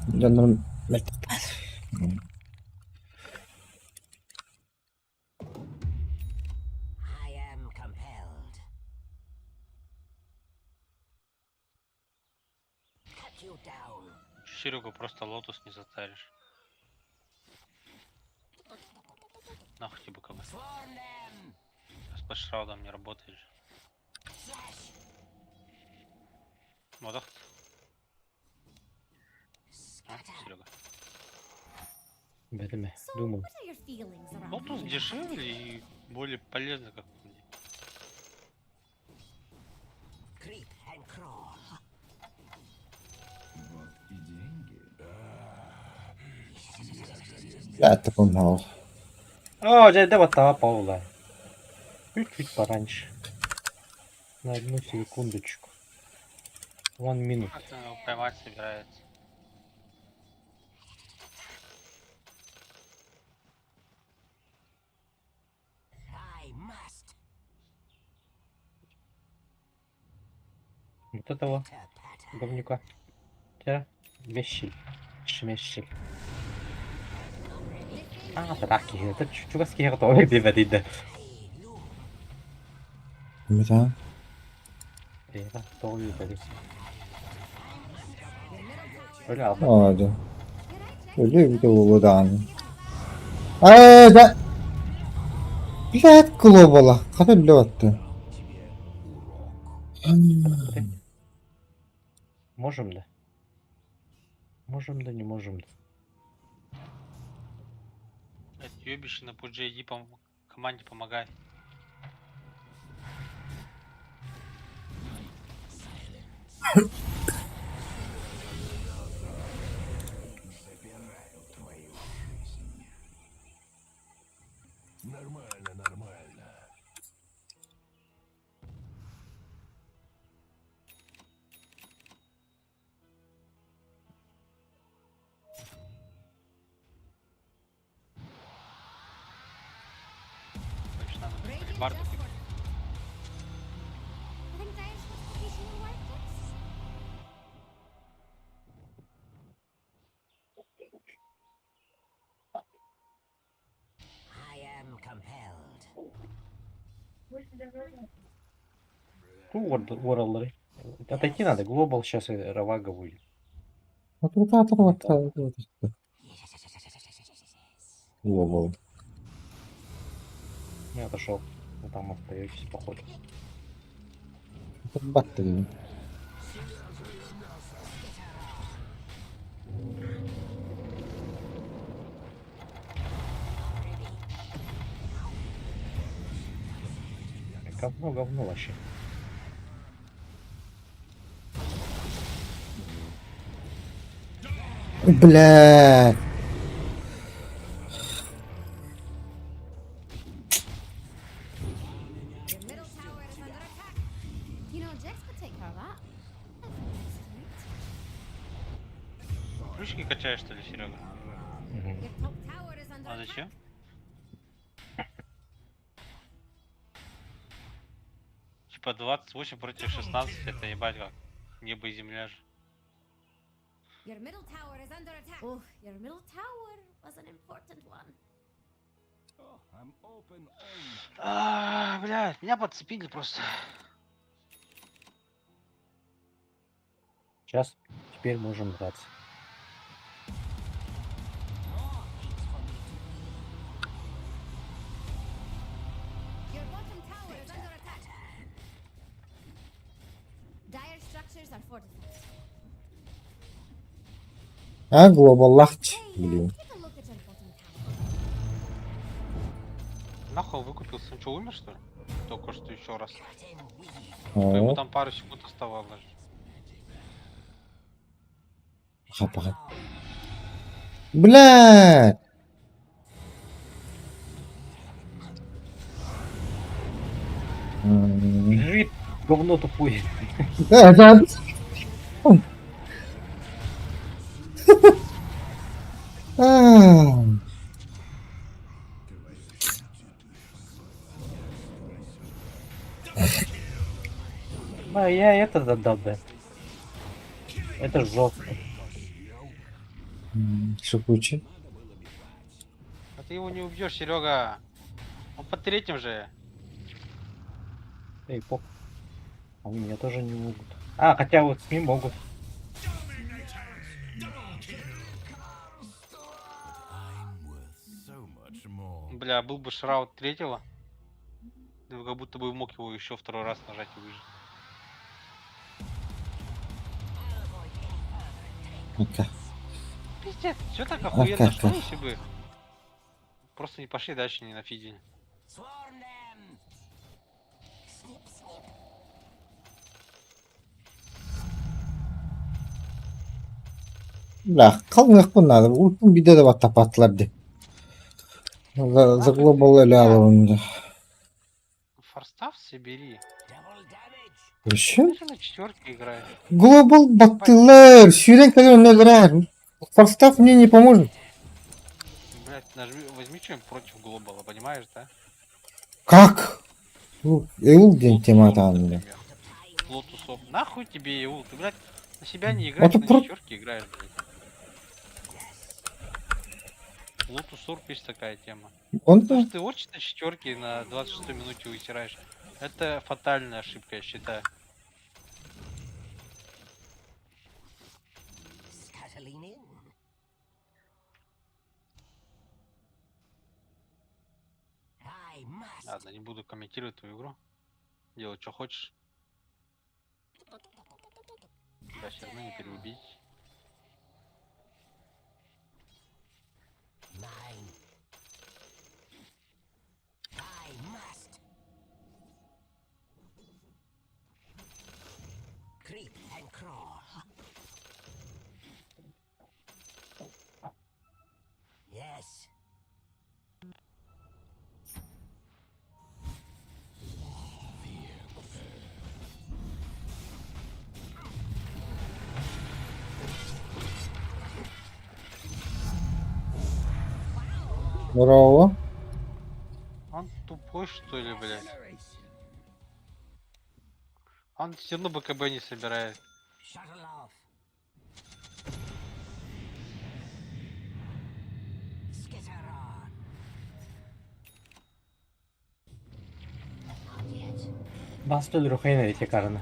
Да, ну, I am compelled. Cut you down. Серегу просто лотус не затаришь. Нахуй тебе КБ. Swarm them. С подшраудом не работаешь. Вот так. А, Серега. Бәлеме, So, думаю. what are your feelings around Лотус here? дешевле и более полезно, как по мне. Creep and crawl. Я так умал. О, дядя Даватава Паула. Чуть-чуть пораньше. На одну секундочку. 1 минут. Как он его поймать собирается? I must. Вот этого To pattern. говнюка. Тебя вещи. Шмещик. А, таки, это чувашский готовый дивиденды. Mitä? Это тоже дивиденды. Öyle abi. Hadi. Öyle bir de buradan. Aa da. Блядь, глобала. Kadar лёд-то. Можем да? Можем да, не можем да. Это ёбище на пудже, иди команде помогай. Значит, надо Raging Барду just for- I think Dire's fortification will work, yes? I am compelled. Вораллары. Отойти надо, глобал сейчас и Равага будет. Вот вот. Глобал. Я отошел. Вы там остаетесь, походу. Это батарея. Говно вообще. Блядь. Your middle tower is under attack. You know, Jax could take care of that. Ключики качаешь, что ли, Серега? Your top tower is under А attack. зачем? Типа 28 против 16, это ебать как. Небо и земля же. Your middle tower is under attack. Oh, your middle tower was an important one. Блядь, меня подцепили просто. Сейчас, теперь можем драться. Your bottom tower is under attack. Dire structures are fortified. А, глобал лахч. Hey, Блин. take a look at your bottom tower. Нахуй выкупился, он что, умер что ли? Только что еще раз. Ему О, там пару секунд оставалось. хапа. Блядь. Жить, говно тупое. Да, да. А. А я это додал, да. Это жестко. Шипучий. А ты его не убьешь, Серега. Он под третьим же. Эй, поп. А у меня тоже не могут. А, хотя вот с ним могут. Бля, был бы шраут третьего. Ты как будто бы мог его еще второй раз нажать и выжить. Ну-ка. Пиздец, что так охуенно, как, что как? если бы просто не пошли дальше, не на фиде. Бля, kalmıyor bunlar. Ultim bir de batta patlardı. За глобал или алонда. Форстав собери. Еще? Ты же на четверке играешь. Глобал баттылар. Сюрен kadar öneririm. Форстав мне не поможет. Блять, нажми, возьми что-нибудь против глобала, понимаешь, да? Как? Эул день тема там, бля. Лотусов. Нахуй тебе Еул? Ты, блядь, на себя не играешь, Это на про- четверке играешь, блядь. Лотус Орб есть такая тема. Он То, да. что ты очень на четверке на 26 минуте вытираешь, это фатальная ошибка, я считаю. Ладно, не буду комментировать твою игру. Делай, что хочешь. Да, все равно не переубить. Браво. Он тупой, что ли, блядь? Он все равно БКБ не собирает. Bastı öldür o kayına tekrarını.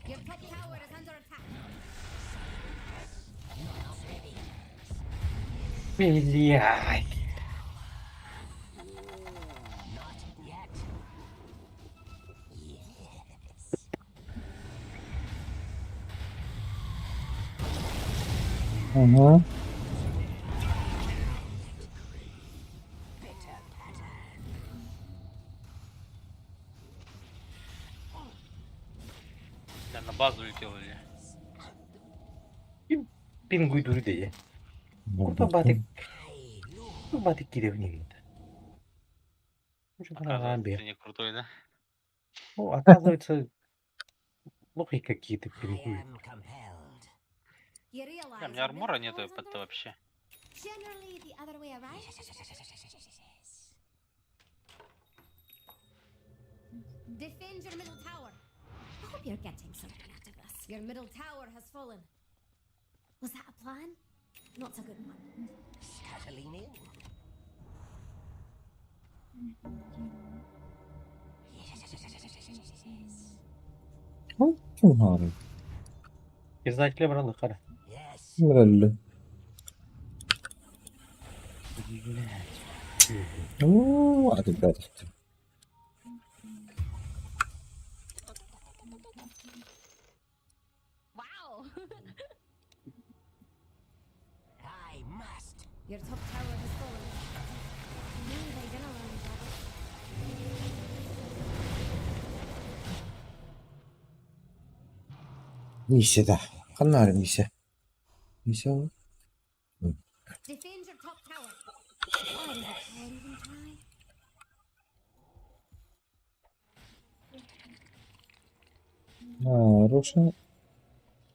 Your top tower is under attack. Блядь. Ага. Я на базу летел или? Пингуй дури де. Куда батик? Куда батик кидевнин? Оказывается, ты не крутой, да? Ну, оказывается, лохи какие-то I пингуи. am compelled. You Бля, realize у меня a армора bit нету falls под-то under? вообще. Generally the other way around. Defend your middle tower. I hope you're getting something out of this. Your middle tower has fallen. Was that a plan? Not a good one. Scuttling in. Ну, kim harbi? Пиздателя брал хара. Yes. Kim öldü? Oo, hadi be. Wow! I must. Your top tower has fallen. Maybe they gonna learn better. Misja da. Kanlar misja. Misja mı? Defend your top tower. Why does that tower even try? Ha, Roşa.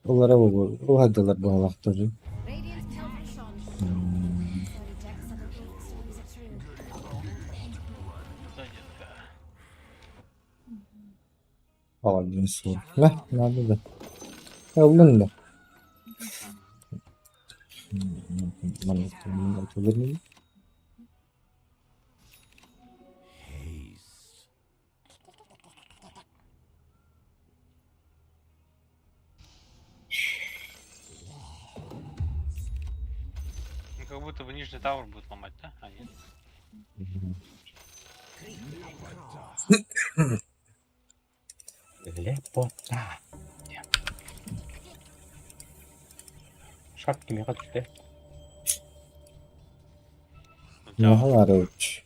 Onlara bu. O haddalar bu halaktırı. Radiant killed Rishon. Sorry, Jax, I don't know if the stories are true. Да нет, Ağacını sor. Lah, nerede de? Öldün de. Bana atılır mı? Ну как будто бы нижний тавр будет ломать, да? А нет. Лепота. Şart kime kaçtı? Ne var öç?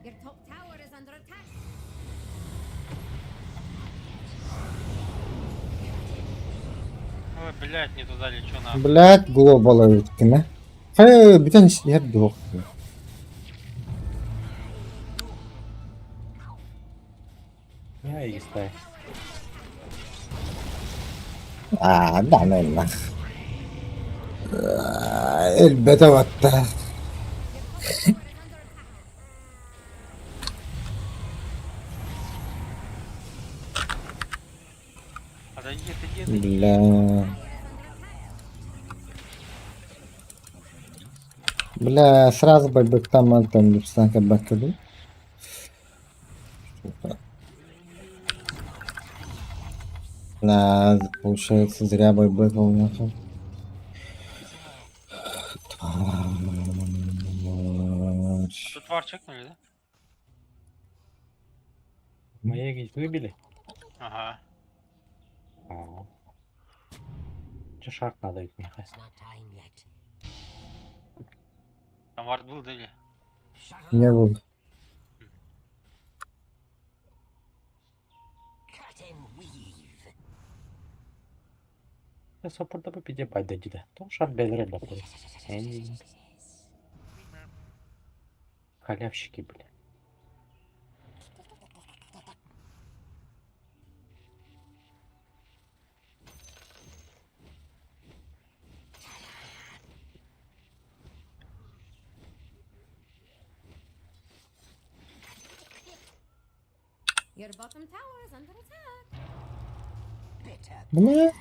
Your top tower is under attack. Ой, блядь, не туда лечу нахуй. Блядь, global öğretimi. Hayır, bir tane yer yok. Ya iyi ister. Aa, dame lan. Elbette vatta. Отойди, отойди. Bla. Бля, сразу бы там там кабакали. На, получается, зря байбекал нахуй. Тут тварь чекнули, да? Мои гейт выбили? Ага. Че шарт надо ведь мне It's not time yet. Там вард был, да или? Не был. Cut and weave. Ya support'ta bu pide bayda de. Tom şart belirle bakıyor. Ending. Халявщики, бля. Your bottom tower is under attack. Bitter. Бля,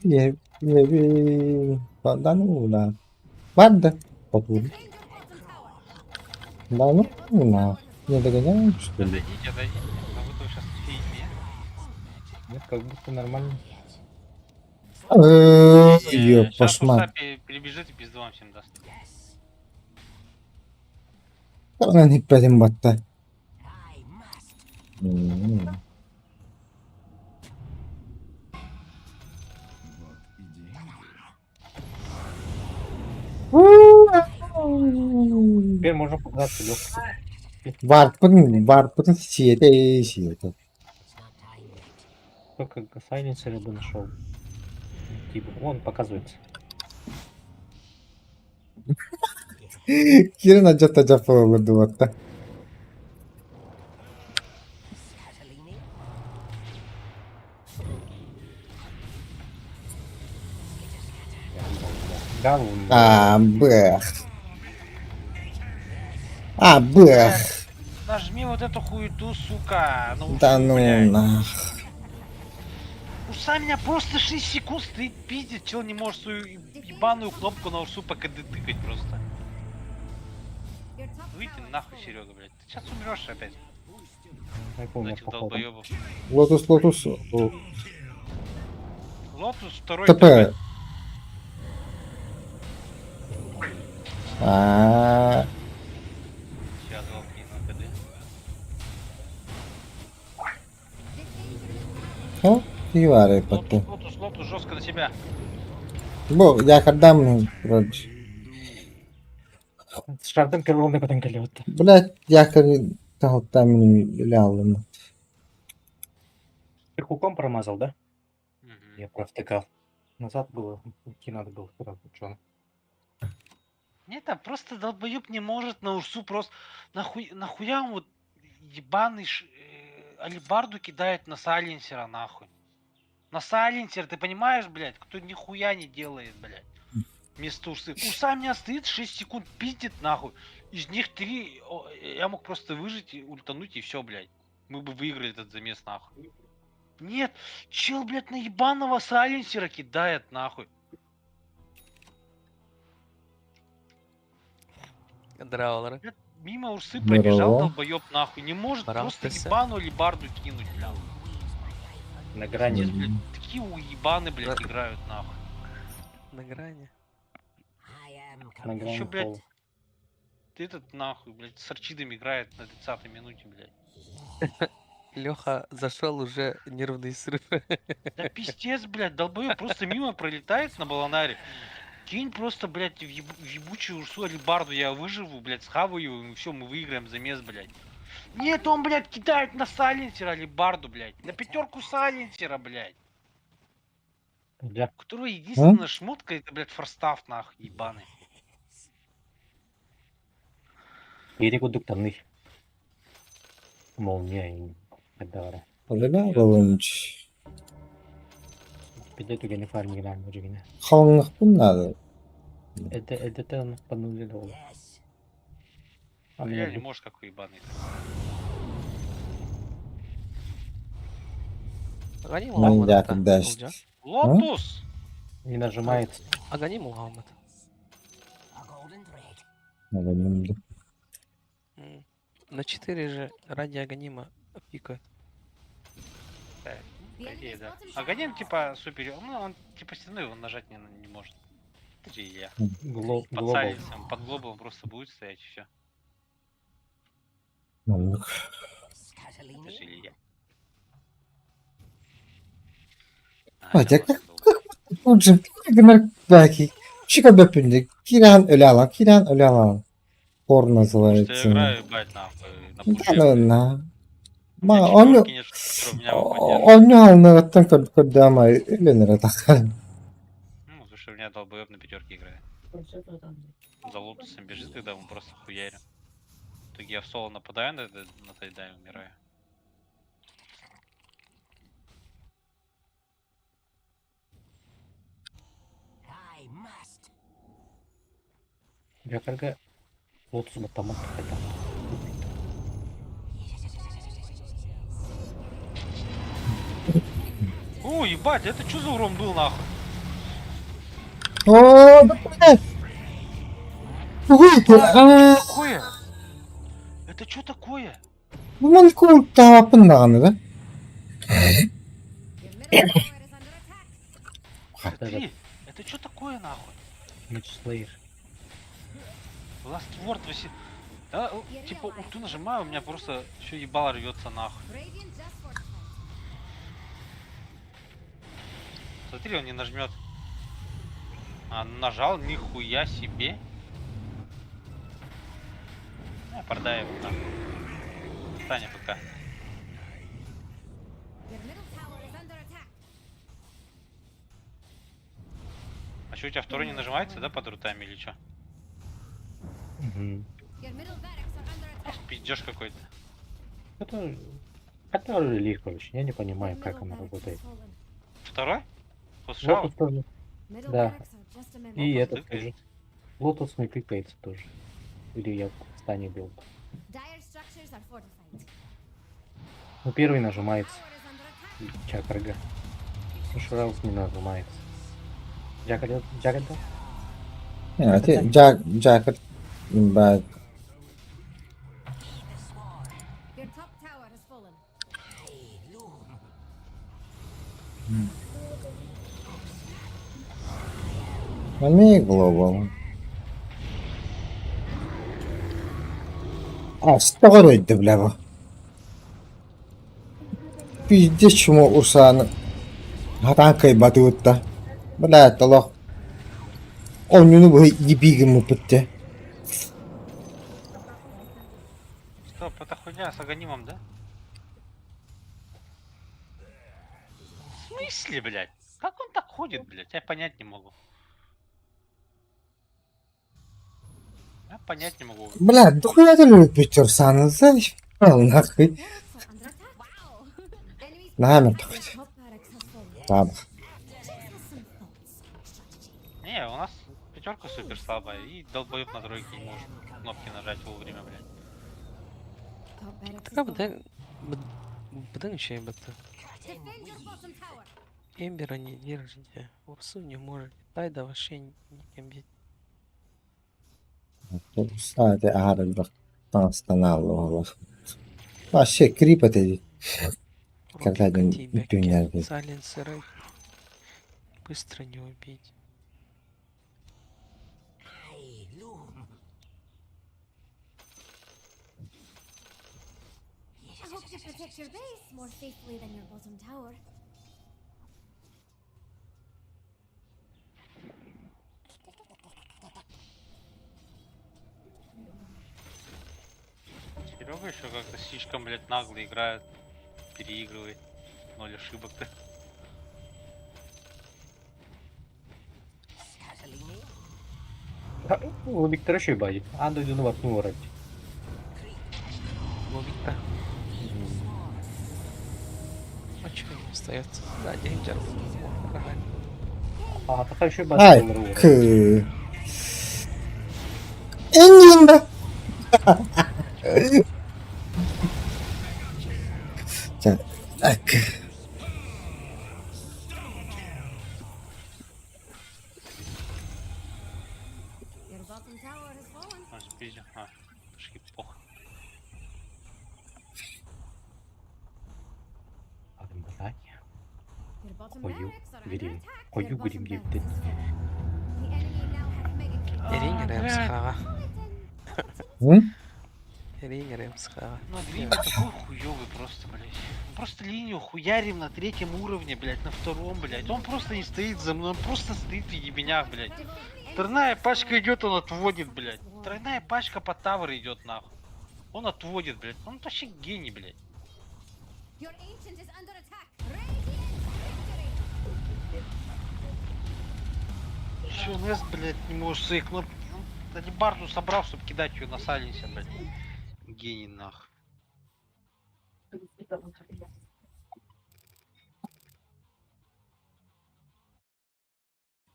я да ну на. Ладно, попробуй. Defend your bottom tower. Да ну на. Не догоняем, что ли? Отойдите, отойдите. Как будто вы сейчас феете. Нет, как будто нормально. Ее Сейчас кошмар. Пуста перебежит и пизду вам всем даст. Lan hippetim battı. I must. Hmm. Теперь можно погнаться легко. Варпын сиеде сиеде. Только сайленсера бы нашел. Типа, вон показывается. Kirin acaba acaba olurdu hatta. Catalini. Да, вон. Бэх. Бэх. Нажми вот эту хуету, сука. Ну, Да уши, ну блядь. нах. Урса меня просто 6 секунд стоит, пиздит, чел не может свою ебаную кнопку на урсу пока тыкать просто. Your top Выйди tower is нахуй, fallen. Серега, блядь. Ты сейчас умрешь опять. Я помню, Этих походу. долбоебов. Лотус. Лотус второй ТП. ТП. Сейчас залки на КД. И варе потом. Лотус жестко на себя. Бо, я когда мне вроде. С шартом первого на потом колет. Блять, я там не лял. Ты хуком промазал, да? Мгм. Я провтыкал. Назад было, идти надо было сразу, чё? Нет, там просто долбоеб не может на урсу просто... Нахуя он вот ебаный алибарду кидает на сайленсера, нахуй. На сайленсер, ты понимаешь, блядь? Кто нихуя не делает, блядь. Вместо урсы. Урса меня стоит 6 секунд, пиздит, нахуй. Из них 3 я мог просто выжить, и ультануть, и все, блядь. Мы бы выиграли этот замес, нахуй. Нет, чел, блядь, на ебаного сайленсера кидает, нахуй. Драулер. Блядь, мимо урсы Здорово. пробежал долбоеб, нахуй. Не может Баран просто ТС. ебаную либарду кинуть, блядь. На грани. Здесь, блядь, такие уебаны, блядь, играют, нахуй. На грани. I am На грани Еще, блядь, пола. ты этот, нахуй, блядь, с арчидом играет на 30-й минуте, блядь. Леха зашел уже нервный срыв. Да пиздец, блядь, долбоеб просто мимо пролетает на баланаре. Кинь просто, блядь, в ебучую урсу алибарду, я выживу, блядь, схаваю его, и все, мы выиграем замес, блядь. Нет, он, блядь, кидает на сайленсера алибарду, блядь. На пятерку сайленсера, блядь. Я У которого единственная шмотка, это, блядь, форстав, нахуй, ебаный. перекудуктанный. Молния и так далее. Öyle olunç. Bir de tügeni farmı giren bu cigine. Kalınlık bunlar. Это он поднули долго. yes. А Я не мне можешь, как уебаный. Агани Ну, Мухаммад. я это, когда Улджа. Лотус! не нажимается. Агани Мухаммад. A golden thread. Öyle. На 4 же ради Аганима пикают. The По идее, enemy's да. bottom А Ганин, tower has типа, супер... Ну, он, типа, стены его нажать не может. Это же я. Глобал. Под сайленсом, под глобалом просто будет стоять, и все. Anlık. Это же Catalini. Илья. Hadi я kalk. просто Burcu kadar belki şu kadar öpünde Kiran öyle alan, Kiran öyle alan. Хор Потому что я называется. играю, ебать, нахуй, на Да пушке. ну на. У меня Ма, он четверки нет, которые меня поддерживают. onu anlattıktan kadar ama elenir atakar. Ну, потому что у меня долбоеб на пятерке играет. За лотусом бежит, когда он просто хуярит. В итоге я в соло нападаю на тайда и умираю. I must. Я когда лотус батамат это. О, ебать, это что за урон был, нахуй? О, блядь! Что такое? Это что такое? Bu man kulta pınağını da. Your middle tower is under attack. Смотри, это что такое, нахуй? Меч слэйр. Last Word Да, типа ульту нажимаю, у меня просто все ебало рвется нахуй. Radiant just fortified. Смотри, он не нажмет. А, нажал, нихуя себе. Продай его там. Встань пока. Your middle tower is under attack. А что, у тебя второй не нажимается, да, под рутами или что? Мгм. Your middle barracks are under attack. Пиздеж какой-то. Это релиз, короче. Я не понимаю, Your как middle она barracks работает. has fallen. Второй? После шау? Лотос тоже. Middle Да. barracks are just a memory. И Лотос этот тыкает. тоже. Лотос не тыкается тоже. Или я в стане бил. Dire structures are fortified. Ну, первый нажимается. Tower is under attack. Чакрга. Ну, Шраус не нажимается. Джаггер, да? Jacket bag. Your top tower has fallen. Ами global. Что говорить-то, бля? Пиздец, чему Урсана. Хатанкой батут-то. Бля, толох. Он не был ебигом упытте. Стоп, это хуйня с аганимом, да? В смысле, блядь? Как он так ходит, блядь? Я понять не могу. Я понять не могу. Бля, дохуя ты любишь Урсана? Заебал нахуй. Barracks are under attack. Wow. Enemies. Нами Your хоть. top barracks has fallen. Ладно. Just have some thoughts on strategy. Не, у нас пятерка супер слабая и долбоеб на тройке не может кнопки нажать вовремя, блядь. Top barracks is Как fallen. Бден чей бы ты? Defend your bottom tower. Эмбера не держите. Урсу не может. Тайда вообще не бить. Саде арак бак. Тастанал ола. Вообще крип это. Когда один дюня. Сайленсеры. Быстро не убить. I hope you protect your base more faithfully than your bottom tower. Серега еще как-то слишком, блядь, нагло играет, переигрывает. 0 ошибок-то. Ну, Виктор еще базит. А, да, ну, вот, ну, ради. Ловить-то. А что ему остается? Да, Денджер. А, так еще Ай, базит. к. Энинда. Так. Your bottom tower has fallen. А, спиздил. А, шки плохо. Your bottom Ой, barracks are under верим. attack. Ой, Your будем bottom делать. barracks has fallen. The enemy now have mega creep. Ринг Рэмсхава. М? Ринг Рэмсхава. Ну, Грим такой хуёвый просто, блядь. Мы просто линию хуярим на 3-м уровне, блядь, на 2-м, блядь. Он просто не стоит за мной, он просто стоит в ебенях, блядь. Тройная пачка идет, он отводит, блядь. Тройная пачка по тавру идет, нахуй. Он отводит, блядь. Он вообще гений, блядь. Your ancient is under attack. Radiant victory. Еще Нес, блядь, не может своих кнопки. Он алибарду собрал, чтобы кидать ее на сайленсе, блядь. Гений, нахуй.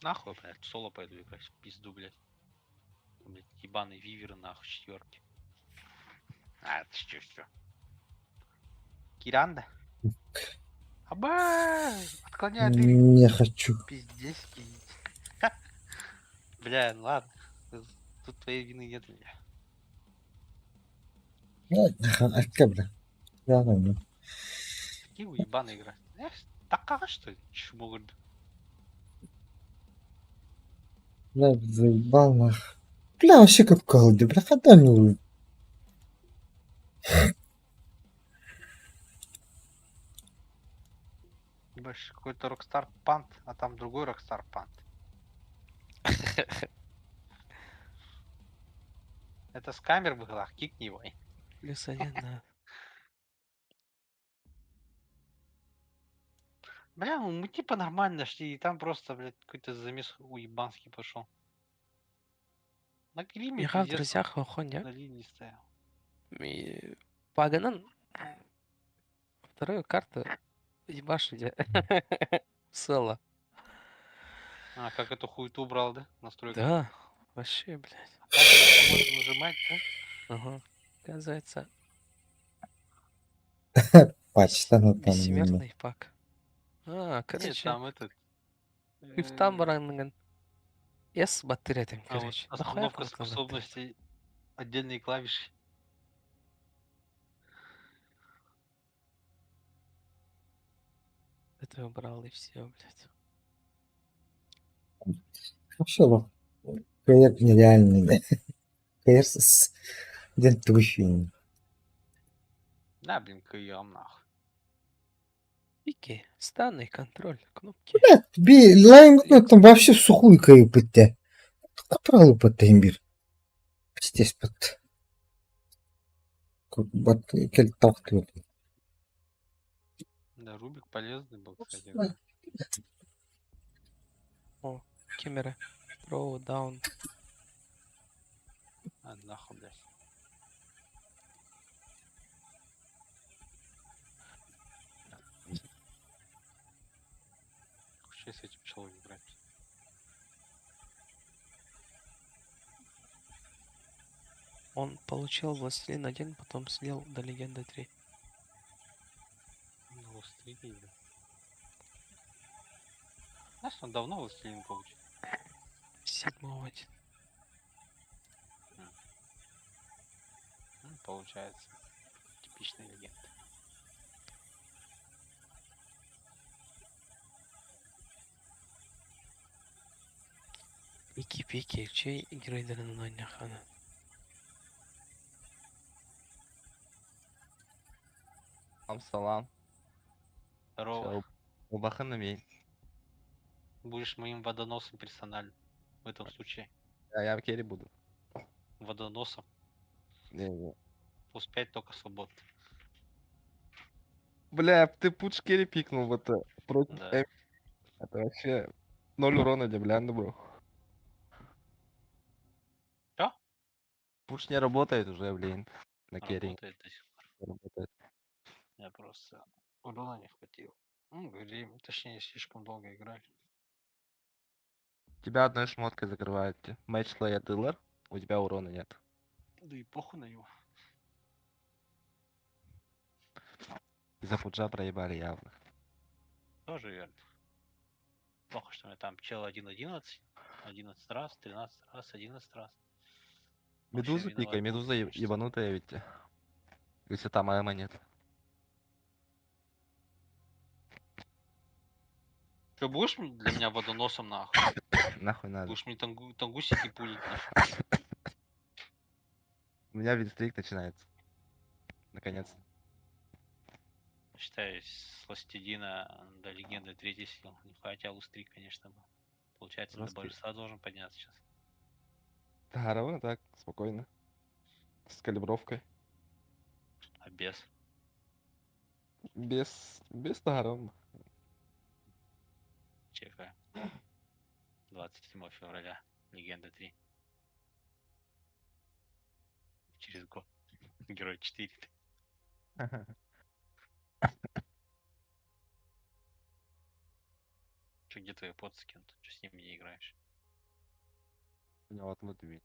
Нахуй, блядь, в соло пойду играть, в пизду, блядь. Блядь, ебаный вивер, нахуй, 4. А, это что? Киранда? Аба! Отклоняет их. Не хочу. Пиздец, бля, ну ладно. Тут твоей вины нет, бля. А бля. Да, ладно. Какие уебаные игра. Эх, такая что ли? Чему говорю? Бля, заебал нах. Бля, вообще как колоды, бля, когда ну. Больше какой-то Rockstar Пант, а там другой Rockstar Пант. Это скамер в иглах, кикни его. +1 на... Бля, ну мы типа нормально шли, и там просто, блядь, какой-то замес уебанский пошел. На гриме Миха в пиздец друзьях охоня. на линии стоял. Паганан. Вторую карту ебашите. Соло. А, как эту хуету убрал, да? Настройку. Да, вообще, блядь. Оказывается, можно нажимать, да? Ага. Оказывается, Почта ну там. бессмертный пак. А, Нет, короче, там этот... ифтан баранган. Yes, батыретим, А вот короче. Нахуя остановка круто батырет? способностей, отдельные клавиши. Это убрал и все, блядь. Вообще, ну, проект нереальный, да. Конечно, дентущий. Да, блин, каем нахуй. Пики, станы, контроль, кнопки. Bir layıklık там вообще сухую кайıp etti. Kapralı pıttı imbir. Пиздец пыт. Бат кел тахты. Да, Рубик полезный был, кстати. Да. О, камера. Throw down. А, нахуй, блядь. Вообще с этим человеком играть. Он получил Властелин 1, потом слил до Легенды 3. Ну, Властелин, да. Знаешь, он давно Властелин получил. 7 1. Ну, получается, типичная легенда. Пики, чей грейдерин на няхана. Салам. Здорово. Убаханами. Будешь моим водоносом персонально. В этом случае. Я в Керри буду. Водоносом. Не. Плюс 5 только свободно. Бля, ты пуч Керри пикнул вот против Да. Это вообще 0 урона для Блянда, бро. Чё? Пуч не работает уже, блин. На Керри Работает до сих пор. не работает. Я просто урона не хватило. Ну, время, точнее, слишком долго играли. Тебя одной шмоткой закрывает. Матч Слея Дилер, у тебя урона нет. Да и похуй на него. Из-за пуджа проебали явно. Тоже верно. Плохо, что у меня там чел 1-11. 11 раз, 13 раз, 11 раз. Вообще Медузу пикай, виноват был, медуза конечно. ебанутая ведь. Если там АМа нет. Что, будешь для меня водоносом нахуй? Нахуй надо. Будешь мне тангусики пулить нахуй? У меня винстрик начинается. Наконец. Считай, с Ластидина до Легенды 3 сил. Нихуя тебя лустрик, конечно, был. Получается, до Жесткий. божества должен подняться сейчас. Да, ровно так, спокойно. С калибровкой. А без? Без тагром. Чекаю. 27 февраля. Легенда 3. Через год. Герой 4. Че, где твои поцы скинут? Че с ними не играешь? У него отмыт вид.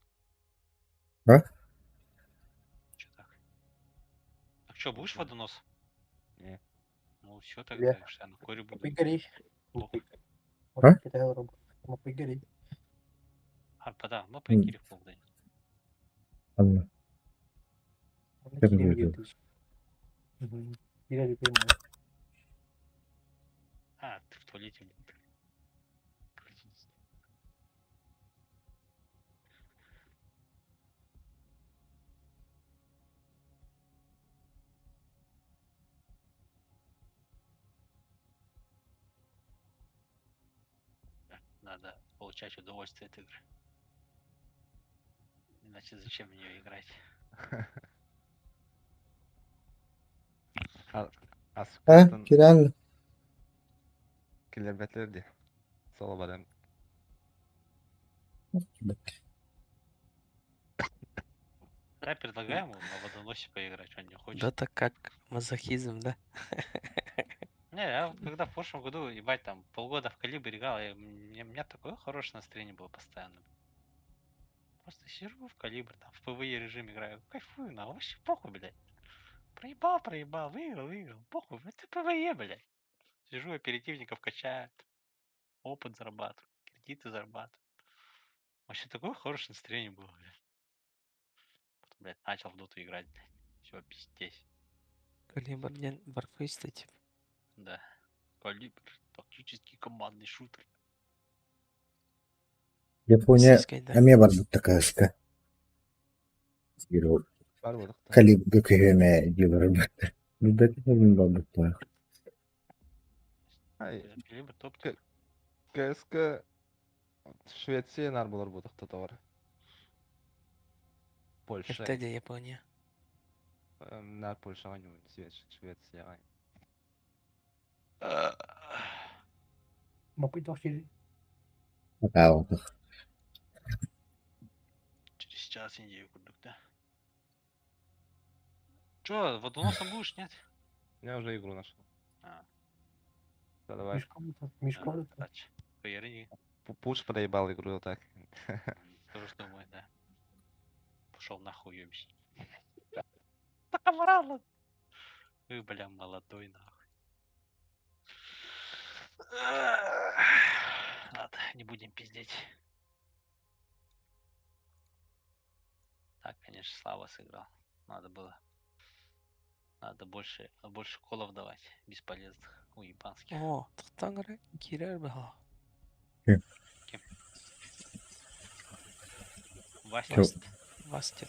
Че так? Так что, будешь водонос? Не. Ну все тогда, я на коре буду. Похуй. Арпада, мы по Кире полдень. Ладно. А, ты в туалете был. Надо получать удовольствие от игры. Иначе зачем в нее играть? Ha, Kiran. Kilometrede. Sola badam. Я предлагаю ему на водоносе поиграть, он не хочет. Да так как мазохизм, да? Не, я вот когда в прошлом году, ебать, там полгода в калибре играл, у меня такое хорошее настроение было постоянно. Просто сижу в калибр, там в ПВЕ режим играю, кайфую, на вообще похуй, блядь. Проебал, выиграл, похуй, это ПВЕ, блядь. Сижу, оперативников качаю, опыт зарабатываю, кредиты зарабатываю. Вообще такое хорошее настроение было, блядь. Потом, блядь, начал в доту играть, блядь. Все, пиздец. Калибр ден Warface, типа. Да. Калибр, тактический командный шутер. Япония Сиськой, да. әме бар бұтта кашка. Зero. Var bulduk da. Kalib gökeheme diyorlar бұтта. Бұтта калибр бар бұтта. Ay, Калибр топ. KSK Швеция нар булар bulduk da var. Польша. Это где Япония? Нар Польша не Швеция. Мапы тохили. Bakao. Через час Индию курдук, да? Чё, водоносом будешь, нет? Я уже игру нашел. А, Да, давай. Мешком. тач. Пояри. Пуш проебал игру вот так. Тоже думаю, да. Пошел нахуй, ёбищ. Так обратно. Вы, бля, молодой, нахуй. Ладно, не будем пиздеть. Так, конечно, Слава сыграл. Надо было. Надо больше колов давать. Бесполезных. Уебанских. О, Тахтангара Кирер была. Вася. Вастет.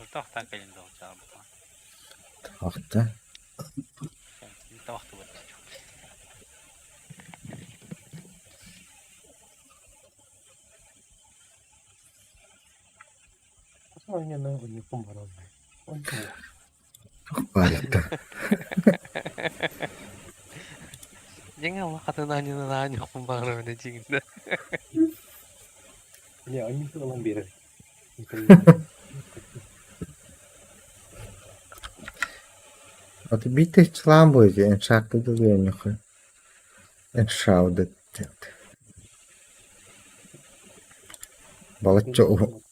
Ждал так или не дал тебя было. Tahta. Не того, кто вот. Не, не поморозный. Парita. Jangan lah kata nanya aku baru ada jing dah. Не, они все ламбиры. От битих чламбойзи en шакты дуленюхы. En шауды. Балачо.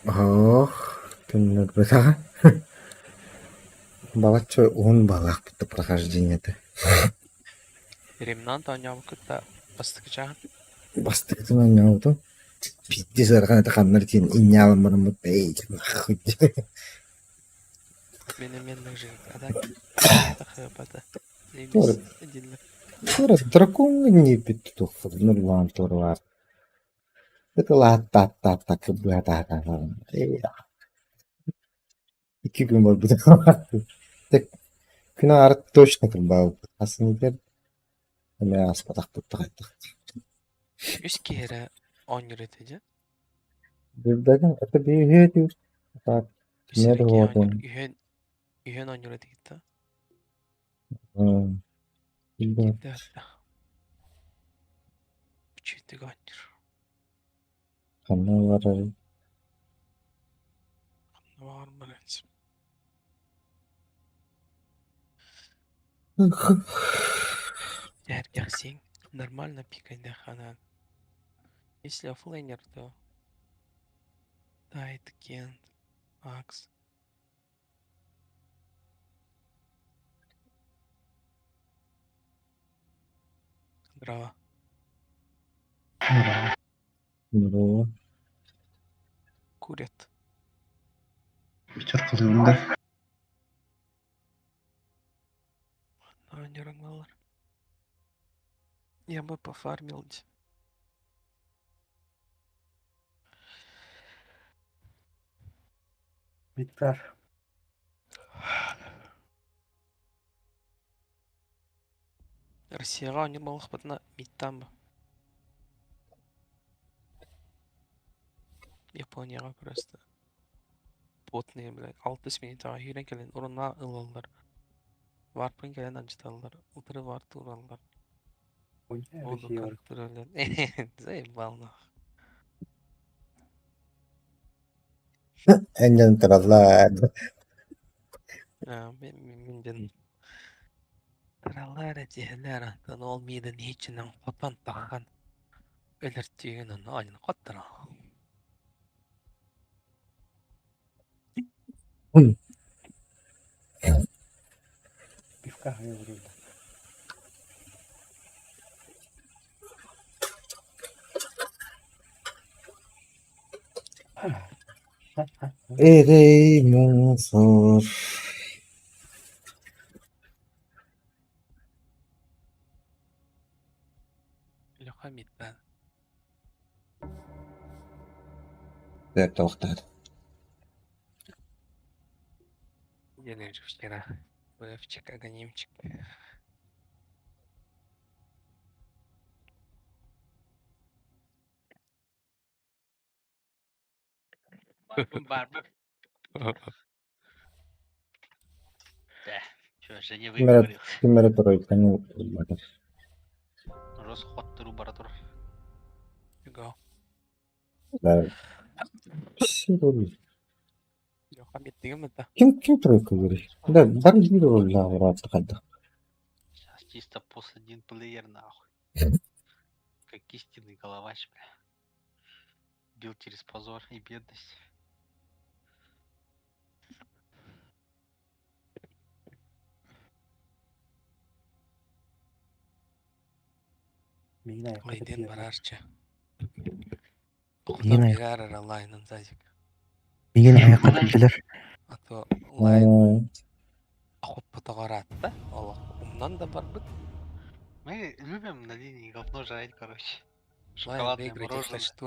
Ох, кімнік біта. Балачо он балақ бітті прохождение-то. Ремнант оняв кыта бастыкча. Бастыктың ойнауды. Пиздец арған это қаннар кейін инялым барым бұтты. Эй, нахуй. Менеменнің жігіт. Ада тахыпата. Тоже. Единлік. Турас дракон не бітті нұрлан туры бар. Это ла-та-та-та кыбла-та-та. Эй, iki gün var bu da. Tek gün artık точно кырбау. Aslında ben aspatak tuttuk ettik. Üst kere 10 üretece. Bir dedim, это bir diyor. Bak, ne de oldu? Ühen 10 ürete gitti. Bildim. Gitti hatta. Üçüncü ganyer. Kanal var. Var mı resim? Ярких синь. Нормально пикай да ханан. Если оффлейнер, то Тайт, Кент, Акс. Дрова. Здорово. Курят. Пятерка zorunda. Oynuyorlar. Я бы пофармил. Bitter. Россияға не болық бұтына миттан ба? Японияға просто. Потные, блядь, 6 минутаға хирен келен ұрына ылалар. Варпын келен анжыталар. Утыры варты уралар. Оду контролен. Заебал нахуй. Әнден тұралар. Менден таралар әтелер антан ол мейдің ечінен қотан таққан өлірттегенін айын қоттыра. Пивка говорю. Эрей мусор. Леха миттан. Бер тоқтады. Я же вчера БФчик, анонимчик. Барбы. Да, что, Женя Кимера выговорился. кимера тұройды, не ұлмады. Рос хоттыру баратур. Фига. Да. Все роль. Леха миттеген митта. Ким тройка говорит? Да, бар bir rol daha var artık hadi. Сейчас чисто пос один плеер нахуй. Как истинный головач, бля. Бил через позор и бедность. Мигнай. Лайден барарча. Yine- Birer aralayının zacık. Yine аяққа тіптілер. А то лайн охотпа тағаратта. Allah. Умнан да бар бит. Мы любим на линии говно жрать, короче. Лайн Шоколадное выиграть, мороженое. если что.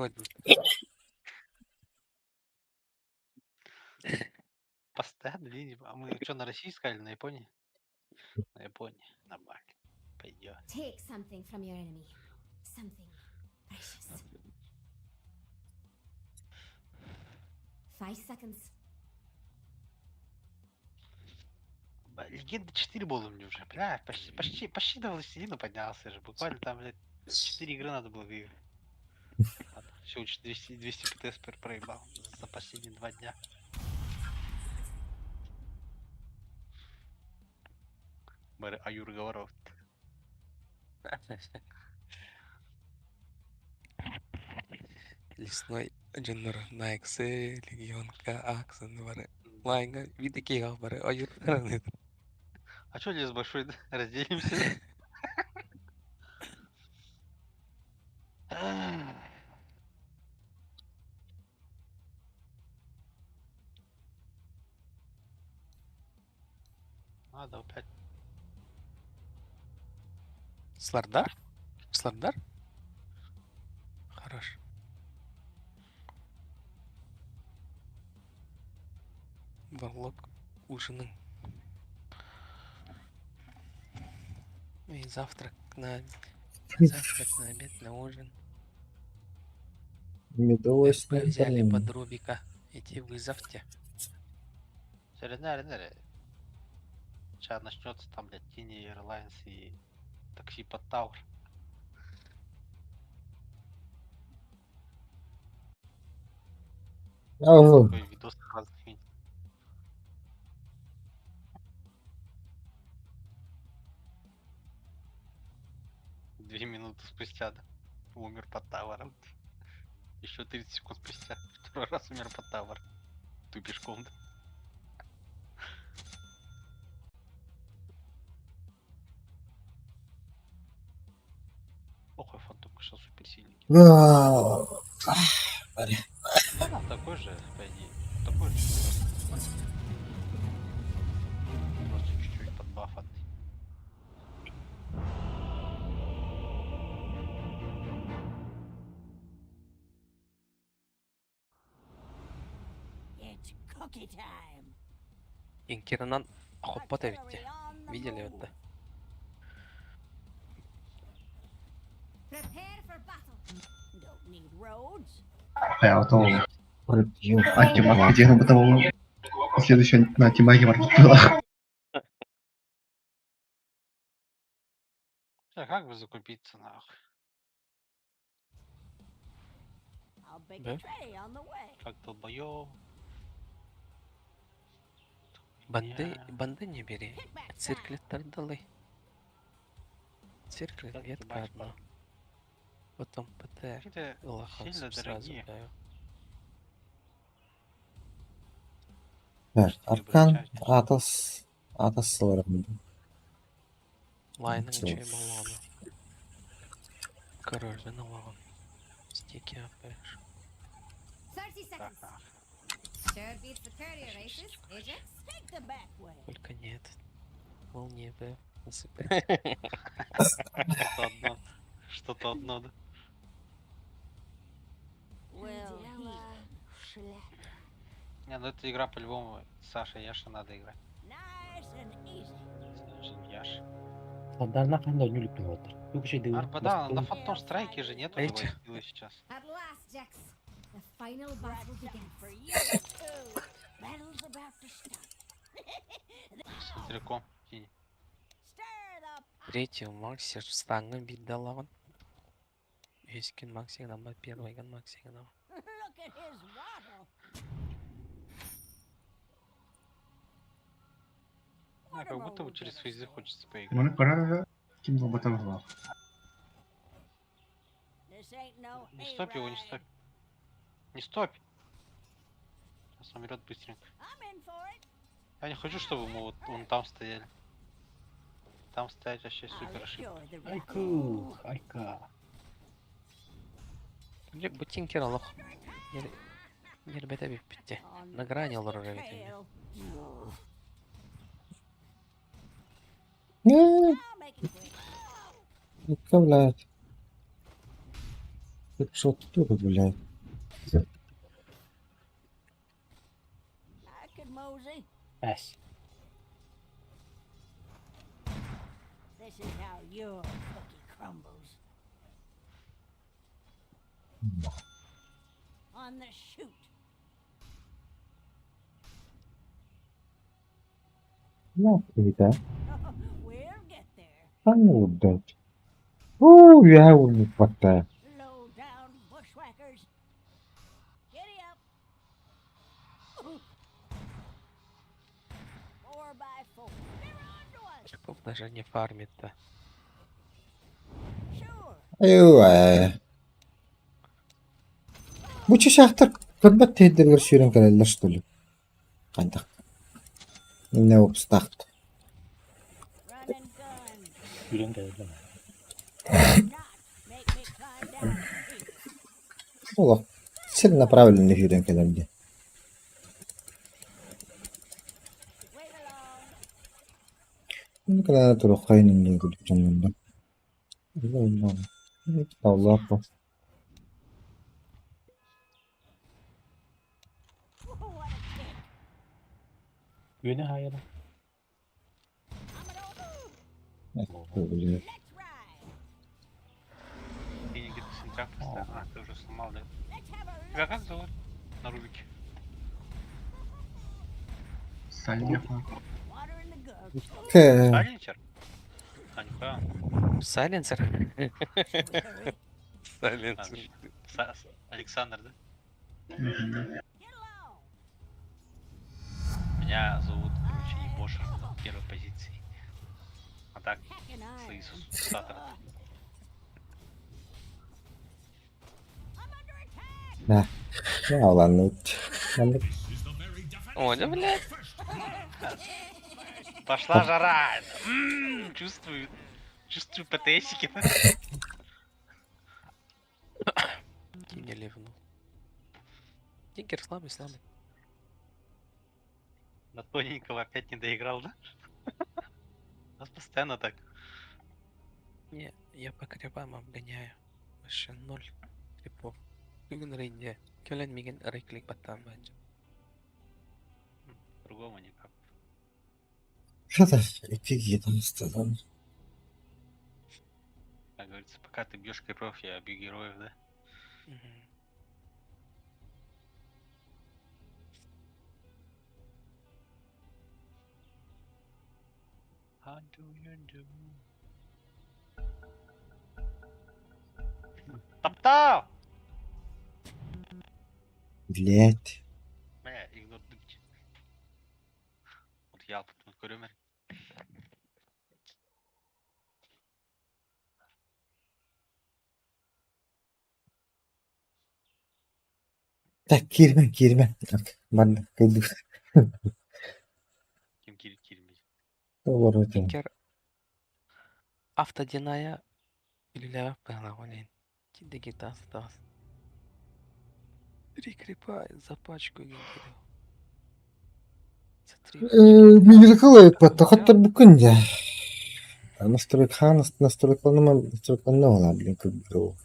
Постоянно линии. А мы что, на России искали, на Японии? На Японии. Нормально. Пойдет. Take something from your enemy. Something precious. 5 seconds. Легенда 4 было мне уже, бля, почти до властелина поднялся же. Буквально там, блядь, 4 игры надо было выиграть. Все, 200 ПТС проебал за последние 2 дня. Мэр Аюр Говоров. Лесной Дженнер Найксы, Легионка, Аксон, Вары. Лайнга, виды Вары. Аюр. А чё лес большой, да? Разделимся? Надо опять. Слардар? Слардар? Хорош. Варлок ужиным. И завтрак на завтрак, на обед, на ужин. Медовочный Взяли блин. под Рубика. Эти вызовьте. Серенарь. Сейчас начнется там, блядь, Тини Airlines и такси под Тауэр. Ау. Такой видос разных видео. Две минуты спустя, да? Умер под Тауэром. Еще 30 секунд спустя. Второй раз умер под Тауэр. Ты пешком, да? Ох, айфон только что супер сильный. Вау. Такой же, по идее. Такой же. Просто чуть-чуть подбафанный. It's cookie time. Инкернан хоппата ведь. Видели это? Prepare for battle. Don't need roads. Как бы закупиться, нахуй? I'll bake Да? a tray on the way. Как долбоёб. Банды не бери. Цирклеттерді алай. Цирклет, Как ветка ебать, одна. Потом ПТ. Какие-то Лоханцев сильно сразу дорогие. даю. Так, Что выбрать Аркан, часть? Атос сыларым. Лайның Ничего. чай маланы. Коррожен алған. Стеки апаешь. 30 Так, seconds. нахуй. Sure beats the courier races, Ajax. Take the back way. Только нет. Молния Б. Насыпай. Что-то одно. Что-то одно, да? Well, Не, ну эта игра по-любому Саша Яша надо играть. nice and easy. Жень Яша. Ладно, қандай нүліктің отыр. Бүк жейді Арбада, на Фантом Страйке же нету Эйч. такой силы сейчас. At last, Jax. The final battle begins. For you too. Battle's about to start. С Далеко. Тени. Stir the pot. Третий Макси стаңын бидді алған. Ескен Максиғынан ба, первайған Максиғынан. Look at his waddle. А, как будто бы через фейзы хочется поиграть. This ain't no Не стоп его, не hayride. стоп. Не стоп. Сейчас умрет быстренько. I'm in for it. Я не хочу, чтобы мы вот вон там стояли. Там стоять вообще I'll супер ошибка. enjoy the ride. Айку, айка. Ботинки алақ. Нербеті беп бітті. On На грани the алыр trail. рәйтін. Нет, I'll make it quick. Ика, блядь. Это что тут, блядь? I could mosey. Әс. This is how your cookie crumbles. On the shoot. Нахуй, да? We'll get there. А ну, блядь. Я его не хватаю. Low down bushwhackers. Giddy up. 4x4. They're onto us. Шипов даже не фармит-то. Sure. Bu şahtır kırbat tedbirler sürün kanallar что ли? Kandak. Ne obstacht. Run and gun. Үйрен кәділі. Not make me climb down here. Ola. Целенаправленный sürün kanallar. Wait along. Ne kadar turu kayının ne gülüyorum ben. Allah Allah. What a kick. Үйіне хайыры. I'm an old. Böyle. Let's ride. Тени где-то сентябрь поставил. А, ты уже сломал, да? Let's have a Тебя как зовут? На Рубике. water in the gun. Сайленчер? А, нихуя. Сайленсер? Hurry. А, Сайленсер. Александр, да? Get along. Меня зовут, короче, Ебоша, первой позиции. А так, Hacking iron. Иисус Сатор. I'm under attack. Да. Ya ulan Nut. Ben de О, да, блядь. Пошла жара! Чувствую. Чувствую ПТСики. Тигер ливнул. Тигер слабый, слабый. На тоненького опять не доиграл, да? У нас постоянно так. Не, я по крипам обгоняю. Вообще 0 крипов. Бүгін рейнде. Келенмеген рейклик баттан бәнже. По-другому никак. Kadar iki giydim istedim. Как говорится, пока ты бьешь крипов, я бью героев, да? Мгм. How do you do? Топтал! Блять. Бля, игнордым. Вот я потом көрөмөр. Так, girme. Bana kıydı. Ким кирмей. Doğru hocam. Инкер автодиная или пелагонин. Кидеги тас. Три крипа за пачку генкерил. За три пачки. Miracle yapmadı. Hatta bugün ya. Настройканы ола, блин, как бы.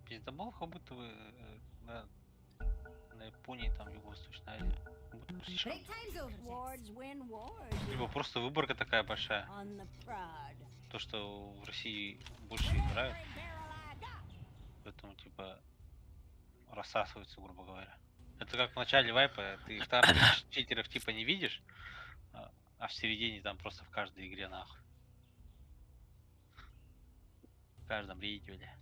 Пиздобол, как будто вы на Японии, там, Юго-Восточной Азии. Как будто бы слишком. Break time's over. Wards win wars. Либо просто выборка такая большая. On the prod. То, что в России больше играют. Поэтому, типа, рассасываются, грубо говоря. Это как в начале вайпа, ты там читеров типа не видишь, а в середине там просто в каждой игре нахуй. В каждом рейде, бля.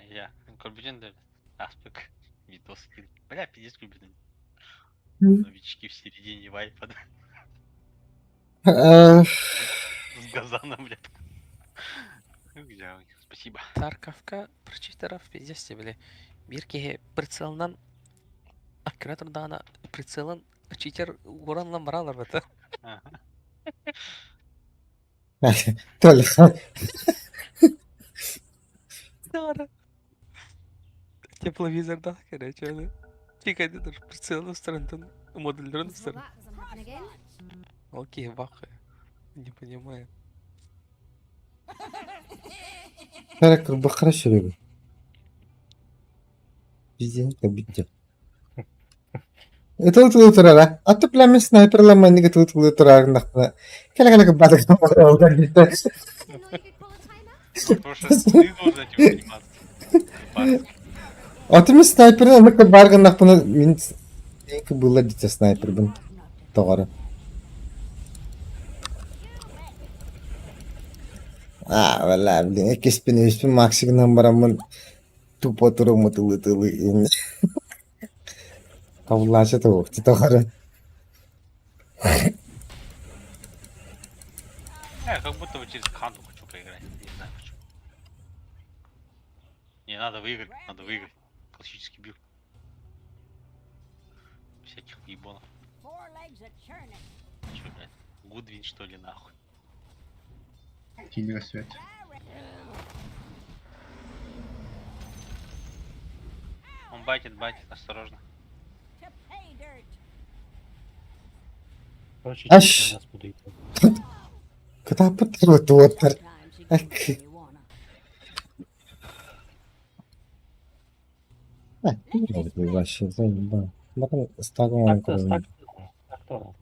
Я. Корбюджен да. Аспек. Видос скинул. Бля, пиздец Корбюджен. Новички в середине вайпа, да. С газаном, бля. Спасибо. Тарковка прочитеров пиздец бля. Биркеге прицелнан оператордан прицелын читер ураннан баралар бата. Только. Дара. Тепловизорда короче, да. Тикайдыр прицелын странтан модельдерін So that doesn't happen again. Окей, ваха. Не понимаю. Характер бахра шүрегі. Бізден кәбітті. Это вот турара. А то пламя снайпер ламайны тут турар нахна. Кәлі бадық олдар бітті. Didn't know you could pull a timer. Просто ты должен этим заниматься. Атымы снайпер амыка барған нахпыны мен екі было дите снайпер бін тоғары. Вала, блин, екеспен максигнан барамын тупо тұрымы тылы. Кавлашы тоқты тоғары. Я как будто бы через канту хочу поиграть. Не знаю почему. Не, надо выиграть. Классический билд. Всяких уебонов. Чё, блядь, Гудвин что ли нахуй? Тебе свет. Он байтит, осторожно. Короче, Аш. нас буду идти. Куда пытару туотар. Вообще заебал. Bakın Instagram Так-то, koyayım. так-то.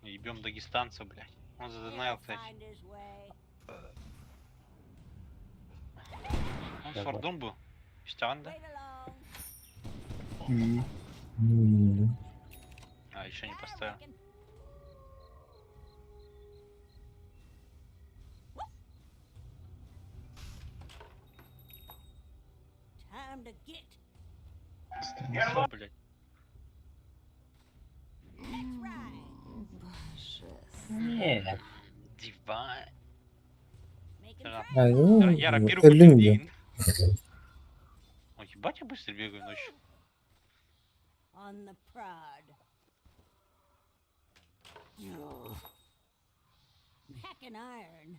Ебем дагестанца, блядь. Он задонаил, кстати. Он с вардом был. Штан, да? А, еще не поставил. Что, блядь? Нет. Диван. Ay, Я рапиру ölüm против diyor. Дигн. Ой, ебать, я быстро бегаю ночью. On the prod. Hacking iron.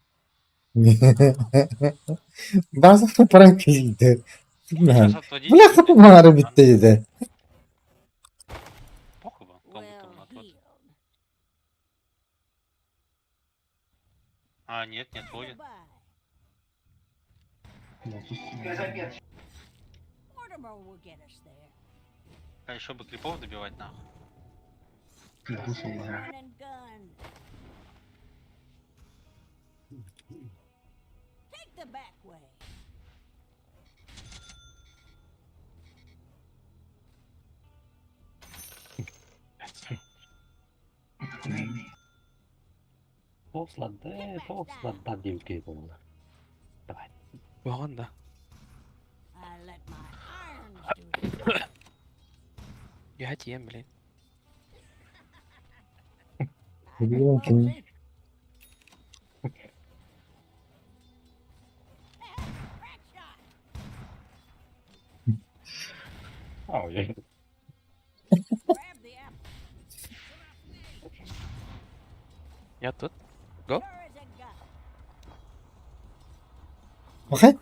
Bazı param kesildi. Сейчас отводить. Bırak kapıları bitti de. Похуй вам, кому там Well отвод. healed. А, нет, не отводит. А еще бы крипов добивать нахуй. Тофсладда девки болды. Давай. Болған да. Я тием, блин. Bilmiyorum ki. Ой. Я тут. Go. Bakın.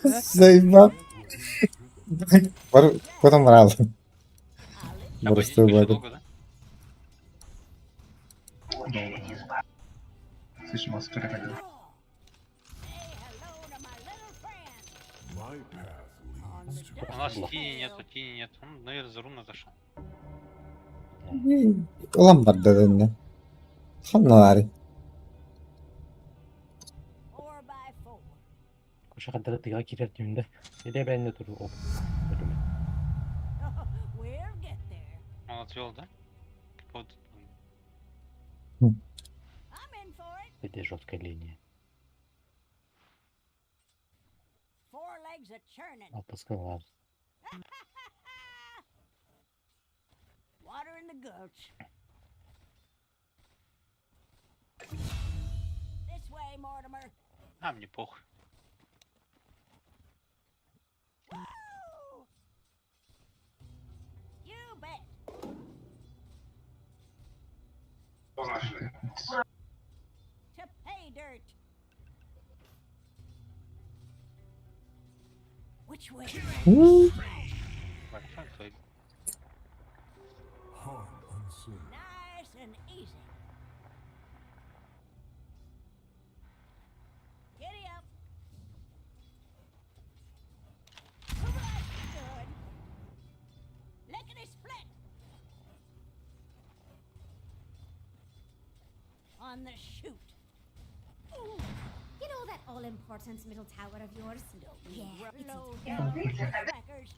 Zayıflam. Потом брал. Просто Обойдите вот. долго, да? My path leads to У нас тени нету, тени нет. Он, наверное, за руна зашел. Ulan var dedende. Hanları. Koşa kadar tığa girer düğünde. Bir de ben de turu op. Ödüme. Он отвел, да? Вот. Bir de жесткая линия. Отпускала. Water in the gulch. This way, Mortimer. А, мне похуй. Woo! You bet. To pay dirt. Which way? Большой твой. harm unseen. Nice and easy. Giddy up. Good. Lickety split. On the shoot. You know that all-important middle tower of yours? Yeah, it's Low down crackers.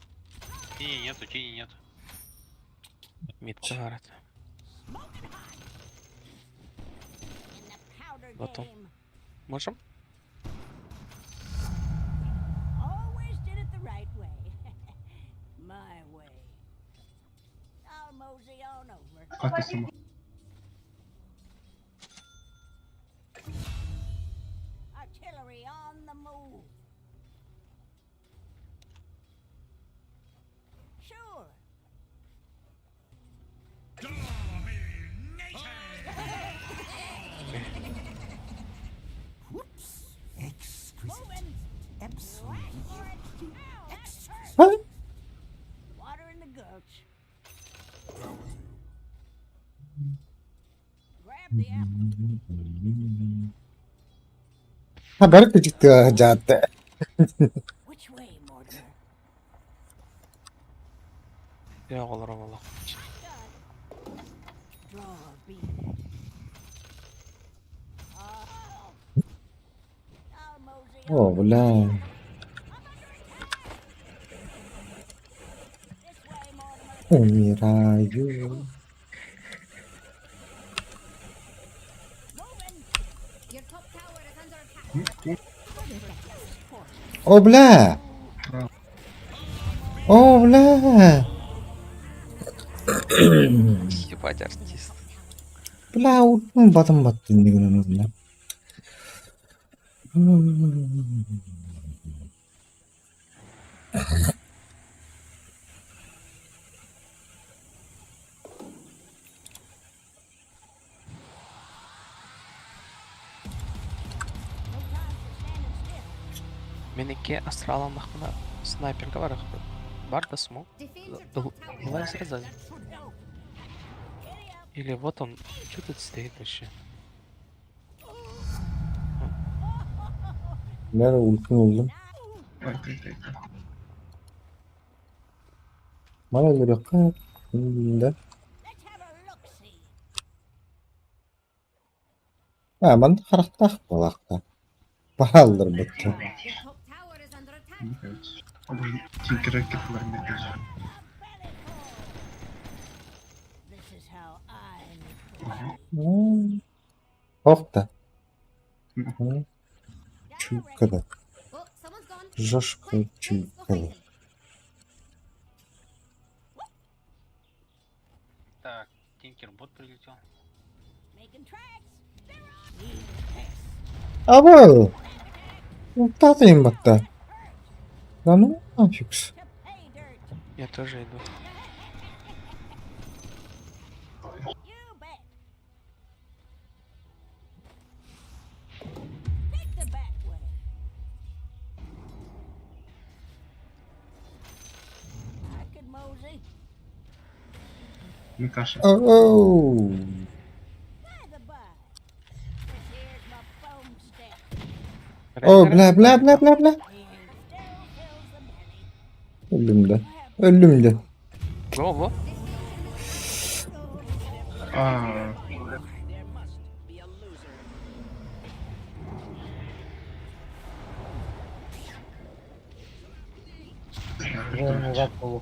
Тени нету, тени нету. Мидті гарит. Smoking hot. In the powder Готов. game. Можем? Always did it the right way. My way. I'll mosey on over. Artillery on the move. Sure. Moving. Right for it. Ow, that's hurt. Water in the gulch. Grab the apple. Ha baru küçüktü ha cadde. Which way, Mortimer? Ya olur valla. Draw a bead. I'll mosey on. Oh ulan. This way, Mortimer. Umirayu. Moving. Your top tower is under attack. Oh bla. Oh bla. Ебать артист. Bla ulan batım battı indi günün ulan. Менеке астралом нахуна снайперга бар. Бар да смог. Defend your top tower. Давай сразу. Или вот он. Что тут стоит вообще? Ben ultim oldum. Bana öyle kalk. Bunda. Ha, ben de karakter balakta. Paralıdır bu. Your top tower is under attack. Evet. O da Tinker Racket'ların merkezi. This is how Okta. Чуйкада. Oh, someone's gone. Жестко Quick, go чуйкада. find him. Так, Тинкер-бот прилетел. making tracks. Abo. Tatayım batta. Lan ne yapıyorsun? Я тоже иду. You bet. Take the back way. I could mosey. Микаша. Oh. By the by. This here's my foam stick. Oh bla bla bla bla bla. He still fills the belly. Öldüm de. Öldüm de. Go, go. Aa, Назад полу.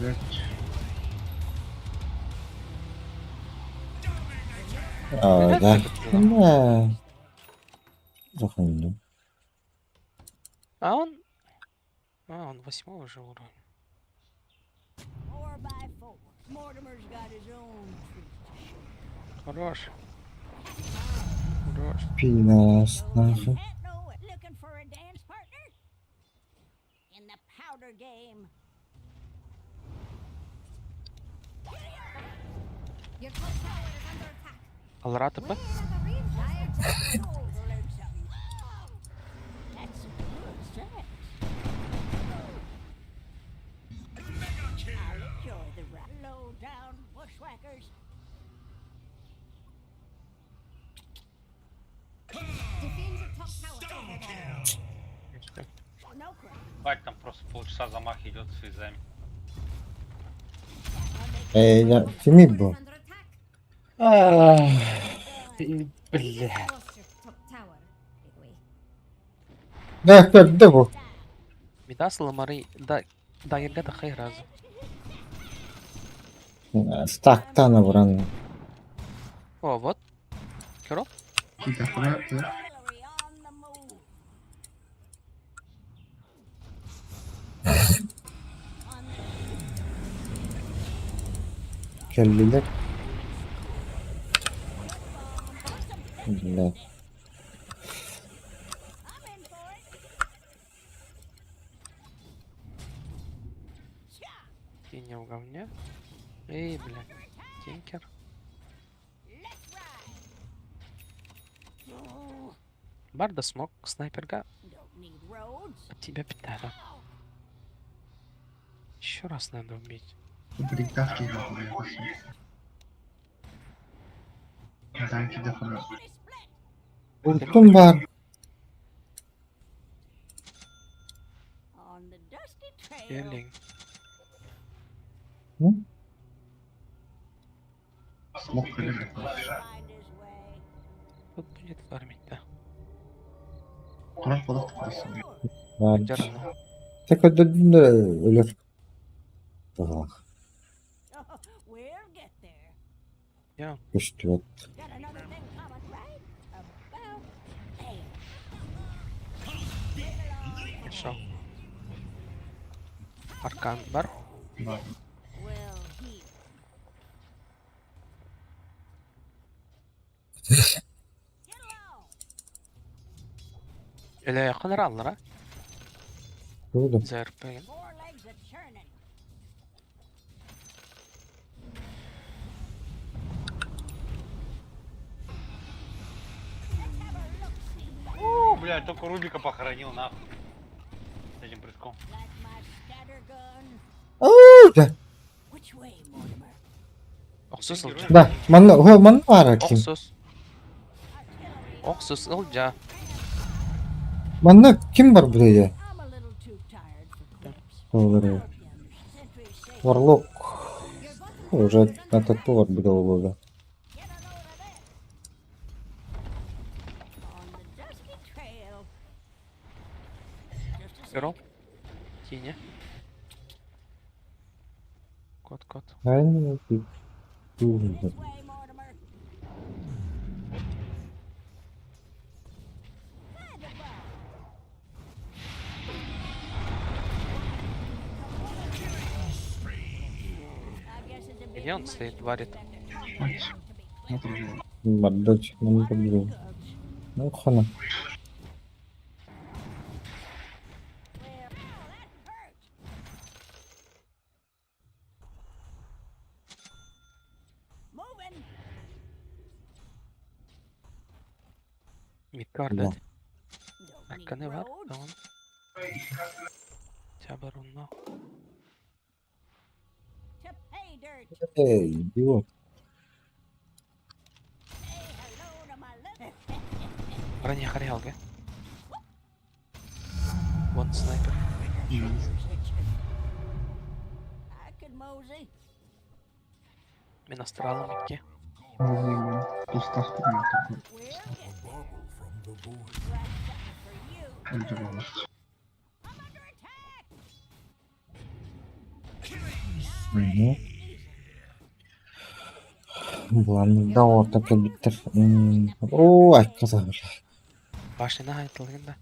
блядь. Aa da. Да. Заходим. А он... он 8 уже уровень. 4x4. Mortimer's got his own treat to show. Хорош. Хорош. Пинас. Нахуй. No, looking for a dance partner? In the powder game. Your top tower is under attack. Алра ТП? Dire giant That's some good sex. I'll enjoy the ride. Low down bushwhackers. defend your top tower. No crap. Бать, там просто полчаса замах идет с физами. Ya kimi bu? Under attack. Бля. Lost your top tower. Big way. Da bu. Мидас ламары... Да, Ергата хай разу. Stak'tan vuran. О, вот. Кюро? Tinker Racket'ı Artillery on the move. Kelliler. Bля. I'm in for it. Тень в говне. Эй, бля. Тинкер. Let's ride. Oh, Барда смог, снайперга. don't need roads. От тебя пидора. Еще раз надо убить. Блядь, давки его хуя. Danki de falan. Ultum var. On the dusty trail. Елень. Смог коллега. Find his way. Тут будет фармить, да. Kur'an balık tıklasın. Var. Дерну. Tek öldürdüğünde ölür. Bak. Oh, we'll get there. Я. Üstü. Got another thing coming, right? About there. Хорошо. Аркан бар. Var. Well, he. Get along. Ele yakın alır ha. Burada. ZRP. Four legs a churning. Let's have a look-see. Блядь, только Рубика похоронил нахуй. С этим прыжком. Like my scattergun. Да, Оксус ылжа. да. Манна бар ким? Оксус. Оксус ылжа. Манна ким бар burada? Толлары. Варлок. Уже на тот повод было. Гром. Тиня. Кот. Aynen. Где он стоит, варит? Бардачь, ну не Ну хана. Midgard'da. Hakka ne var? Tamam. Çabarunla. Эй, идиот. Ранее хорялга. Вон снайпер. Мен астралым икке. Тустах турмай такой. Öldür onu. Bulandı da orta bitir. Oo, ay kazanmış. Başına aytılganda.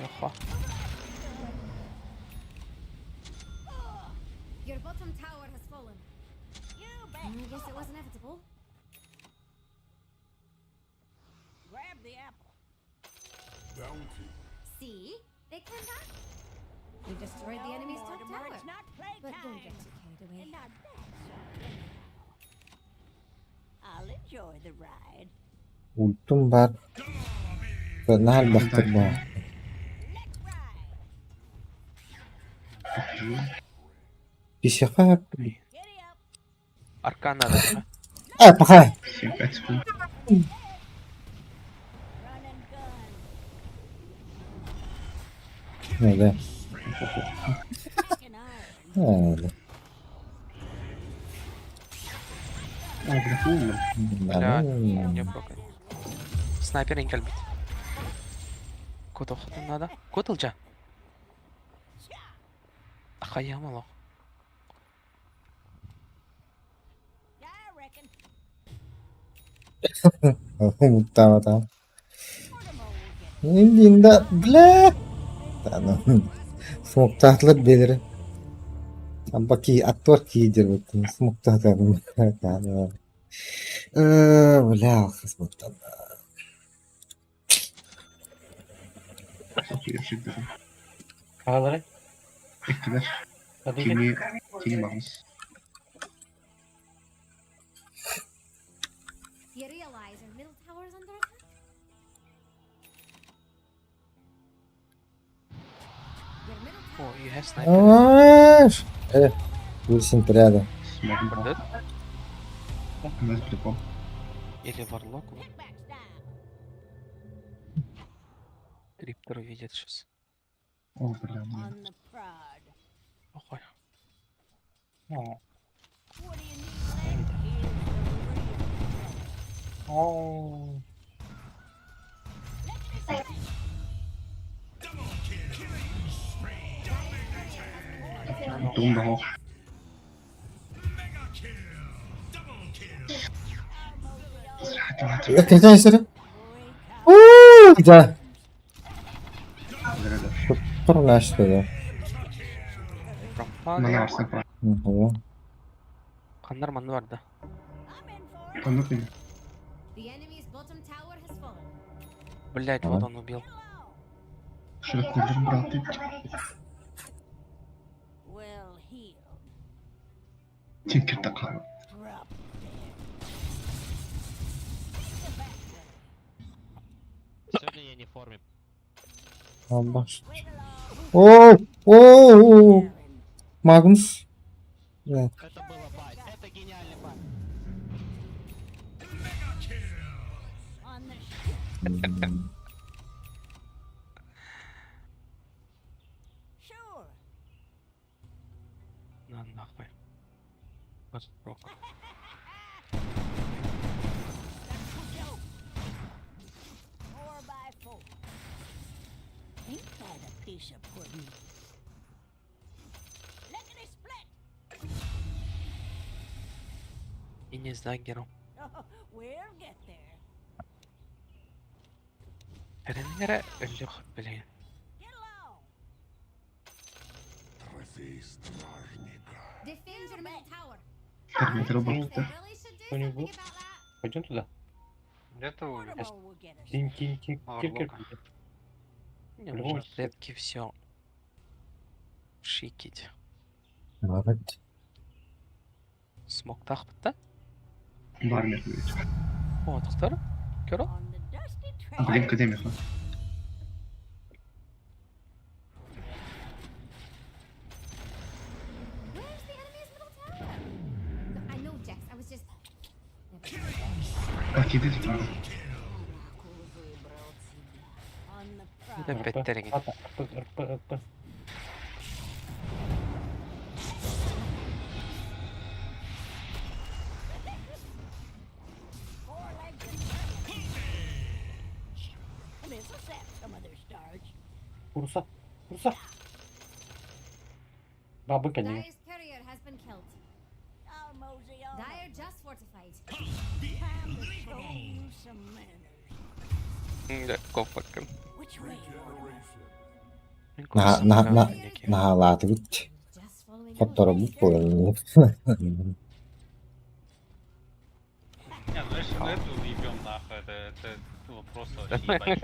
Yok. Your bottom tower has fallen. I guess it was inevitable. Grab the apple. See? They came back. We destroyed the enemy's top tower. But don't get too carried away. I'll enjoy the ride. Ultum var. Fena baktır bu. Bir şaka yaptı. Arkana da değil mi? Ay bakay. Öyle. Öyle. Бля, не прокай. Снайпер инкал бит. Кот охотам надо. Кот ылжа. Ахаям алло. Tamam. Endi bля. Tamam. Smokta atılır belir. Bak ki atlar ki diyor. Smokta atalım. Tamam. Bля, smokta. Kağaları. Ektiler. Hadi Tini bakmış. You realize our middle tower is under attack? Your middle tower. О, you have sniper. Evet. Wilson рядом. Бардат? Без прикол. Или варлок? Криптор видит сейчас. О, бля. On the prod. Охой. What do you need left? О. Дум да хох. Какая история? Ууу, да. Правильно, что ли? Bana varsa bak. Kanlar manlı vardı. Tanık beni. The enemy's bottom tower has fallen. Блять, вот он убил. Şöyle kurdum bıraktım. Well healed. Tinker'da kaldı. Drop. Сегодня я не в форме. Баш. Оу, оу. Магнус. Да. Это было байт. Это гениальный байт. On the sure. На нахуй. Вот рок. 4x4. Ain't that a piece of pudding? Lickety split. И не с даггером. Oh, we'll get there. Перенере ölüyor блин. Get along. Трофей стражника. Defend your middle tower. Термитер They бахты. really should do Понял. something about that. Пойдем туда. Где-то One увидишь. more will get us. Тинь, тинь, тинь, киркер. Мне Любого нужно цвета. клетки все шикить. Evet. Смог тахпытта? Бармер, блядь. О, тоқтар? Көрі? On the dusty trail. Блин, академик. а. Where's the enemy's middle tower? No, I know, Jax. I was just. Откиды такие. Выбрал тебя. On the Bir de prowl. bettere git. Ата, РП. This'll sap some of their starch. Урса. Бабы коня. Dyer's courier has been killed. I'll mosey on. Dyer just fortified. Time to show you some manners. Да, копаком. Which way? Нагалатывать. Just following Который orders. был. Не, ну если мы эту уебем нахуй, это ну, просто вообще ебать.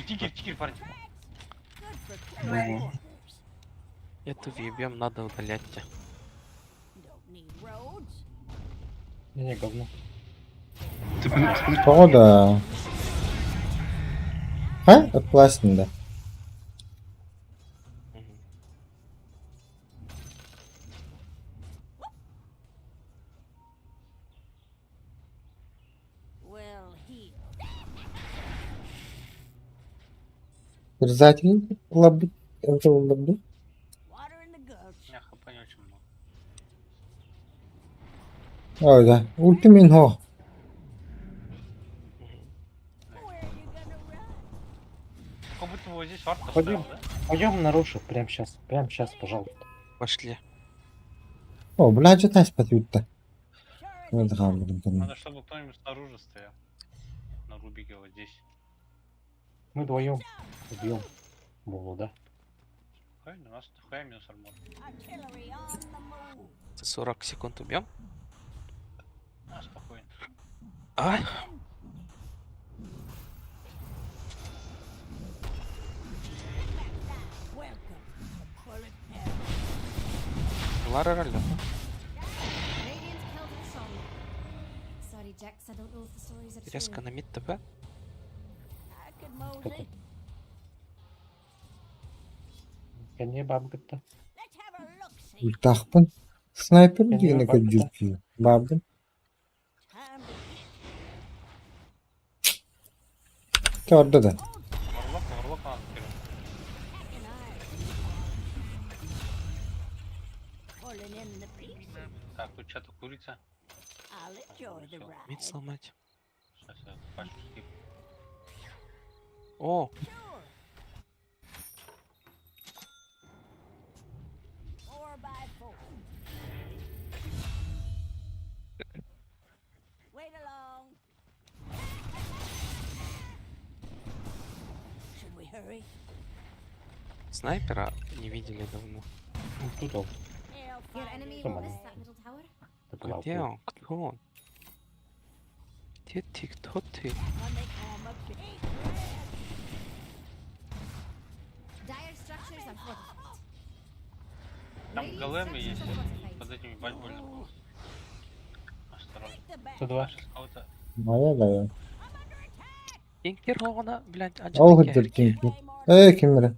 Тикер, парень. Good for Ого. quarters. Эту въебем надо удалять. Don't need roads. Не, говно. Ты понял? О, да. Это классно, да. Well, he. Терзатель лобби. Это лобби. Water in the gulch. Я хп не очень много. Ой, да. Ультиминго. Where are you gonna run? Как будто бы вот здесь вард Пойдем. поставил, да? Пойдем нарушу. Прямо сейчас, пожалуйста. Пошли. О, блядь, же тась потют-то. Sure Вот as гам, блин, блин. Надо, чтобы кто-нибудь снаружи стоял. На Рубике вот здесь. Мы вдвоем убьем Булу, да? Правильно, у нас нахуя минус армор. artillery on the move. За 40 секунд убьем. А, спокойно. А? Welcome to Bullet Hell. Лара роль. Radiant killed Rishon. Sorry, Jax. I don't know if the stories are Резко true. на мид ТП. I could mosey. Коне бабка-то. Let's have a look see. Ультахпын. Снайпер Я дигне не бабка. каджурки. Бабдын. Time to Körde de. Варлок надо вперед. packing iron. Pulling in the pieces. Так, тут что-то курица. I'll enjoy the Мид ride. сломать. Сейчас я пачку скип. О, Sure. 4x4. Wait along. Should we hurry? снайпера не видели давно. Тут он. They'll Your find enemy a will on. miss way. that middle tower. Так, Где он? Кто он? Где ты? Кто ты? When they come up big red. Dire structures are fortified. Там Radiant големы structures есть. are fortified. Под этими бать больно было. Осторожно. The back. 102. Сейчас кого-то... Моя да я. Кенкер ona, блядь, Ол acıdı гыдыр ki. кинки. Кемера.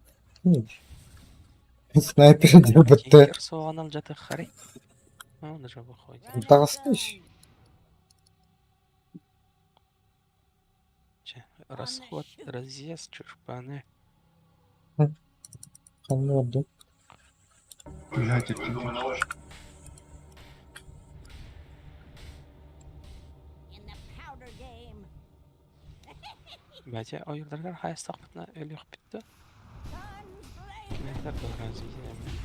Снайпер де бітті. Тинкер соған алып жатыр қарай. Оны же выходит. Дағыстыш. Расход, разъезд, чушпаны. Қандай oldu? Блядь, это не Бәте, ойырдарға хайыстақ бітіні өлі өқ бітті. Кенеттер болған зейден әмі.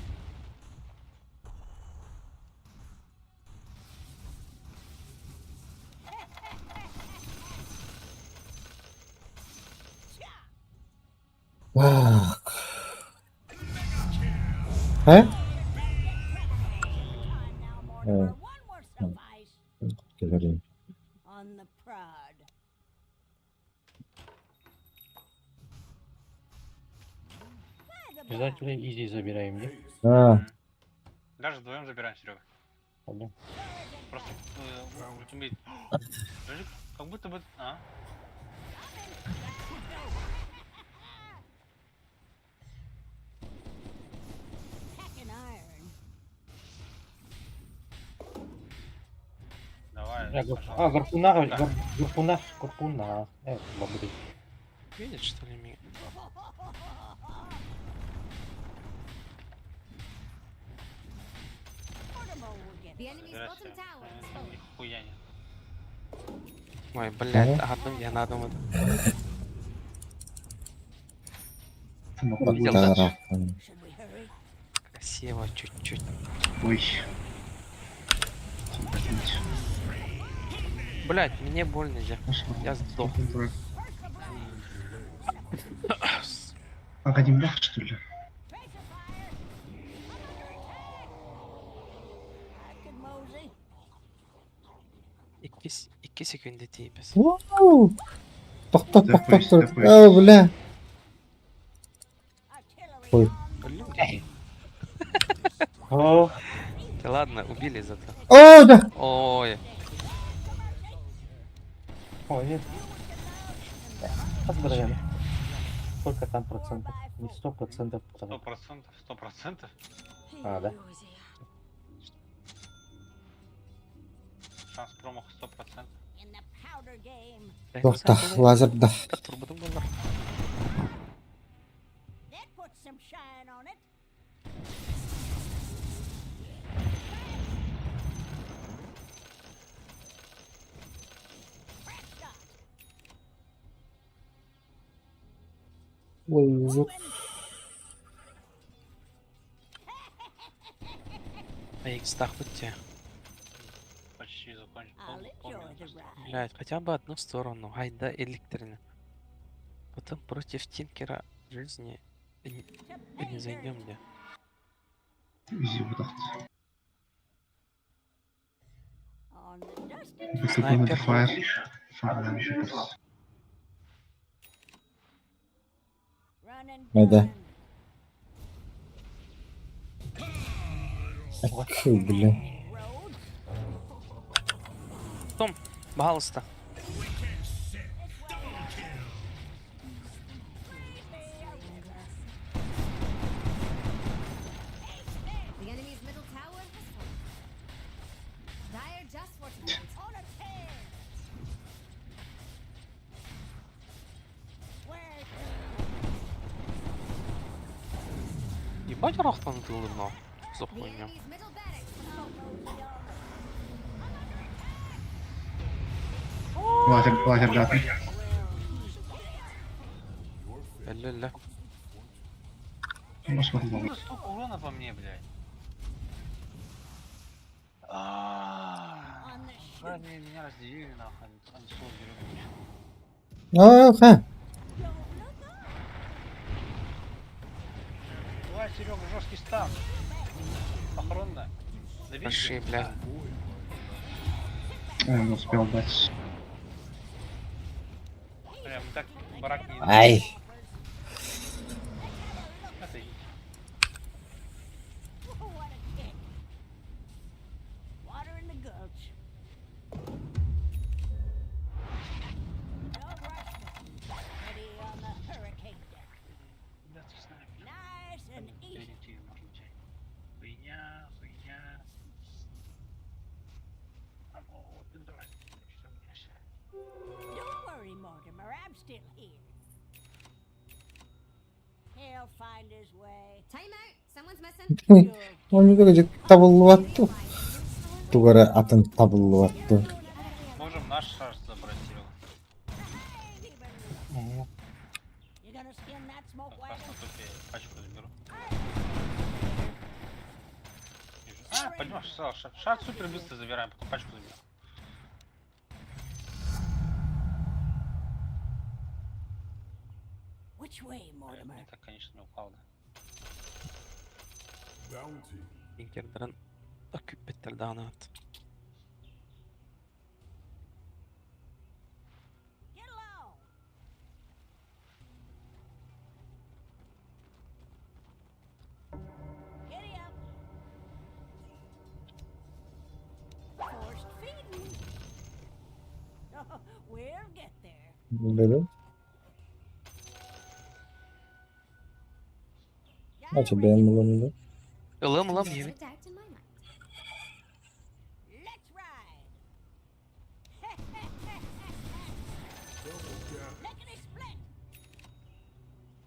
Так. He? Evet. Gelirim. On the prod. Обязательно изи забираем, да? Ha. Даже вдвоем забираем, Серега. Ладно. Просто ультимейт. Даже как будто бы... А? Packing iron. Давай, А, гарпуна. Бобры. Видишь, что ли, меня? The enemy's bottom tower has fallen. Хуя нет. Ой, блядь, одну я на одном. Видел, да? Тарахтан. Красиво, чуть-чуть. Ой. Блядь, мне больно же. Я сдох. Академиях, что ли? İki секунды тейпес. Вау! Тоқтап, Тапай, тоқтап тұр. тапай. Ау, бля. Ой. О, Да ладно, убили зато. О, да. Ой, ой, нет. Посмотрим. Сколько там процентов? Не 100%. 100%. А, да? Шанс промаха 100%. In the powder game. Тоқта, лазерда. Турбадан болар. That puts some shine on it. Ой, жук. Икс так будьте. Почти закончил. I'll enjoy the ride. Блядь, хотя бы одну сторону. Айда электрина. Потом против Тинкера жизни не зайдем где. Изи вот так. On the dusty Discipline Снайпер. fire. run and Haydi. gun. Акы, бля. Road. Том, пожалуйста. The enemy's middle tower has fallen. Dire just fortified. On a tear. Where Ебать рахтан тылы но. За The хуйня. enemy's middle barracks has fallen. Лазер даты. Ля-ля-ля. Посмотрим. Откуда столько урона по мне, блядь? on the ship. Они меня разделили нахуй. Ансол берет. О, ха. Давай, Серега, жесткий стан. Охранно. Добейте. Пошли, блядь. Он успел дать. Бля, мы так барак не... Ай. Это и- What a kick. Water in the gulch. Don't rush me. Ready on the hurricane deck. Да, ты знаешь. Nice and easy. Перейти можно. Time out. Someone's missing. Он говорит, табуллуатту. Тугара атын табуллуатту. Можем наш шар забрать его. Сейчас на тупе пачку заберу. А, пойдем, шар супер быстро забираем, потом пачку заберем. Это, конечно, не упал, да. Tinker'den da küppettirdi anahtar. Dedim. Aç benim bulanını. Ilım yemin. Doubt in my mind.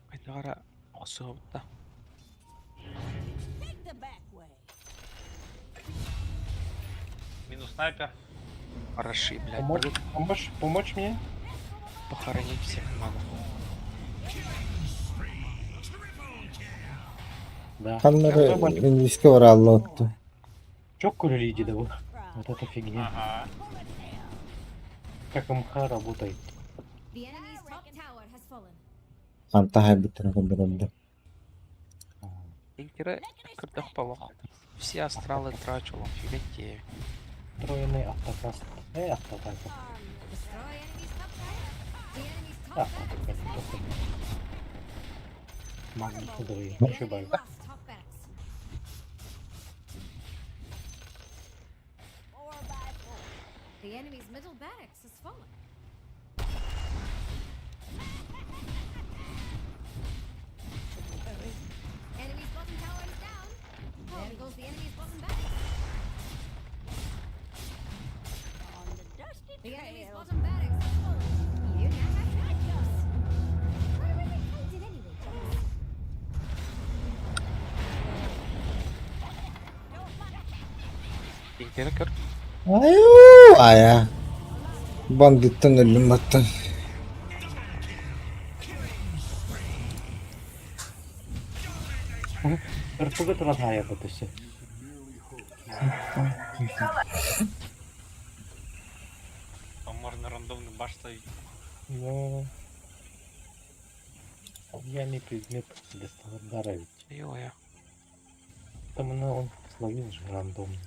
Haydi ara osu da. Минус снайпер. Хороши, блядь. Помочь мне? Похоронить всех надо. Да. Kanları riske var Allah attı. Çok коллизий да вот. Вот эта фигня. Ага. Как МХ работает. The enemy's top tower has fallen. Антахай bir tarafa döndü. Tinker'e kırdık balık. Все астралы трачу, фигатею. Встроенный автокаст. Автокаст. Destroy enemy's top tower. The enemy's top Автокаст. Магнит ходовые. The Еще enemy бай. lost top barracks. The enemy's middle barracks has fallen. Enemy's bottom tower is down. There goes the enemy's bottom barracks. The enemy's bottom barracks has fallen. You now have tractors. Where were they hiding anyway, Jones? Tinker'e kır. Ayu aya. Banditten öldüm battı. РПГ родная вот и все. Там можно рандомный баш ставить. Но... Я не предмет для Сталардара ведь. Йо-йо. Там он словил же рандомно.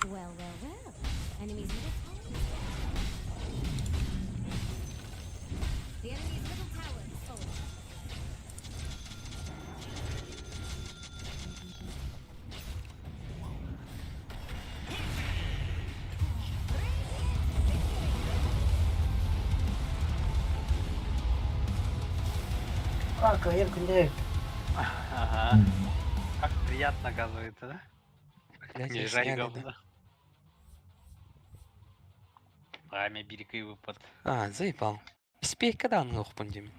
Well. Enemy's middle tower is down. The enemy's middle tower is fallen. Я гуляю. Ага. Как приятно, оказывается, да? Не Проклятие жарь сняли, говно. да? Пламя, берега и выпад. А, заебал. Спей, когда он лох пандемия.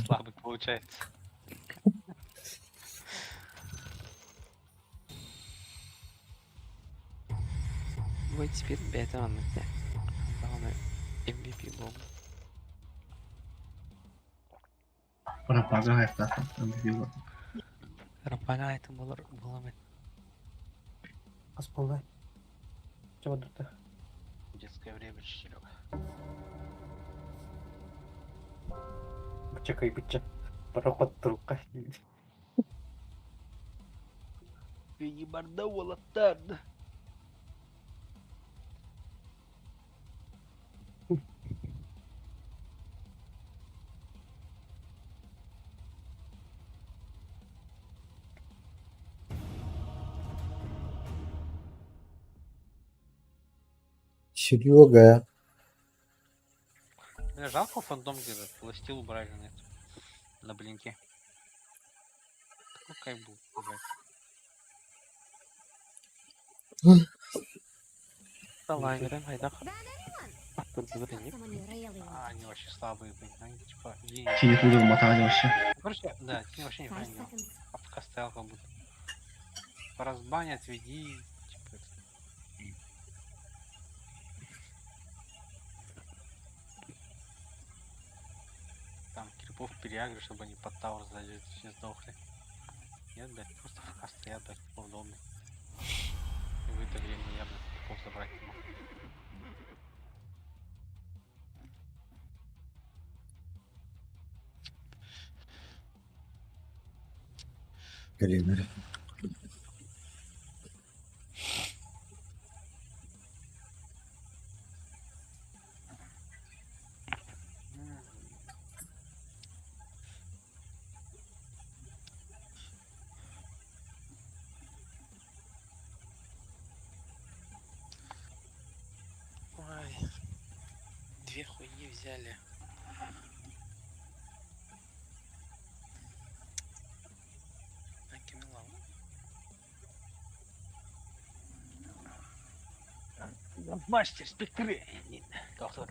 Слабый получается. Вот теперь бета он да. Главное, MVP был. Пропагает так, там била. Рапага это было бы. Асполдай. Чего ты? Детское время, Серега. Чекай, бича. Пароход трука. Ты не мордовала тарда. Серега. Мне жалко фантом где-то. Пластил убрали на это. На блинке. Такой кайф был, блядь. Давай, грем, хайдак. Ban anyone? Тут говори, не Someone you really А, want. они очень слабые, блин. Они типа Тени туда умотали вообще. Короче, да, тени вообще не 5 понял. seconds. АФК стоял как будто. Поразбанят, веди. Типа, там крипов переагры, чтобы они под тавр сзади все сдохли. Нет, блядь, просто АФК стоят, блядь, крипов удобно. И в это время я, блядь, крипов забрать не мог. Калибр. Ой, две хуйни взяли. Акимилал. Мастер спектры. Как-то.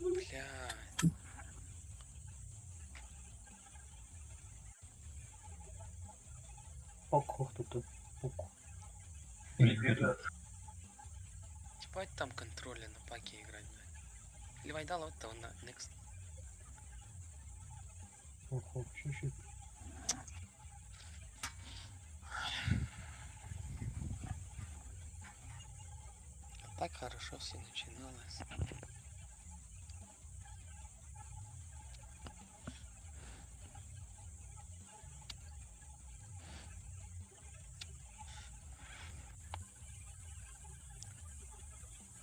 Бля. Ок, тут. Ок. Ебать там контроля на паке играть, блядь. Или Вайдала вот того на next. Ох, чуть-чуть. А так хорошо все начиналось.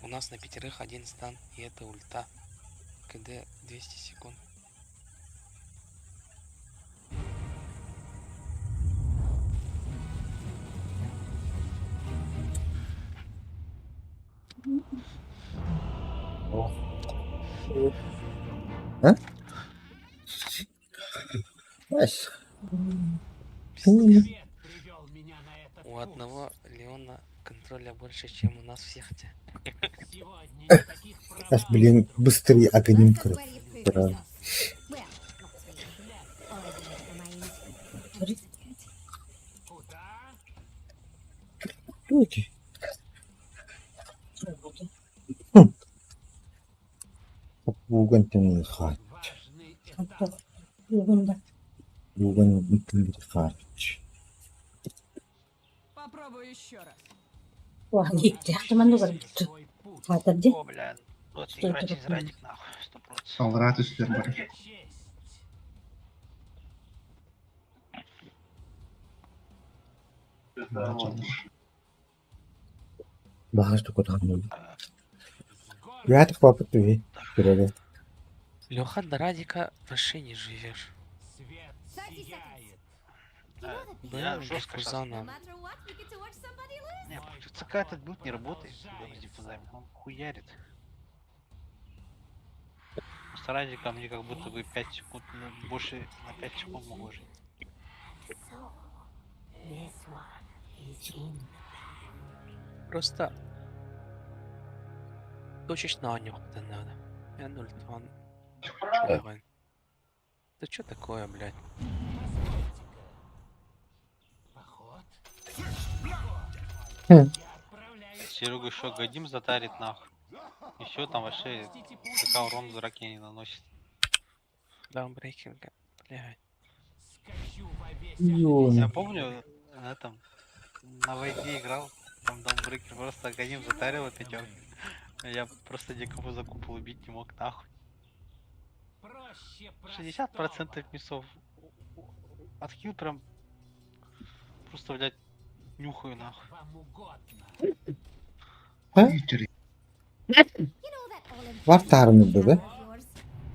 У нас на 5 один стан, и это ульта. КД 200 секунд. А? Ась. Пиздец. У одного Леона контроля больше, чем у нас всех. Ась, блин, быстрее огнем крыл. Where you prove yourself. Well, not really. Already made up my mind. Люди. Попуган ты не хат. Попуган ты не хат. Попробуй еще раз. О, бля. Вот играть из радик нахуй. 100%. Алрат üstleri var. Багаж только там будет. Я так папа ты. Перед. Леха до Радика вообще не живешь. 30 seconds. Был жестко щас. No Хузана. matter what, we get to watch somebody lose. Не, против ЦК этот бут не работает. С диффузами. Он хуярит. С радиком мне как будто бы 5 секунд, ну, больше на 5 секунд могу жить. Просто точечно нюхать надо. Я 0-2. Давай. Да что такое, блядь? Серега еще годим затарит нахуй. Еще там вообще ЦК урон в раке не наносит. Даунбрейкинга, блядь. Я помню, на этом, на войне играл, там даунбрейкер просто годим затарил пятерки. Я просто никому за купол убить не мог нахуй. 60% мясов отхил прям просто, блядь, нюхаю нахуй. А? Victory. You know that all Var tarımı important da. tower of yours?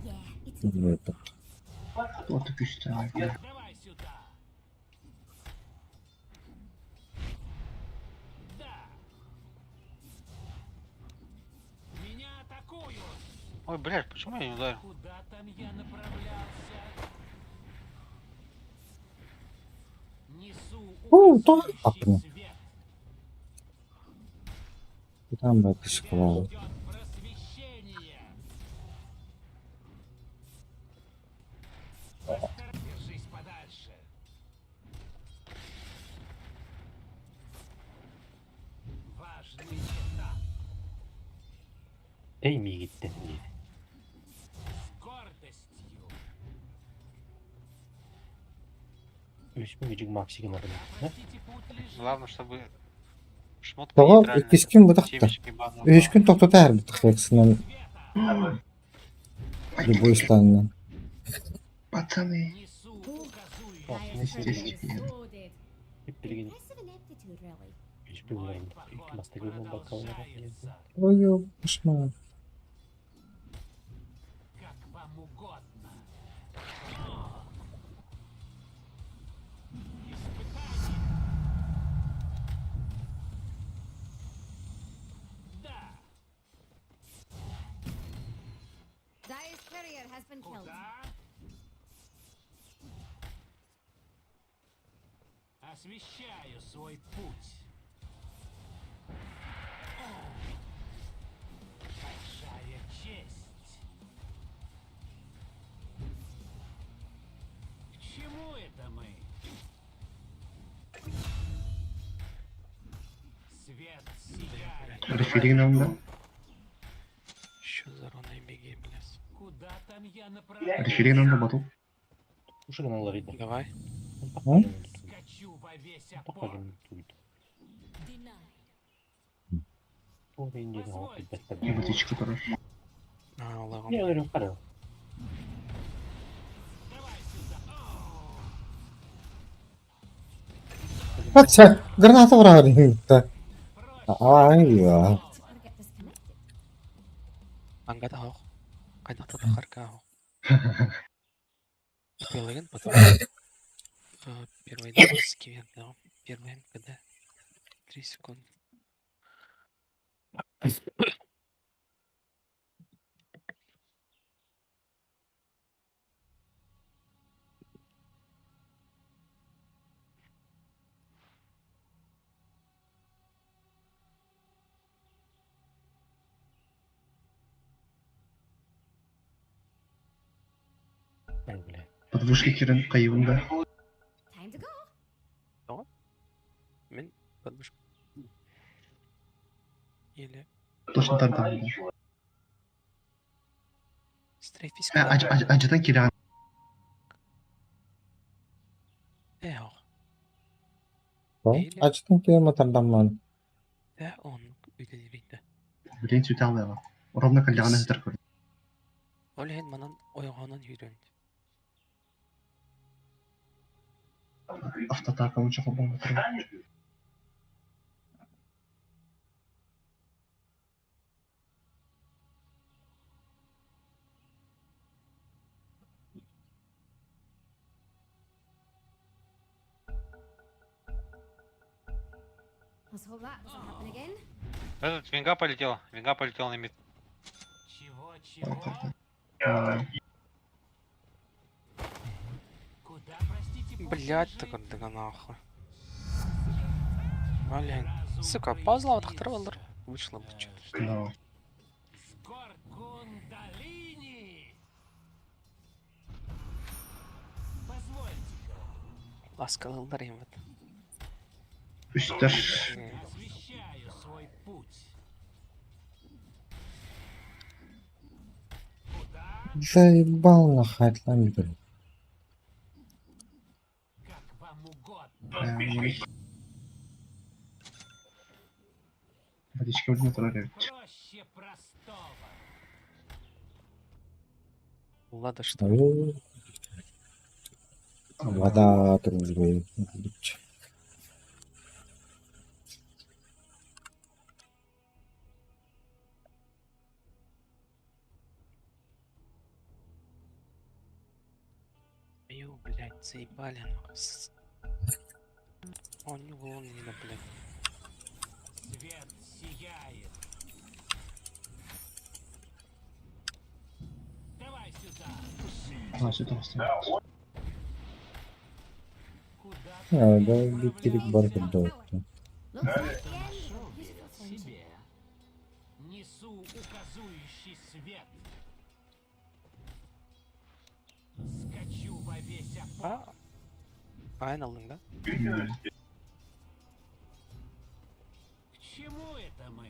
Yeah, it's Bilmiyorum. Вот и пища. Ой, блядь, почему я не ударил? Куда там я направлялся? Несу То указующий апне. свет. Там би пішкували. Ждет просвещение. Держись подальше. Важный этап. Ey mi gittin diye. С гордостью. 3000 gücük maksimum arada. Ne? Простите, путь лежит. Главное, чтобы шмотка Tamam, нейтральная. 2 gün bu da. Семечки базовые. 3 gün to'xtatar bu tıxlaqsından. Любой станdan. Пацаны. Несу указующий Dire's Здесь turret is теперь. loaded. Hep biri gidip Impressive ineptitude, really. 3000 lirayım. İlk masta görmem bakalım. продолжается. Ой, кошмар. Как вам угодно. Да. Dire's courier has been killed. Куда? Освещаю свой путь. Большая честь. К чему это мы? Свет сияет. Реферин önde. Що за ронний біги, блядь. Куда там я направляюсь? Реферин önde Бату. Уши канала видно. Давай. Скачу во весь опор. Похоже на тут. Denied. Bu da indirim ama bir dakika. И бутички тоже. А, левом. Ne ölürüm para. Давай сюда. Bak sen granata var yurtta. Ay ya. Or get disconnected. Аңгада хоох. Кайдахта бахарка хоох. Пелаген потом. Первый доски вернул. Первый МКД. 3 секунды. Ben bile. Подвышки Кирен кайыбында. Time to go. Мен подмышка. Или Точно там там. стрейфис. Acıdan Kiran. Эо. Açtın ki motordan. Да, он үйден. Блин, цветал его. Ровно кальяны зеркало. Олеген манан ойганан үйрөндү. Автотака лучше хоббон. Let's hope that doesn't happen again. Этот винга полетел. Винга полетел на мид. Чего? Куда, простите, путь Блять, лежит? так отдыга нахуй. Блин. Сука, пазла отахтырвалар. Вышло бы что-то. Да. С гор Кундалини. Позвольте-ка. Ласкалылдар им это. Üstter. Освещаю свой путь. Куда? Заебал нахать ламбер. Как вам угодно. Водички вроде натурали. Проще простого. Лада что? Вода дружбы. Ё, блядь, заебали нахуй. Он не лунный, блядь. Свет сияет. А, сюда оставить. Да, биттерик бар куда. Looks like the end of a beautiful century. Несу указующий свет. Скачу во весь опор. Aynen aldın da. К чему это мы?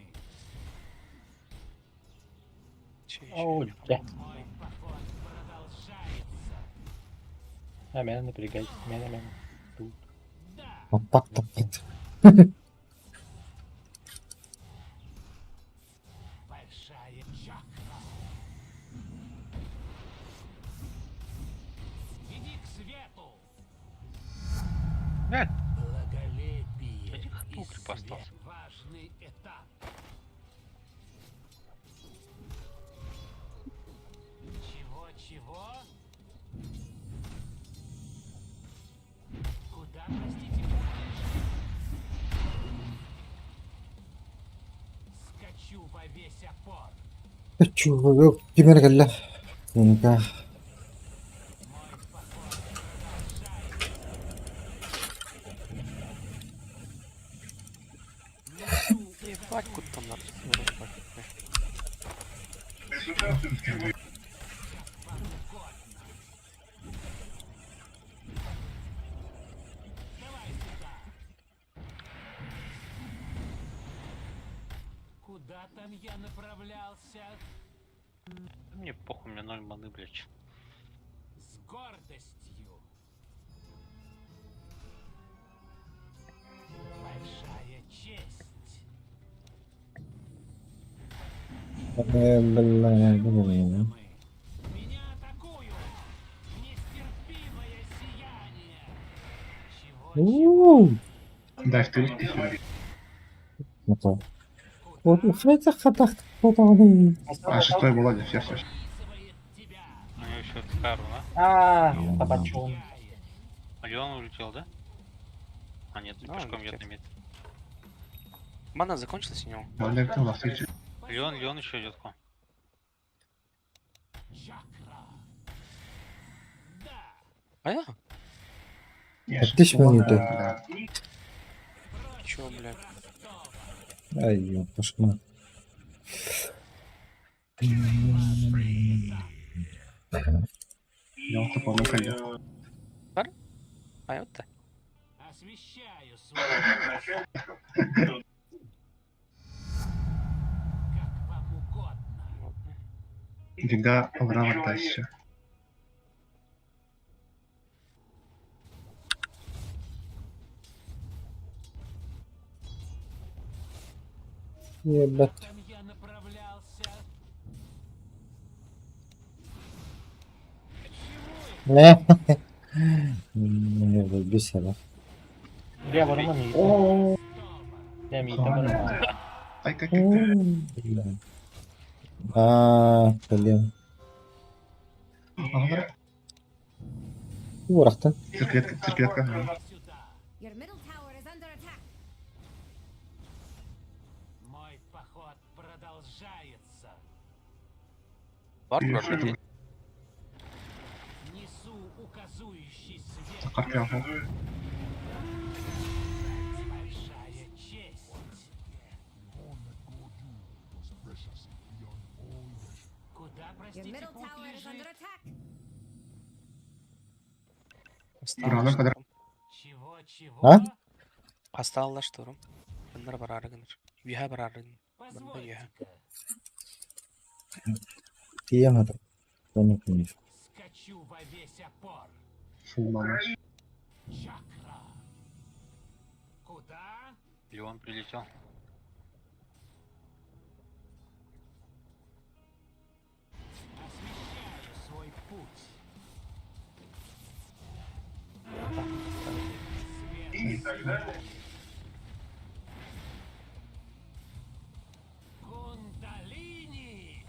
Ой, Мой поход продолжается. Hemen напрягайтесь, hemen. Тут. Пак тапет. Большая чакра. Иди к свету. Благолепие Один и тукль свет. остался. Важный этап. Чего? Куда, простите, скачу во весь опор. Чего? Пример гalla. Ника. Ебать, куттанlar. Куда там я направлялся? Мне похуй, у меня 0 маны, блядь. С гордостью. Большая честь. Блин. Меня атакуют. Нестерпимое сияние. Да, в тыле. Вот. Вот, это хатах кто-то он. А, шестой Володя, все. У него еще Кару, да? Табачон. А Леон улетел, да? А нет, Да, пешком улетел. едет имеет. Мана закончилась у него. Володя, кто у нас встречает? Леон еще идет к вам. А я? Тысяч минуты. Да. Чё, блядь? Ай, кошмар. Я вот такой наконец. А вот так. Освещаю свой путь. Как вам угодно. Вига Аврала дальше. Ебать. Там я направлялся. Не, бесила. Я ворона мита. Я мита ворона. Ай, как Блин. Блин. Урахта. Цирклетка. Your middle tower is under attack. Мой поход продолжается. Var mı böyle? Несу указующий свет. Закарпел. Большая честь. Куда, Your простите, middle путь tower is under лежит? attack. Buranın kadar. Чего? Hastalılar штурм. Bunlar var argınır. Yühe var argın. Bunda yühe. Позвольте-ка. Киемата. Конечно. Скачу во весь опор. Сулман. Чакра. Куда? Леон прилетел. Освещаю свой путь. Свет. Кундалини.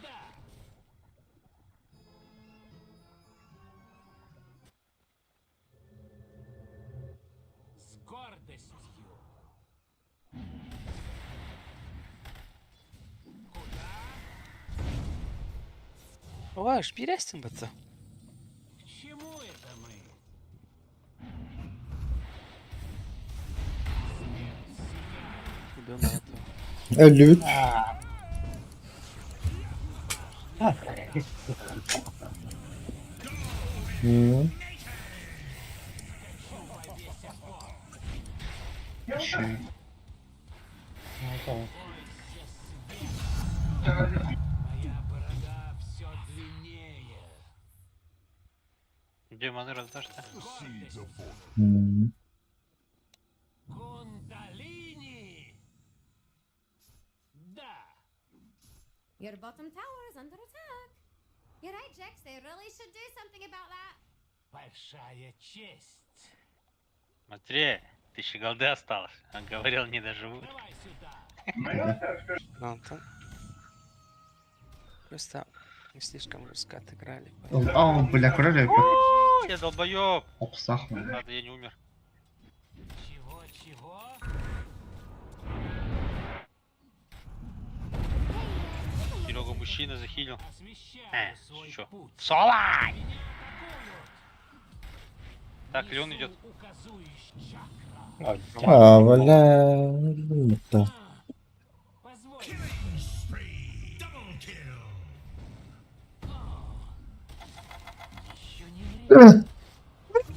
Да. С гордостью. Куда? Ой, ж берестин быты. К чему это мы? Убил на этого. Ölüt. Hı. Ще. Моя борода все длиннее. Где маны раздашь-то? Hı. Кундалини! Да. Your bottom tower is under attack. You're right, Jax. They really should do something about that. Большая честь. Смотри, 1000 голды осталось. Он говорил, не доживут. Давай сюда. Ну, там... Просто не слишком жестко отыграли. Ау, бля, королевка. О, я долбоёб. Обсахнул. Ладно, я не умер. Чего? Серега мужчина захилил. Освещаю свой Чё? путь. Солай! Меня Так, Леон идет. указующий чакра. Aa valla. Da. Позволь. Еще не время. Куда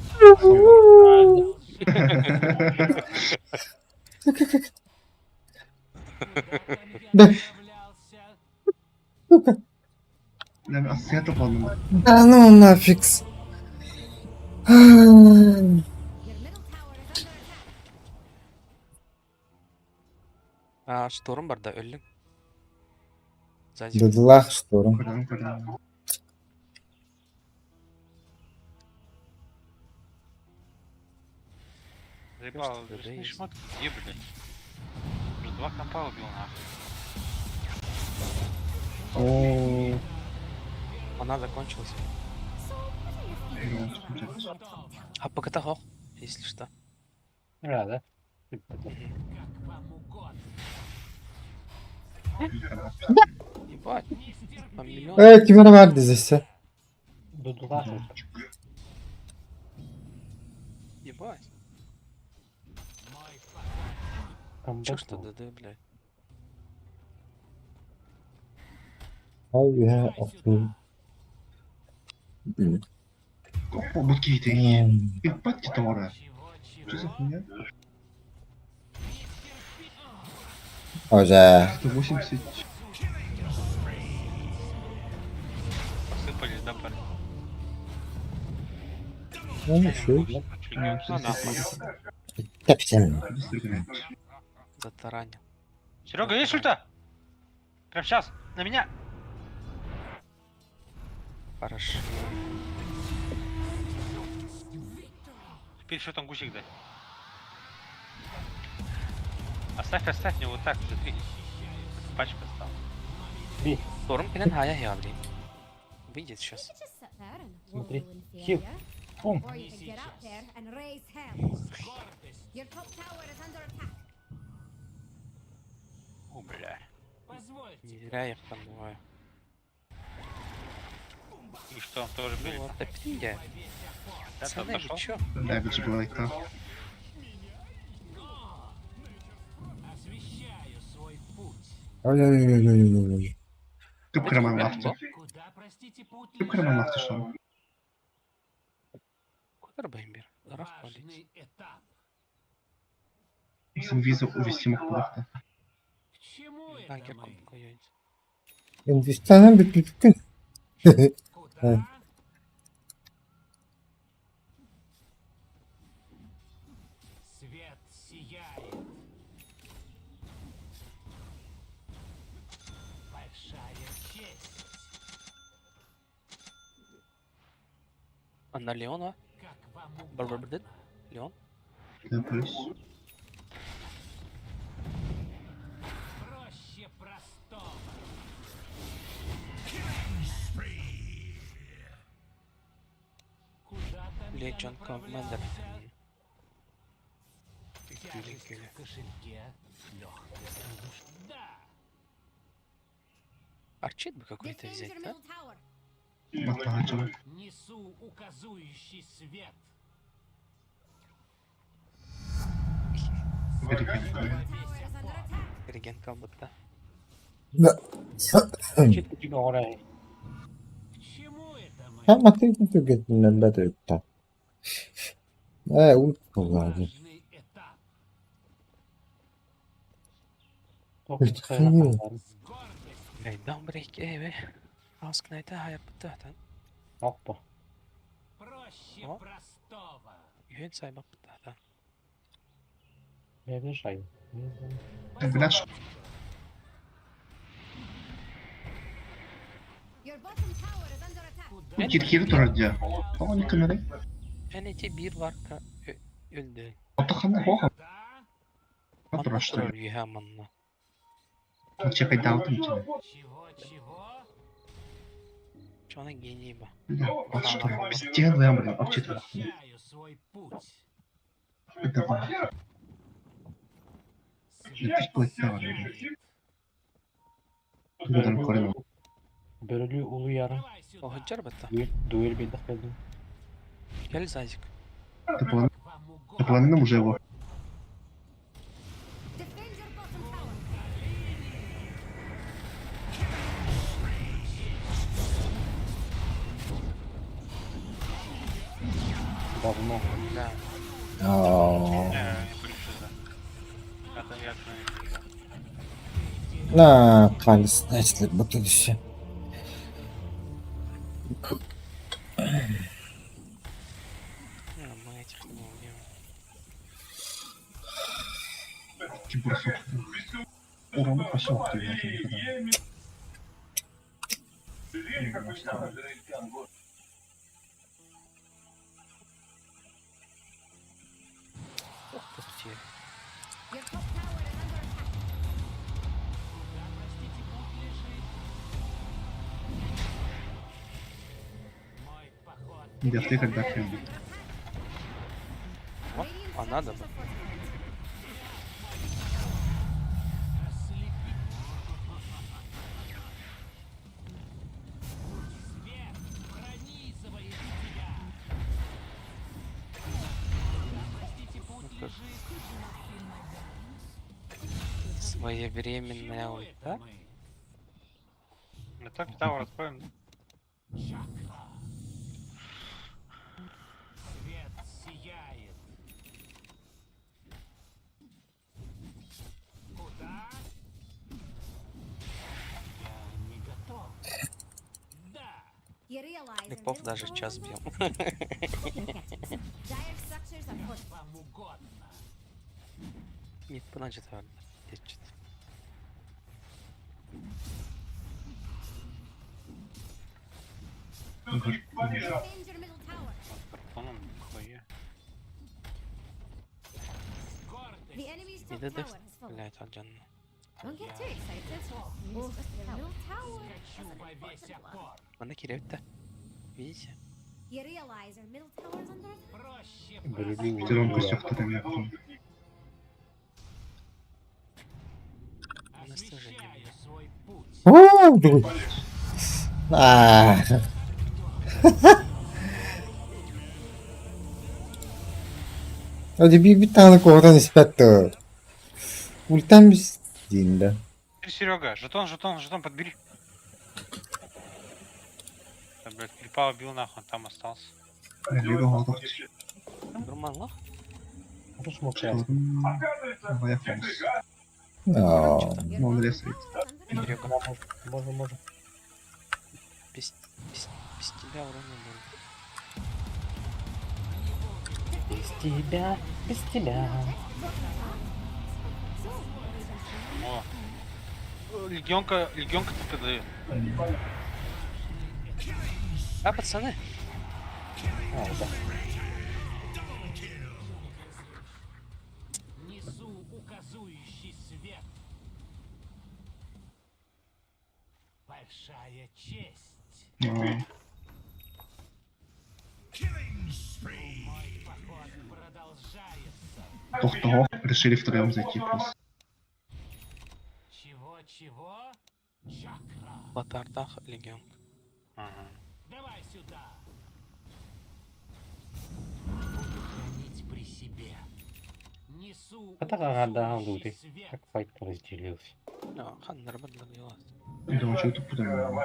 там я Да. направлялся? Бля, ассета полный. Да ну нафиг. Ай. Your middle tower is under attack. Шторм бар да, өлің. Сзади. Дадылах шторм. Көрем. Заебал, Просто лесные есть. шмотки, где, блядь? Уже 2 компа убил, нахуй. О. Она закончилась. А ПКТ хох, если что. Да. Как вам угодно. Ебать. По миллион. Kime verdi dizisi? Дудулах. Ебать. Мой Чё что ДД, блядь. Ay ya. О, будки такие. Ебать титора. Что за хуйня? Hoca. 180. Посыпались, да, парни? Ne şu? Ну, нахуй. Hepsini. Затаранил. Серега, есть ульта? Прям сейчас, на меня. Хорошо. Теперь что там гусик дать? Оставь мне вот так, смотри. Пачка стала. Шторм келен хая хиабли. Выйдет сейчас. You could just sit there and Смотри. wallow in Хил. failure. Бум. Or you could get up there and raise hell. Your top tower is under attack. О, бля. Позвольте. Не зря я их подбываю. И что, он тоже Ну блядь? вот, опять я. Это Пацаны, отошел? вы чё? Дэвидж Блейка. Освещаю свой путь. Ой-ой-ой-ой-ой. Тып креман лафты. Куда, простите, путь Тып креман лежал? лафты шо. Куда Бэмбер? Раф палить. Важный этап. Bizim визу увести мог плохо. К чему это Нагер мы? купкою. Hindistan'ın bir bütün. Куда? Свет сияет. Большая честь. Она Леона? Как вам угодно. Барбарбдет? Леон? Да, плюс. Проще простого. Куда там я Легend Commander. направлялся? Кили. Тяжесть в кошельке. Легкость на душе. Да. Арчит бы какой-то Defend взять, your да? middle tower. Отлагачивай. Несу указующий свет. Перекинь. Реген kalmadı. Да. Чит тебе орай. К чему это мы? Ama teknik üretimden beter ta. Unutma lazım. Важный этап. Токет хайла. С гордостью. Ey, Dambrek evi. Asknayta hayapıttı zaten. Опа. Проще О. простого. Yön saybapıttı zaten. Я решаю. Блядь, Your bottom tower is under attack. Куда Киркири турат ya. Ama ne kamerayı? Eneti bir var öldü. Отахана хоха. Да? Атура что ли? Atıyor yamanla. Чекай даутым тебе. Чего-чего? Şu an geniyi bak. Вот что. Стен вэмбри. Обчитывай. Прощаю свой путь. Давай. Свет плыть давай. сияет. Buradan koruyalım. Бөрілі улы яры. Давай O сюда. hıccar batta. Дуэль бейдік келдім. Gel Zaycık. Ты Вам угодно. половина уже его. Defend your bottom tower. Давно. Да. Aa. Не пришли, да. Это я Na, kalesine açılır bu tür işi. Ya мы этих не убьем. Кибурсу. Урону пошел ты. Пусти. Your top tower is under attack. Куда, простите, путь лежит? Мой поход. Где ты когда ты? Вот, а надо бы. Свет пронизывает тебя. Простите, путь лежит. Своевременная Чего ульта. это мы? На топе тауэр откроем, да? Чакра. Свет сияет. Куда? Я не готов. Да. You realize your Липов middle даже tower час is бил. under attack? You're getting some dire structures are fortified. Вам угодно. Нет, значит, ладно. Течет. Defend your middle tower. Картоном, нихуя. Гордость. The enemy's top Иди tower дых, has fallen. блядь, Алджанна. Don't get too excited. Oh, your middle tower is Скачу an во весь important one. опор. Bana kirevde. Видите? You realize your middle tower is under attack? Проще Бөрілі улы Втором яры. косяк вторым я потом. освещаю свой путь. Oo, dur. Aa. Hadi bir tane kovadan ispatlı. Ultem bir dinde. Серега, жетон подбери. Да, блядь, Клепа убил нахуй, он там остался. Лига голдов. Нормально. Можеш мовчати. Моя фонс. Aa. Your Ну, он bottom ресает. tower is under attack. Серега, Може. без тебя урона был. Без тебя, без тебя. О. Легионка тут дает. А, пацаны? А, да. Несу указующий свет. Большая честь. Мой поход продолжается. Тох того решили втроем зайти плюс. Чего-чего? Чакра. Латардах легион. Ага. Давай Хранить при себе. Несу А так ага, люди. Как файт разделился. хан нормально делать. Да, что-то путаем.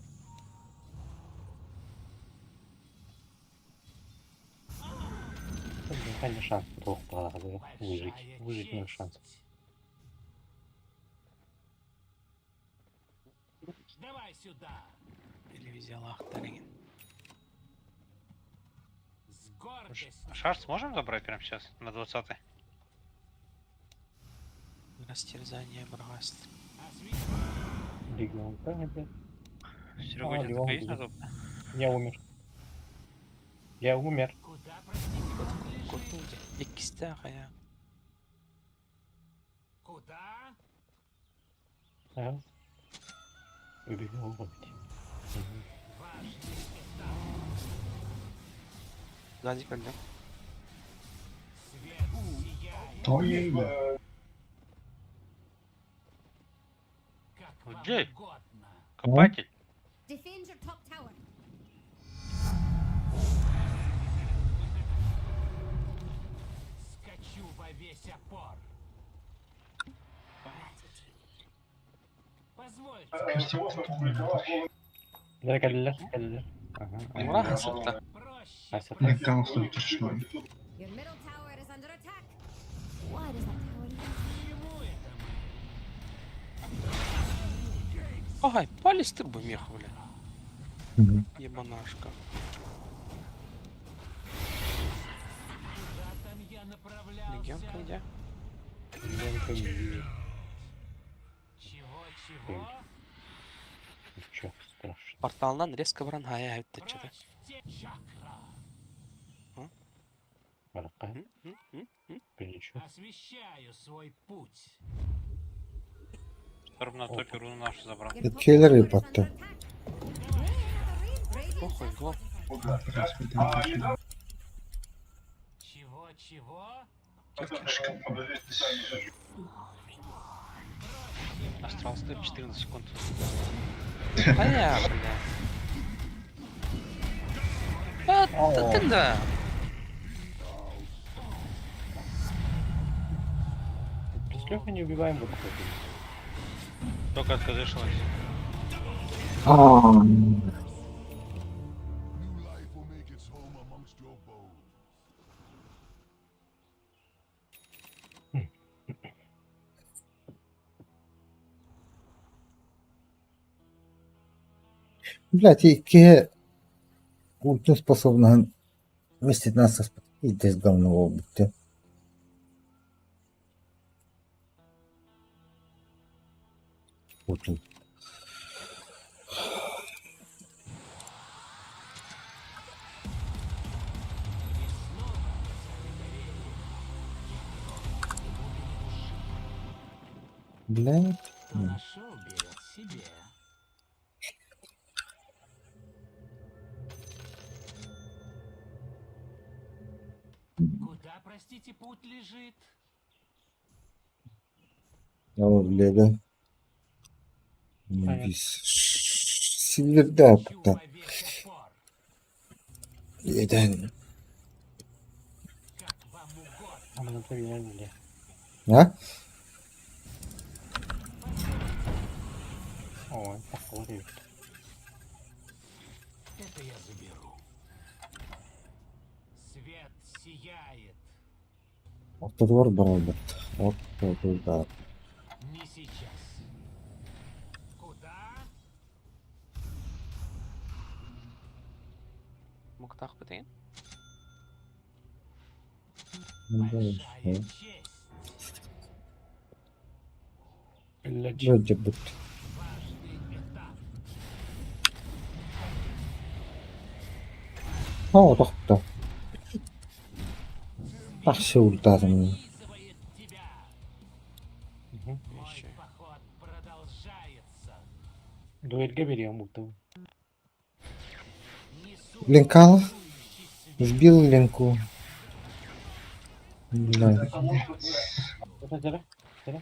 Конечно, шанс плохо правда. Выжить. Выжить ноль шансов. Давай сюда. Телевизия лахтарин. С гордостью. Шар сможем забрать прямо сейчас на 20-й? Растерзание братств. Легион, правильно? Серега, А, у тебя Леон только есть будет. на топ? Я умер. Я умер. Котулди. Икстахая. Куда? Ага. Убегал ловить. Сзади когда? Да, я иду. Где? Копатель. Defend your top tower. Скачу во весь опор. Позвольте. Да, калля. Ага. Умра хасатта. Асата. Блин, там стоит точно. Your middle tower is under attack. Why does that tower need? Ага, пались ты бы мех, бля. Мгм. Ебанашка. Легионка где? Чего? Ничего страшного. Порталдан резко бранхая айтты чыды. Барака. Ничего. Освещаю свой путь. Шторм на топе руну нашу забрал. Your top Кейлер tower is ипатты. under attack. Похуй, го. Чего? Астрал стоит 14 секунд. А я, бля. А, ты да. Без Лёха не убиваем вот такой. Только отказываешь. А, New life will make its home amongst your bones. блядь, Икея ульту способна вместить нас и из говного будто. Ульту. Блядь. Нашел берет себе. Куда, простите, путь лежит? О, блядь. Сильверда, пока. Блядь. А мы на то виновали. А? Ой, походу. Это я заберу. Свет сияет. Автодвор Роберт. Вот туда. Не сейчас. Куда? Муктах пытаем? Большая честь. Вроде бы. Важный этап. О, тоқта. Жақсы ультадым. Пронизывает тебя. Мой поход продолжается. Дуэльге берем ульту. Несу Линкал. Сбил линку. Блядь. Зара. кундалини.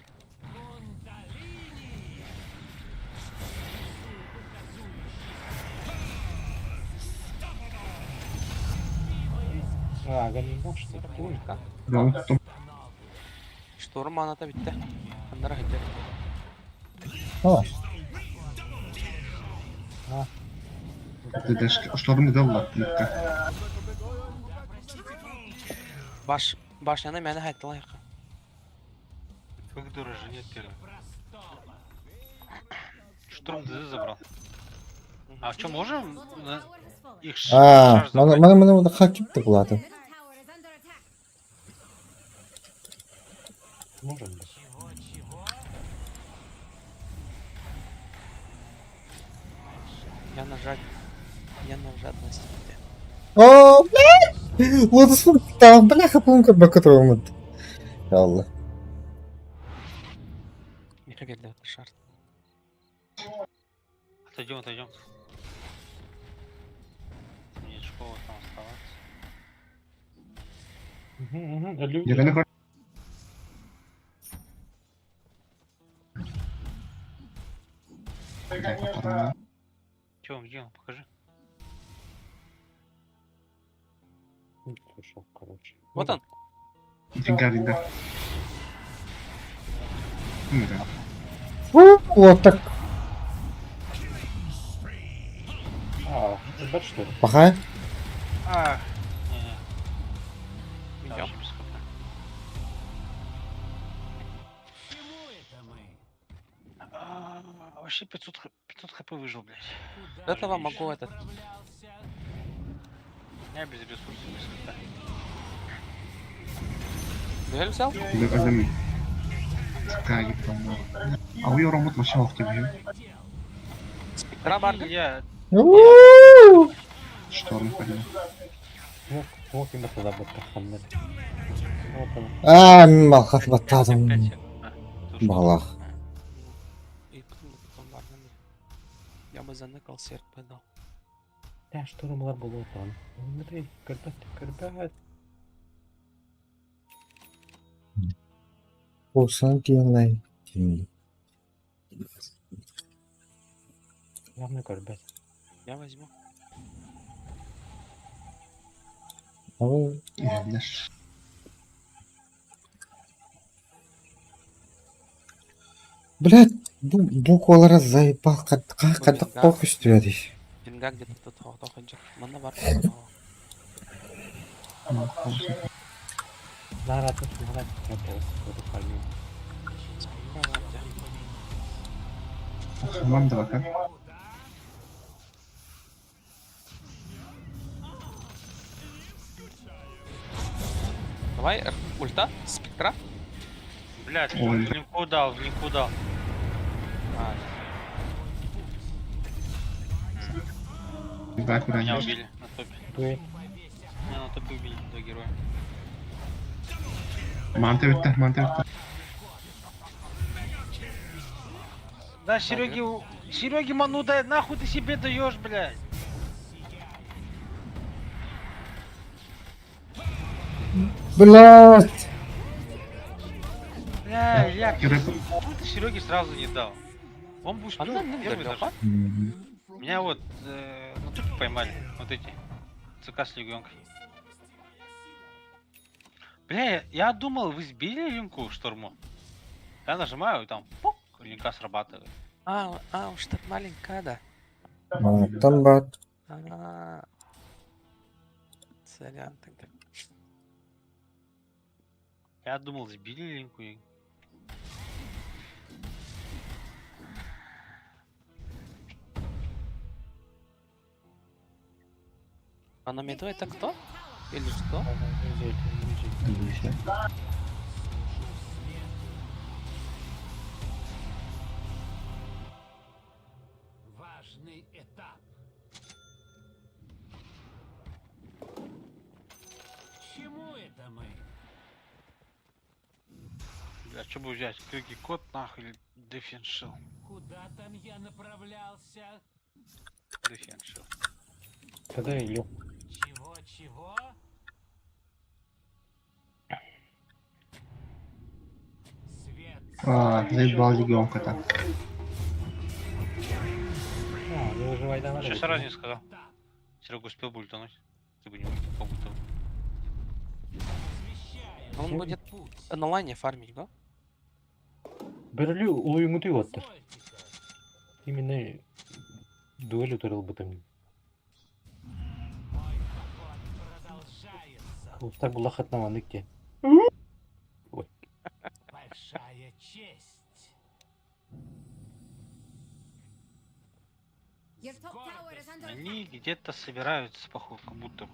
Ганимон, что ли? Улька. Да, вот там. Шторм маната битте. Андара хитер. О, Штормны далла. Липка. Башняны мәне хайттылан яқы. Как дороже, нет первый. Шторм ДЗ забрал. А что, можем их шар забрать? Мене хакіпти булати. Middle tower is under attack. Можем быть. Я на жадности. О, блядь! Лотос там, бляха, помню, бакатовый мод. Алла. Не хабет для шарт. Отойдем. Нет школы там оставаться. Люди. Yerine koy. Kapatalım. Где он? Покажи. Слушал, короче. Вот он. Ринга. Да. Вот так. Бэт, что ли? Пахай. Не. Идем. Вообще 500 хп выжил, блядь. Этого могу этот. Я без ресурсов, без хп. Дуэль взял? Öldüm. Tıkaya gitti onlar. Alıyor Umut maçı of gibi. Спектра барды? Я... Шторм пойдем. Вот именно туда будет кастанер. Вот он. Малхат баттадым. Балах. И потом барды. Я бы заныкал, серк подал. Да, штурмлар было там. Смотри, когда. Olsan diyenler. Главное корбет. Я возьму. Ama Yerler. блядь, bu kolara заебал, когда похуй стоять. Динга где-то тут ходит. Мана бар. Зараз тут смотрят, как буду ходить. Tamam da bakalım. Давай, ульта, спектра. Блядь, Ой. в линку дал. А, Bak Меня buraya. убили на топе. Дуэль. Меня на топе убили, два героя. Mantı bitti. Да, Сереге ману дай, нахуй ты себе даешь, блядь. Блядь. Бля, я Герой- ты Сереге сразу не дал. Он бы успел первый даже. Меня вот на тупе поймали, вот эти ЦК с легионкой. Бля, я думал, вы сбили линку штурму. Я нажимаю, и там пук, линка срабатывает. уж так маленькая, да. Там бат. Сорян тогда. Я думал, сбили линку. А на меду это кто? Или что? Важный этап. К чему это мы? Бля, что бы взять? Крюки кот нахуй или дефеншил? Куда там я направлялся? Дефеншил. Тогда Илью. Чего? Свет. Заебал легионка так. Не выживай, давай. Что сразу не сказал? Серега успел бы ультануть. Ты бы не успел по ульту. Он будет на лайне фармить, да? Берли улуу үмүтү оттур. Именно дуэль утурал бы там. Устар була хатнаманы ке. Большая честь. Your top tower is under Они где-то собираются, походу, как будто бы.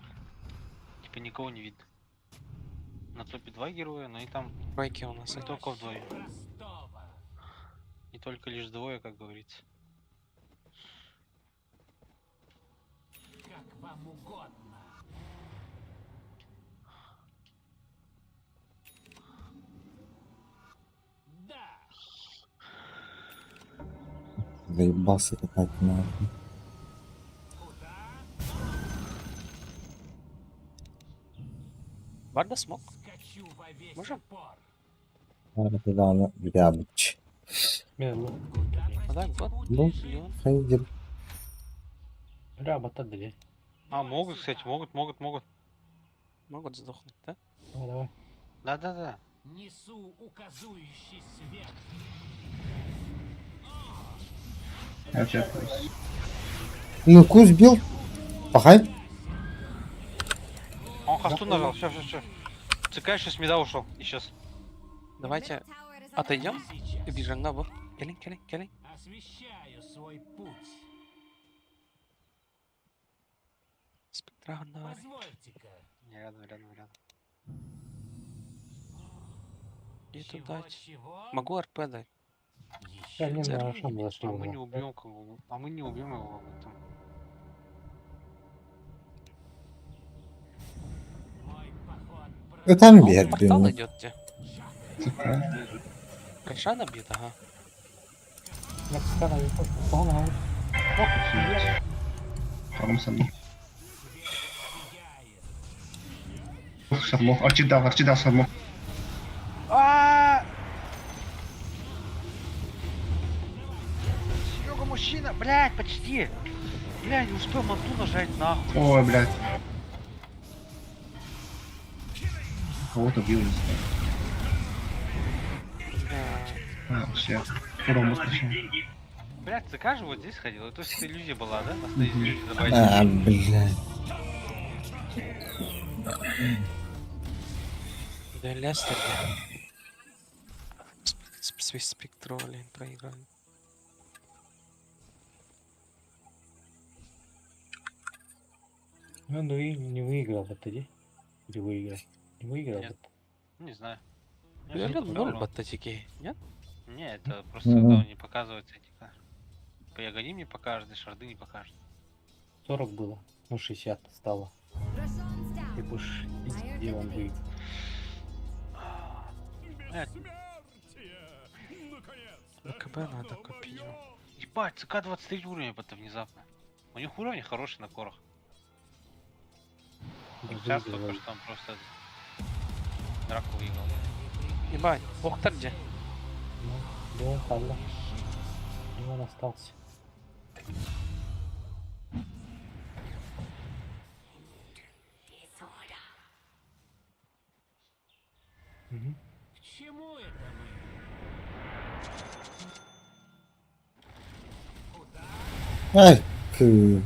Типа никого не видно. На топе 2 героя, но и там Байки у нас. не только вдвоем. Не только лишь двое, как говорится. Как вам угодно. Да. Заебался какая-то нахуй. Барда смог. Скачу во весь Можем? опор. Куда она? Блядь. Медленно. А да, вот. Ну, Леон. хайдер. Бля, батадели. А, могут, кстати, могут. Могут сдохнуть, да? Давай, давай. Да-да-да. Несу указующий свет. Я тебя понял. Луку сбил. Пахай. Он хасту нажал, все. ЦК сейчас меда ушел. И сейчас. Давайте tower is under отойдем и бежим на бок. Келин. Освещаю свой путь. Спектра на. Позвольте-ка. Рядом. И дать. Чего? Могу РП дать. Я не Церковь. знаю, что было, что А мы не было. убьем кого. А мы не убьем его. Там. Мой поход Это Амбер, Портал блин. идет где? ЦК. Рошана бьет, ага. Я пускай погнал. Там со мной. Шармо. Арчидал шармо. Серега, мужчина, блядь, почти. Бля, не успел манту нажать нахуй. Ой, блядь. Кого-то бил, не знаю. А, все. Урон пришел. Блядь, ЦК же вот здесь ходил. То есть это иллюзия была, да? Иллюзия А, забавная. блядь. Да, Лестер. Спектролин проиграли. Ну и не выиграл бы тогда. Или выиграл? Не выиграл Нет. бы. Не знаю. Реально ноль баттатики, нет? Не, это просто Мгм. когда он не показывается этика. По Ягоди не покажет, и шарды не покажет. 40 было. Ну 60 стало. Roshan's down. И уж Fire и он to the выиграл. КБ надо купить. Ебать, ЦК 23 уровня это внезапно. У них уровни хорошие на корах. Не сейчас только что он просто драку выиграл. Ебать, Охтар где? Ну, да, Халла. И он остался. Мгм. К чему это мы? Ай, ты.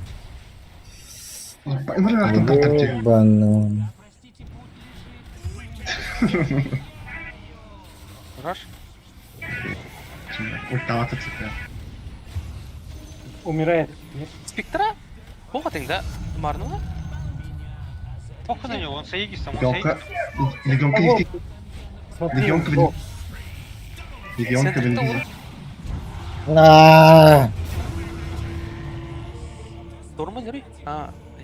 Бля, там так. Ебаный. Простите, путь лежит. Раш? Ультата ЦК. Умирает. Нет? Спектра? Похотинг, да? Марнула? Похуй на него, он с Аегисом, он с Легионка. Аегисом. Легионка везде. Смотри, Легионка о, везде. Легионка везде. А, Тормозери?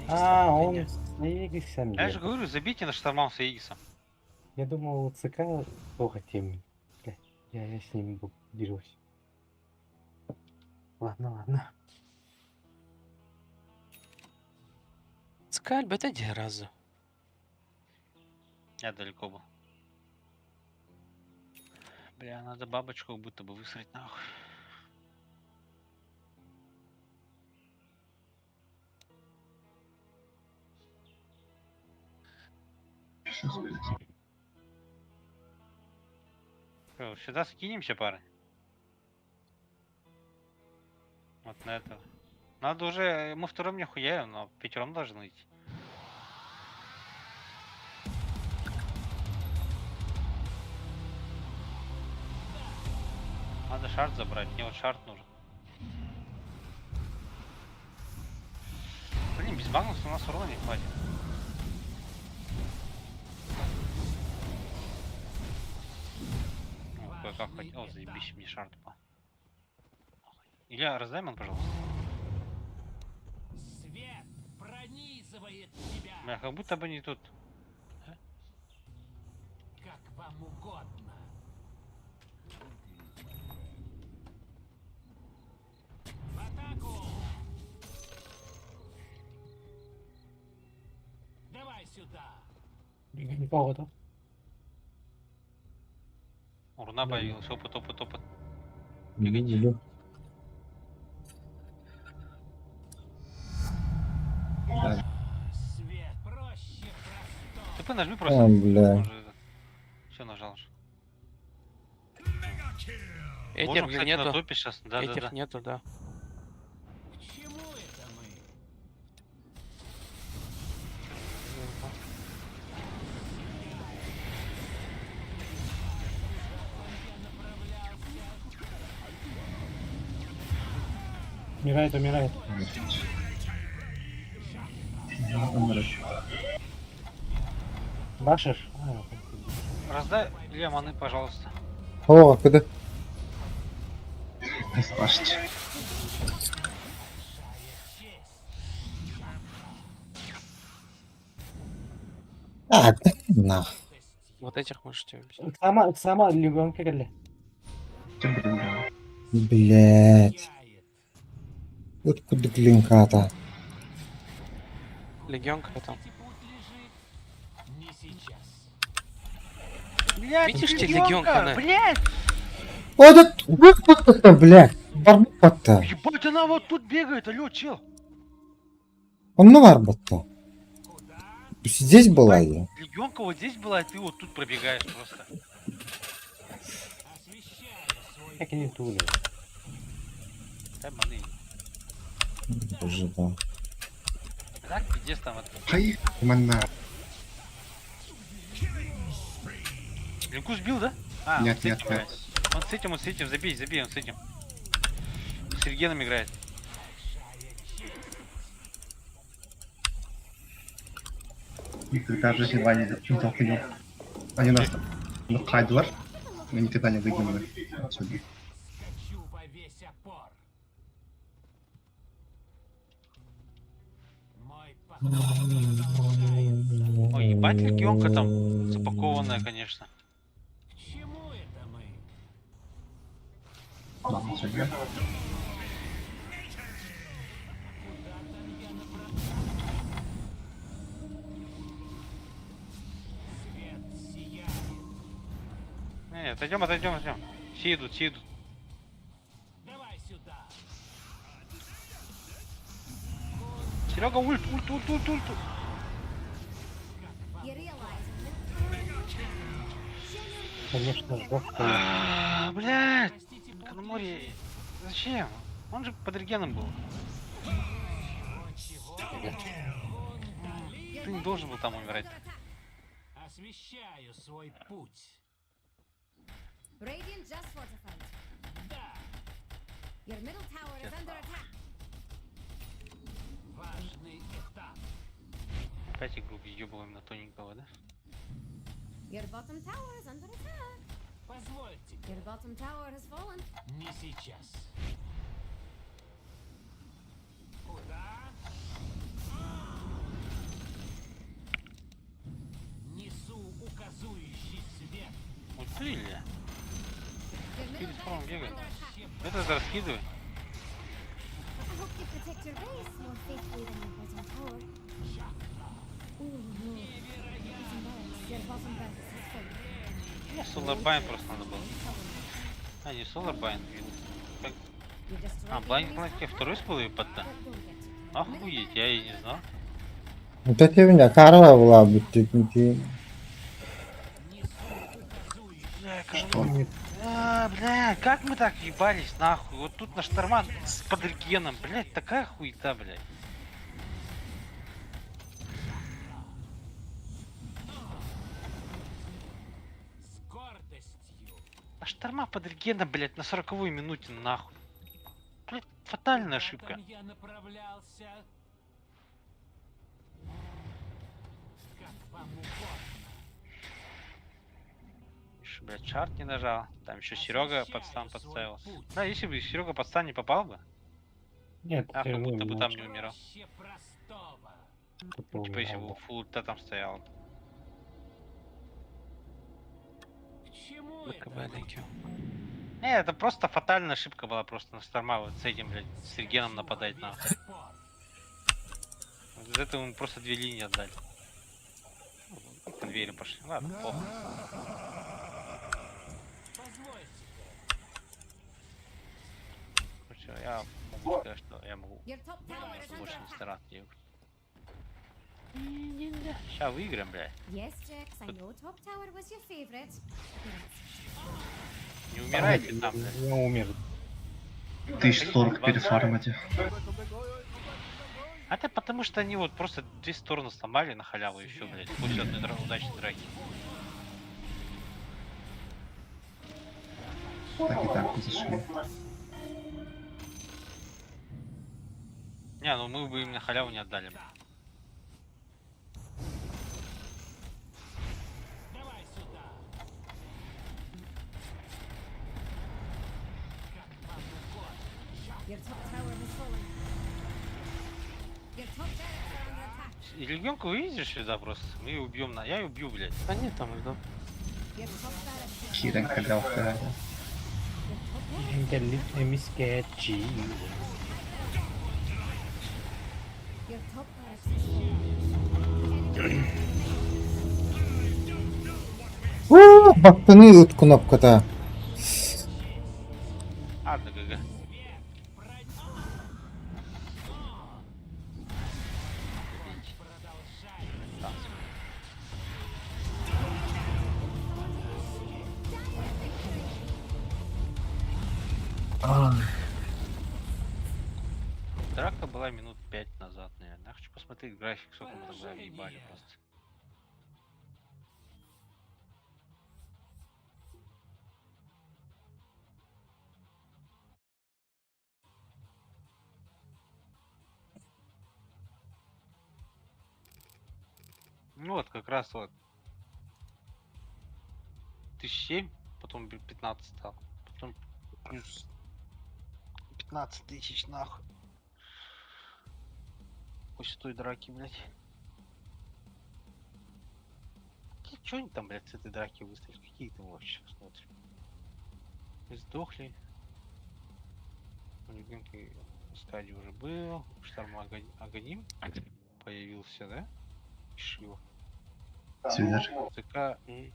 он с Аегисом. Я же говорю, забейте на штормам с Аегисом. Я думал, у ЦК плохо тем. Я с ним дерусь. Ладно. Скаль, это где разу? Я далеко был. Бля, надо бабочку как будто бы высрать нахуй. Сейчас, блядь. Что, сюда скинемся, пары? Вот на это. Надо уже... Мы втором не хуяем, но пятером должны идти. Надо шарт забрать. Мне вот шарт нужен. Блин, без Магнуса у нас урона не хватит. О, как хотел. О, заебись, мне шарт был. Илья, раздай ман, пожалуйста. Свет пронизывает тебя. Бля, как будто бы не тут. Как вам угодно. В атаку! Давай сюда. Никого-то. Урна появилась. Опыт, опыт, опыт. Иду. Свет проще простого. ТП нажми просто. бля. Все нажал же. Этих Можем, кстати, нету. на топе сейчас. Да, Этих да, да. нету, да. К чему это мы? Умирает, умирает. Башишь? Раздай Илья маны, пожалуйста. О, куда? Не спрашивайте. А, да нах. Вот этих можете убить. Сама легонько келди. Блять. Вот куда клинка-то. Легионка там. Не сейчас. Блядь, Видишь, ты легионка, на. блядь! О, да вот кто-то, блядь. Барбата. Ебать, она вот тут бегает, алё, чел. Он на барбата. Здесь была я. Легионка вот здесь была, и ты вот тут пробегаешь просто. Как и не тули. Дай маны. Боже, да. Так, пиздец там это. Поехали, мана. Линку сбил, да? А, Нет, он с нет, этим играет. Он с этим, забей, забей, он с этим. С Регеном играет. Их даже если два не захотел. Они нас хайдвар. Мы никогда не выйдем отсюда. Хочу во весь опор. Мой Ой, ебать, легионка там запакованная, конечно. К чему это мы? Ладно, всё, я. Свет сияет. Не, отойдем, отойдем, отойдем. Все идут, все идут. Давай сюда. Серега, ульт, ульт, ульт, ульт, ульт. You realize Конечно, жестко. Блядь, Канамори, зачем? Он же под регеном был. Ты не должен был там умирать. Освещаю свой путь. Radiant just fortified. Да, Your middle tower is under attack. важный этап. Опять игру въебываем на тоненького, да? Your bottom tower is under attack. Позвольте, Your bottom tower has fallen. не сейчас. Куда? Несу указующий свет. Вот ты, Илья. Your middle Перед фоном barracks is бегает. under attack. Это раскидывай. I hope you protect your base more faithfully than your bottom tower. Ooh, no. Bottom barracks. Your bottom barracks is fallen. Соларбайн просто надо было. А, не Соларбайн. Как... You destroyed А, the Блайнд enemy's Блайнд top второй спал под-то. tower, but don't get. Охуеть, я и не знал. Вот это у меня карва была, будто не. Бля, кажу, бля, как мы так ебались, нахуй? Вот тут наш Торман с Подригеном, блядь, такая хуета, блядь. С гордостью. Наш Торма Подригена, блядь, на 40-й минуте, нахуй. Блядь, фатальная ошибка. Куда там я направлялся? Как вам угодно. Ишь, блядь, шарт не нажал. Там еще Серега под стан подставился. Да, если бы Серега под стан не попал бы, Нет, а как будто бы там не умирал. Проще простого. Типа если бы фул ульта там стоял. К чему это? БКБ легио. Не, это просто фатальная ошибка была, просто наш Торма вот с этим, блядь, с Регеном нападать на. Вот из этого мы просто 2 линии отдали. Ну, конвейеры пошли. Ладно, плохо. Короче, я могу сказать, что я могу Your top tower is under больше не attack. стараться делать. Сейчас выиграем, блядь. Yes, Jax, I know top tower was your favorite. Не умирайте там, блядь. Я умер. 1040 перефармите. Это потому что они вот просто 2 стороны сломали на халяву и все, блядь. После одной удачной драки. Так и так зашли. Не, ну мы бы им на халяву не отдали. Бы. Давай сюда. Your top tower has fallen. Your top barracks are under attack. И легионку вывезешь сюда просто. Мы ее убьем на. Я ее убью, блядь. Да нет, там жду. Your top barracks. Кирен халявка. Мискетчи. Your top barracks is fallen. Baktığını yut knopkada. Ладно, ГГ. Драка была минут 5 назад, наверное. Я хочу посмотреть график, сколько мы тогда ебали просто. Ну вот, как раз вот. 1007, потом 15 стал. Потом плюс 15 тысяч нахуй. После той драки, блядь. Чё они там, блядь, с этой драки выставили? Какие там вообще смотрим? Сдохли. Любимки стадии уже был. Штарм Аганим появился, да? Шива. Süper. ЦК и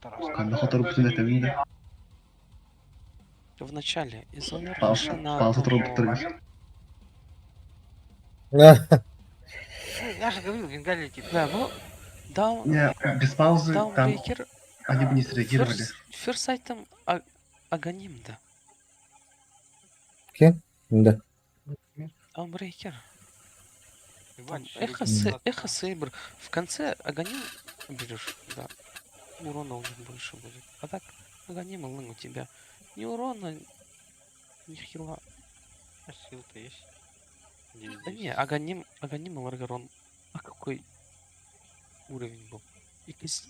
Тарас. Kanka fotoğrafı bütün eteğinde. В начале из умер Bazı fotoğrafı Я же говорил, Венгалия типа. Да, ну, даун... Не, без паузы там Даунбрейкер... они бы не среагировали. Ферсайтом Аганим, да. Kim? Да. Даунбрейкер. Там Ебать, Эхо Сейбр. В конце Аганим берешь, да. Урона у них больше будет. А так, Аганим у тебя. Ни урона, ни хила. сил-то есть. Да не, Аганим и Ларгарон. А какой уровень был? Якийсь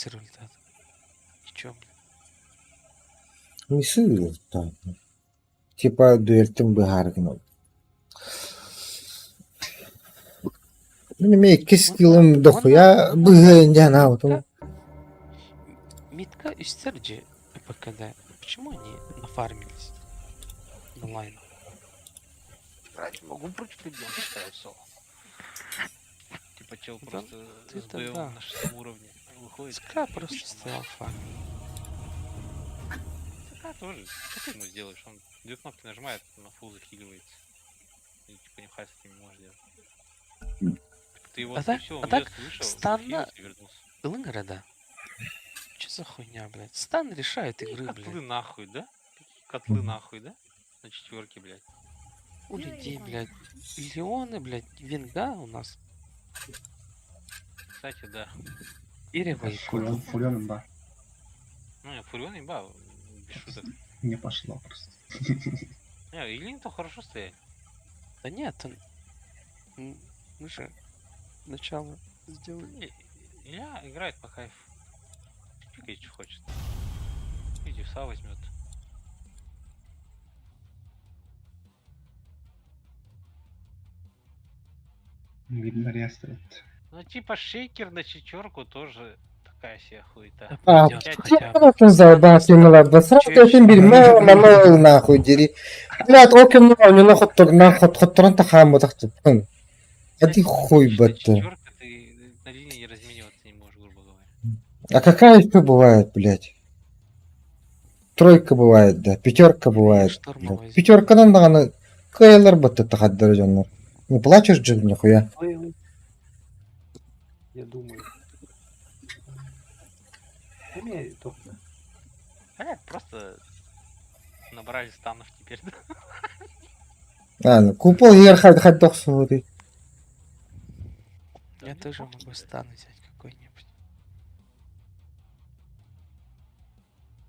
результат. И чё, блин? Nesi yurtta? Типа дуэльтин bir hargın oldu. Benim 2 yılım dokuya bu ne yaptım? Митка и Стерджи ПКД. Почему они нафармились на лайн? Играть могу против ребенка ставить соло. Типа чел Да, просто ты-то с БЛ да. на 6 уровне выходит. СК просто стоял фарм. ЦК тоже. Что ты ему сделаешь? Он 2 кнопки нажимает, на фул захиливается. И типа не с этим не можешь делать. Ты его А так- отключил, а он так вышел, странно. захилился и вернулся. Лынграда. Что за хуйня, блядь? Стан решает игры, Котлы блядь. нахуй, да? Котлы нахуй, да? На четверке, блядь. У людей, блядь, миллионы, блядь, винга у нас. Кстати, да. Ирева и Фурион, Фурион имба. Ну, я Фурион имба, без шуток. Не пошло просто. Не, Илин-то хорошо стоять. Да нет, мы же начало сделали. Илья играет по кайфу. Пикает, что хочет. И дивса возьмет. Видно, рестает. Ну, типа шейкер на четверку тоже такая себе хуета. А, Пойдёт Пять- хотя бы. Нахуй заебался, мила, сразу этим бир, мэл, нахуй, дери. Блядь, окем, у него нахуй, хотторон тахаму, тахту. Иди хуй, на батту. четверка ты на линии не размениваться не можешь, грубо говоря. А какая еще бывает, блядь? Тройка бывает, да, пятерка бывает. Штурмовой. Пятеркадан даганы кайлар бытты тахаддыр жоннор. Не плачешь же, нихуя. Я думаю. Умею только. Понятно, просто набрали станов теперь. Ну, купол ехать, хоть дохсу, Я тоже могу стан взять какой-нибудь.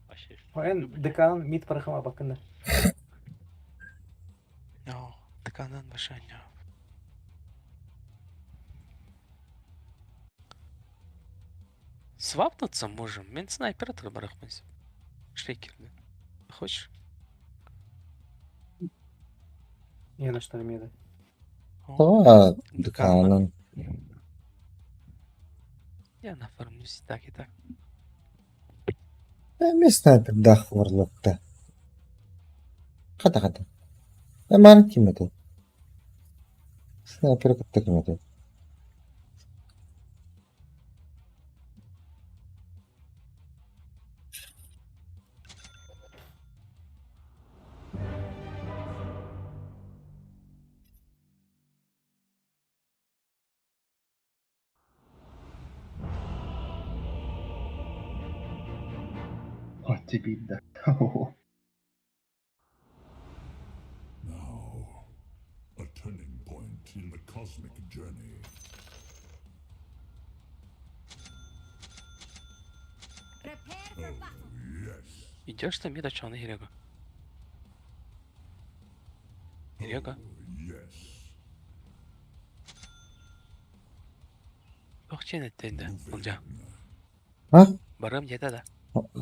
Вообще. Oyun Dekan mid parahama bakın. О, Деканан Башаня. Свапнуться можем. Мен снайпер барахмась. Шейкер, да? Хочешь? Я на что мида. А, деканан. Я нафармлюсь и так, и так. Ми снайпер дах варлокта. Хата. Ман кимето. Снайпер катта кимето. Вот тебе да. Now, a turning point in the cosmic journey. Prepare for battle. Yes. Идешь ты мида чё на Ирега? Ирега? Yes. Охчен etteydi. Olca. А? Barım yedi de.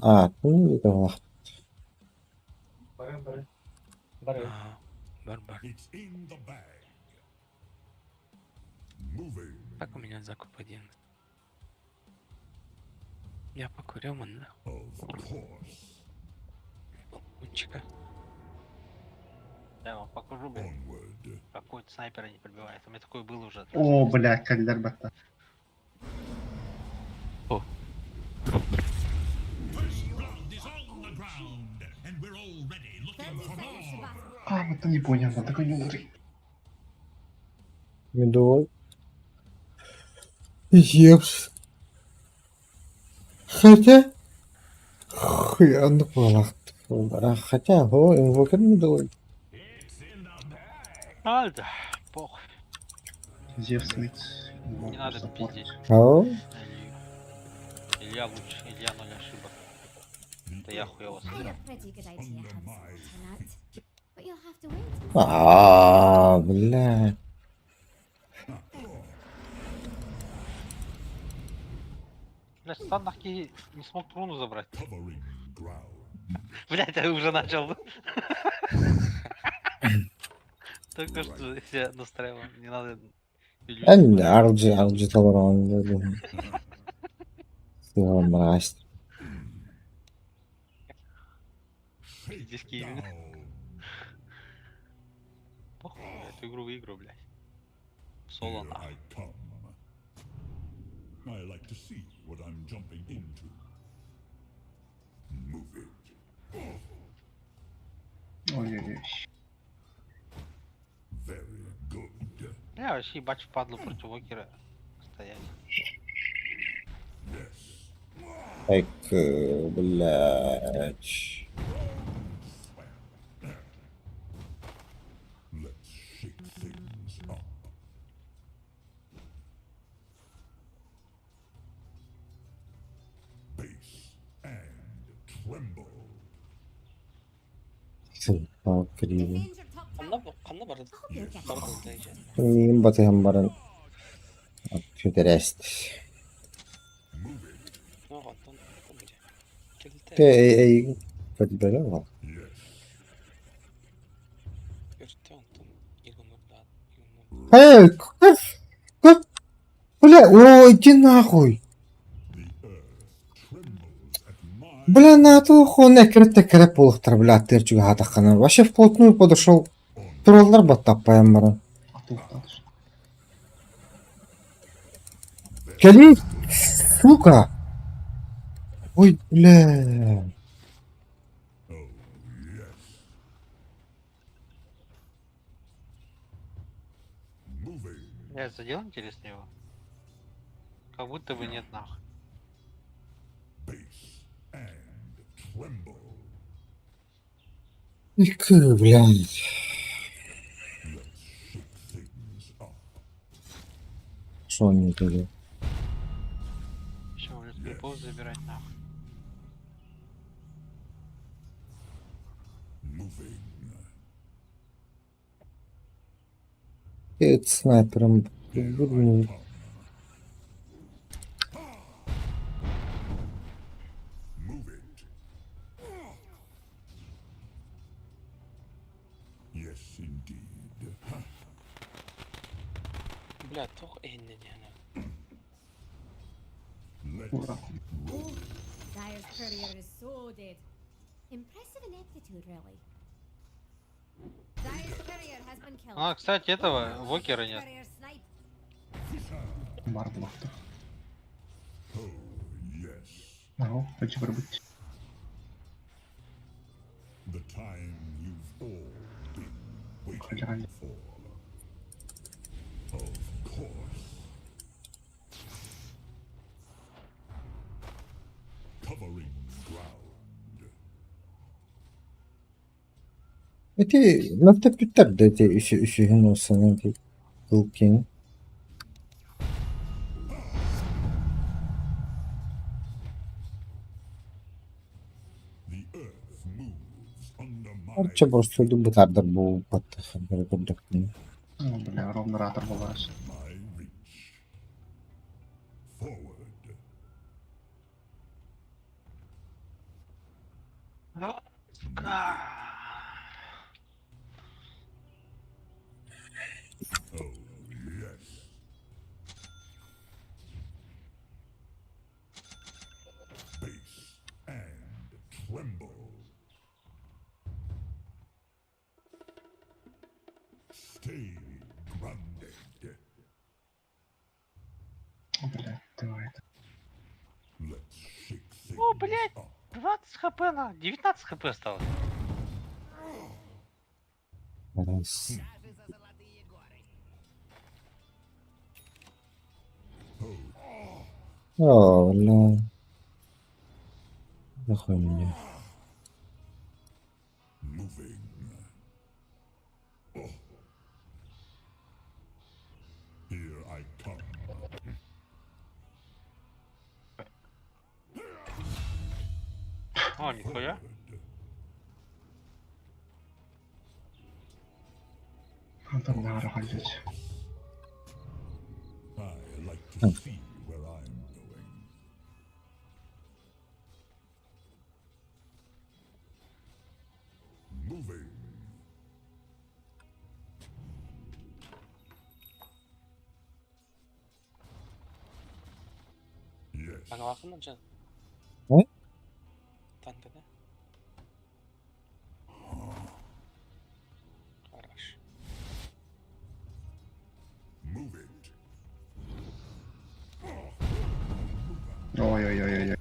А, ну, это вах. Barın. Бар. It's in the bag. Moving. Как у меня закуп один. Я покурю, ман. Of course. Унчика. Я вам покажу, блядь. Onward. Какой-то снайпера не пробивает. У меня такой был уже. О, бля, кальдар бата. О. А, вот это не понял, он такой милый. Медовой. Епс. Хотя... Хуян полах. Хотя, инвокер медовой. А, да, похуй. Зевс мид. Не надо пиздеть. Ау. Илья лучше, Илья 0 ошибок. Это я хуёво I сыграл. have a pretty good idea how to turn out. But you'll have to wait and А, бля. Бля, стан нахуй не смог руну забрать. Covering ground. Блять, я уже начал. Только что я настраивал, не надо. Арджи таларан. Все, мразь. Здесь Киевин. Похуй, я эту игру выиграю, блядь. Соло Here нахуй. I come. I like to see what I'm jumping into. Move it. Ой-ой-ой. Very good. Я вообще бачу падлу против Вокера стоять. Yes. Так, блядь. Let's shake things up. Base and tremble. Sırpa kırıyor. Defend your top tower. Kanna barın. I hope you'll get Barın that. dayıcı. Neyim batayım barın. Füderest. Ne var lan? Kilte. Ey. Hadi böyle var. Görüntü ondan. İlgunur'dan. Hey, kuf. Бля, о, иди нахуй. Бля, на то хуйня крыт полықтыр, бля, терчуге хатақаны. Вообще вплотную подошел. Троллар баттаппаем бара. Кели, сука. Ой, бля. Я задел интересно его? Как будто бы нет нахуй. Ика, блядь. Что они туда? Еще улиц крипов забирать нахуй. Перед снайпером. Блин. Yes, indeed. Бля, toch één in ja. Dyer's courier is so dead. Impressive ineptitude, really. Dyer's courier has been killed. А, кстати, этого Вокера нет. Courier snipe. Марблахта. Ага, хочу пробыть. The time you've all been waiting Реально. for. Of course. Covering ground. Эти нафтопитар да эти еще гнусы, эти пылки. The earth moves under my Арча просто иду бутардер был паттахар берекуддакни. Ну, бля, ровно ратор была. reach. Forward. Oh, yes. Base and tremble. Stay grounded. Бля, давай. Let's shake things О, блядь, up. 20 хп на 19 хп осталось. Раз. О, бля. Нахуй мне. Moving. Oh. Here I come. О, нихуя. Adam ne ara halledeceğim. I like to see where I'm going. Moving. Yes. Kanka baktın mı can? Ne? Tankada. Хорош. Move it. Ой, ой, ой, ой, ой.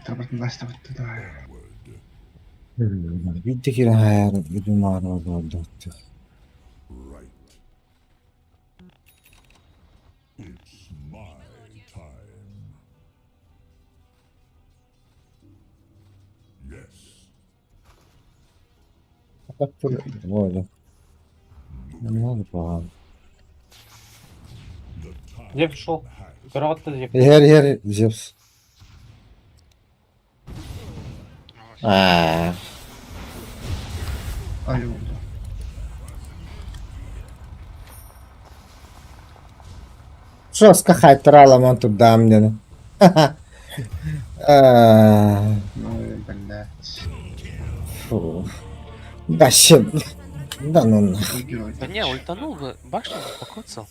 Треба наставити, давай. Видите, que era de uma hora do outro. Right. Оля. Не надо погано. Зев шел. Караватта Зев. Гер, Зевс. А, Алло. Що скахать тралом он тут дамнено. Ха-ха. А, Ну, блядь. фу. Да ще. Да ну нахуй. Какой герой? Да не, ультанул бы, башню покоцал.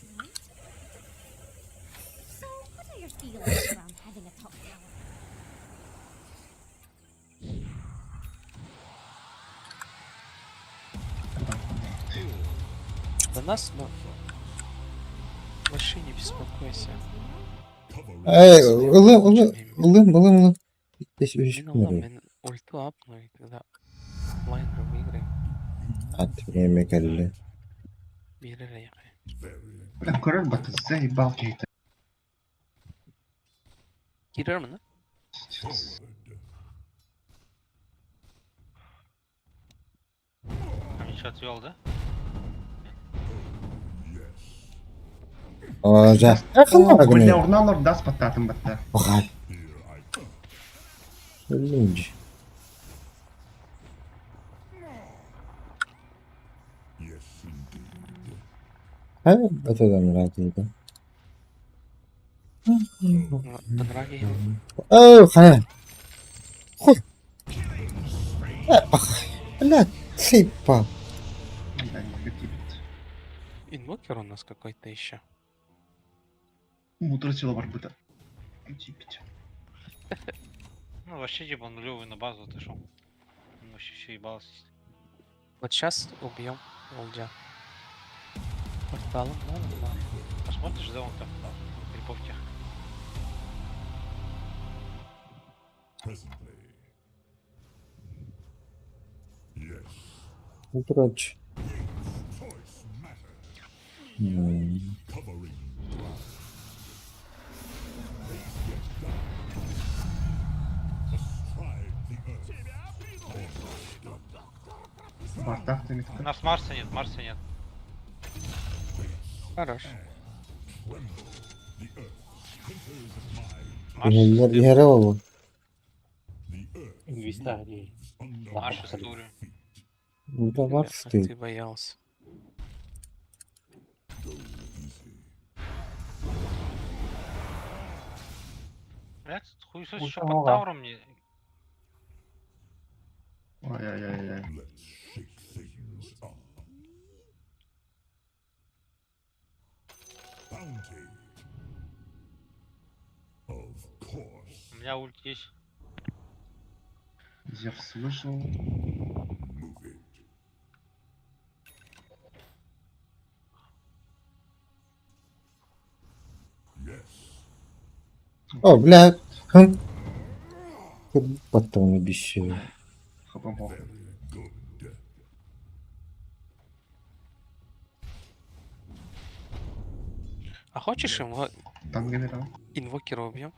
So, what are your feelings around having a top tower? Да нас, ну, вообще не беспокойся. Ей, улим. Десь Блин, Аллах, ушкнув. мен ульту апну, и тогда лайнер выиграем. А ты время калли. Берере яхай. Бля, Крэлбот заебал какие-то. Кирерман, да? Ничего отвел, да? Оожа. О, Акылlı бля, гыны. урналар да спаттатым бітті. Ага. Ölümcü. Ha, öteden rakıydı. Драги. Oh, ha. Хуй. Блядь, цыпа. Бля, не хотит. Инвокер у нас какой-то еще. Мудросила бар быта. Типить. Ну, вообще, типа, нулевый на базу ты шо? Он вообще все ебался. Вот сейчас убьем Олдя. Порталом, да? Посмотришь, да, он там, крипов тех. Ну, короче. Бардак ты У нас Марса нет, Марса нет. Хорош. Марс, Yere oldu. Инвестарий. Марш историю. Burada var Ты стоит. боялся. Блядь, хуесос Ой, еще там под ага. тауром мне. Ой-ой-ой-ой. У меня ульт есть. Зевс вышел. О, бля. Хм. Потом обещаю. Хапамох. А хочешь Там генерал. инвокера убьем?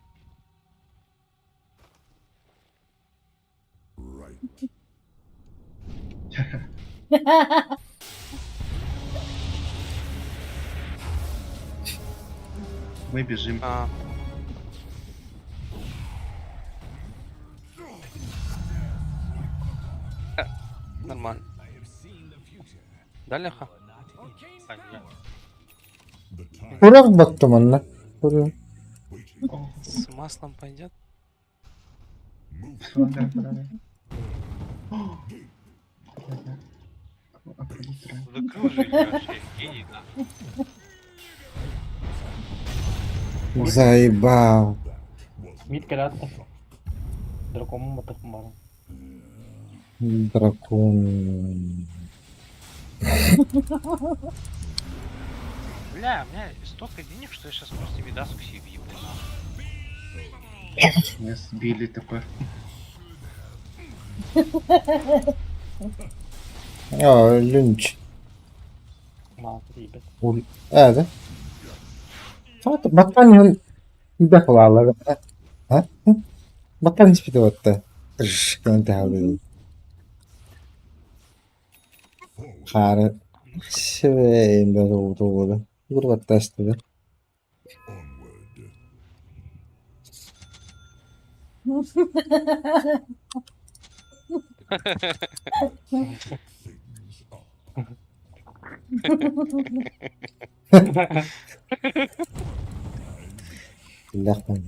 Мы бежим. А, нормально. Да, Леха? А, нет. Kurak baktım onunla. Kuruyor. С маслом пойдет? Закрыл же ее вообще, гений, да. Заебал. Мид каратта. Дракон мотых мара. Дракон. Бля, у меня столько денег, что я сейчас просто видаску себе въебу. Меня сбили ТП. Aa lynch. Mantı iyi bet. Evet. Zaten battaniyenin bir defalarla. Ha? Battaniye hiçbir de battı. Kırışık yönte havlu. Kare. Şiveyim böyle oldu. Vurbat taştı. Lakman.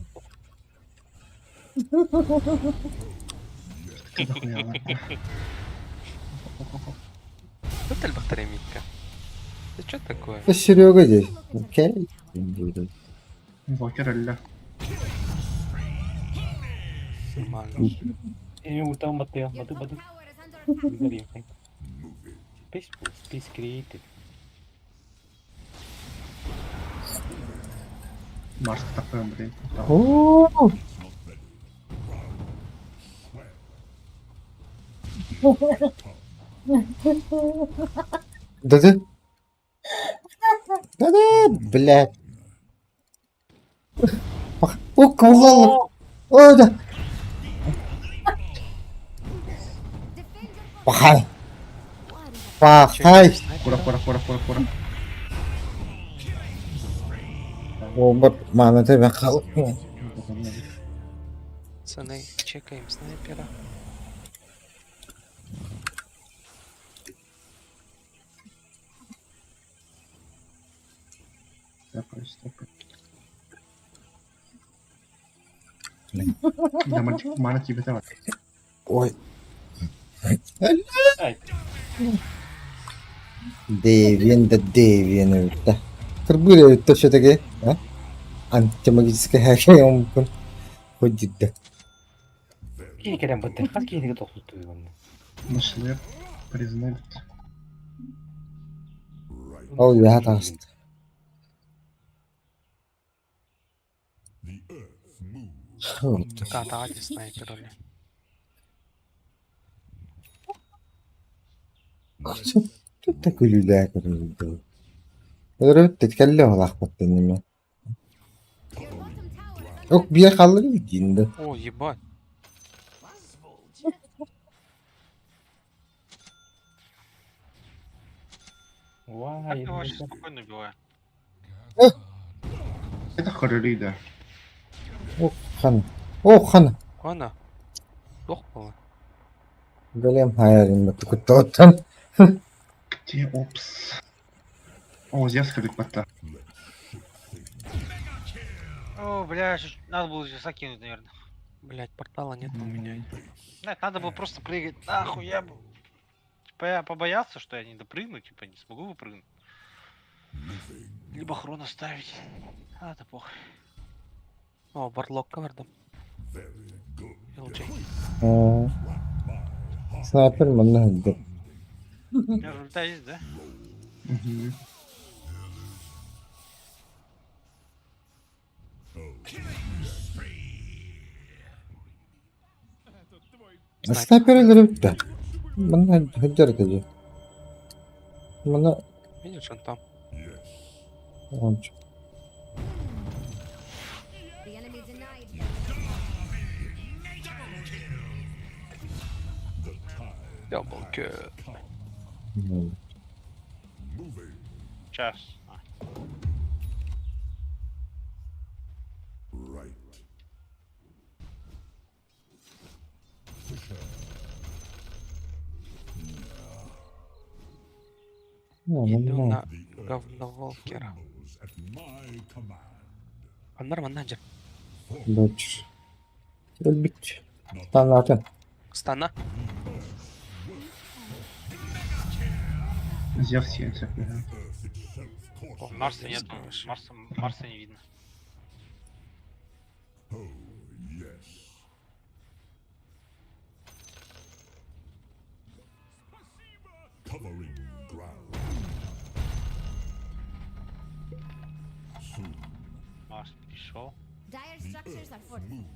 Вот Альбахтаря Митка. Да что такое? Bu Серега здесь. Окей. Инвокер или? Нормально. Ультам баты. Space created. Марс такой, блин. Oo. Даdı. Даdı. Блядь. Bak. O kullanılır. Orada. Bakay. Bakay. Фура. O bak manete ben kalıp. Пацаны, чекаем снайпера. Мана тебе давай. Ой. Ай. Devian это. Тербили это все-таки, а? Антимагическая хакер мungkin. Ходит да. Кини керем баты. Хас кини тоқту туйган. Нашли, признали. Ол я таст. Катати снайпер oli. Тут такой люляк был. Рот تتكلم لخبطت اني اوك بيه خلي الجين ده. О, ебать. Вай. Я очень спокойно убиваю. Это Харирида. اوك خن. اوك خن. Она. Дохнула. Голем хайер انك كنت اوتن. Где опс? О, Зевс ходит пота. О, бля, надо было сейчас закинуть, наверное. Блять, портала нет у меня. Знаете, надо было просто прыгать. Нахуй, я бы... Типа я побоялся, что я не допрыгну, типа не смогу выпрыгнуть. Либо хрон оставить. А, да похуй. О, Варлок кавердом. LJ. Снайпер منه هدر. У меня же ульта есть, да? Снайпер öldürüp de. Bana hıdır kızı. Bana Видишь, он там. Onç. The enemy denied. Double kill. Сейчас. Иду на говноволкера. Анар менеджер. Дочь. Ölbük. Stanlardan. Стана. Зевс есть. О, Марса нет. Марса не видно. Марс пришел. Dire structures are fortified.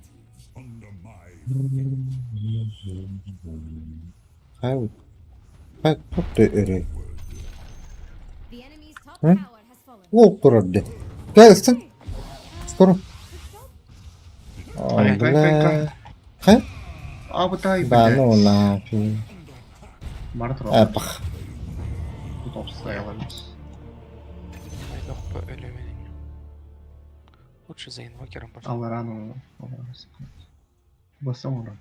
Hayır. Bak çok da öyle. The enemy's top Hı? tower has fallen. O kurardı. Gelsin. Скоро. Бля. Хэ? А вот дай, Да блядь. ну нафиг. Мартрон. Эпах. Topsay alabiliriz. Yok bu ölümün. Лучше за инвокером пошел. Аларану. Басам урон.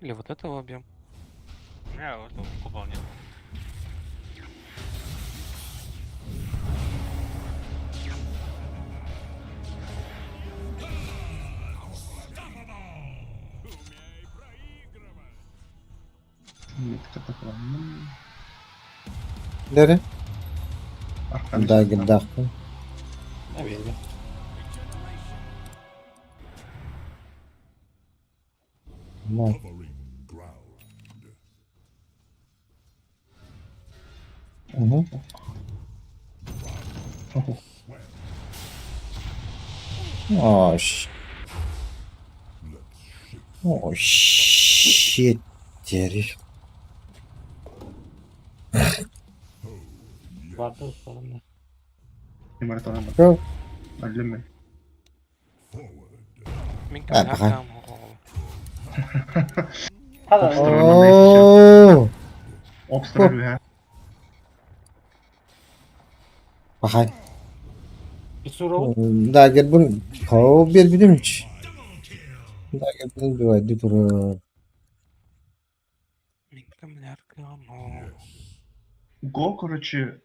Или вот этого убьем. Я вот купал нет. Метка такая. Nere? Arkadan Daha üstünden. dakika. Ne bileyim. Bak. Hı. Oh, oh shit herif. Vardı sonunda. Emanet olan bak. Yok. Öldüm mü? Min Ha, kan bakayım. hakam. Hadi. Oo. Obstra bir ha. Bakay. Bir soru. Daha gel bunu. Kau bir bilim hiç. Daha gel bunu dua di bro. Min kan hakam. Go короче.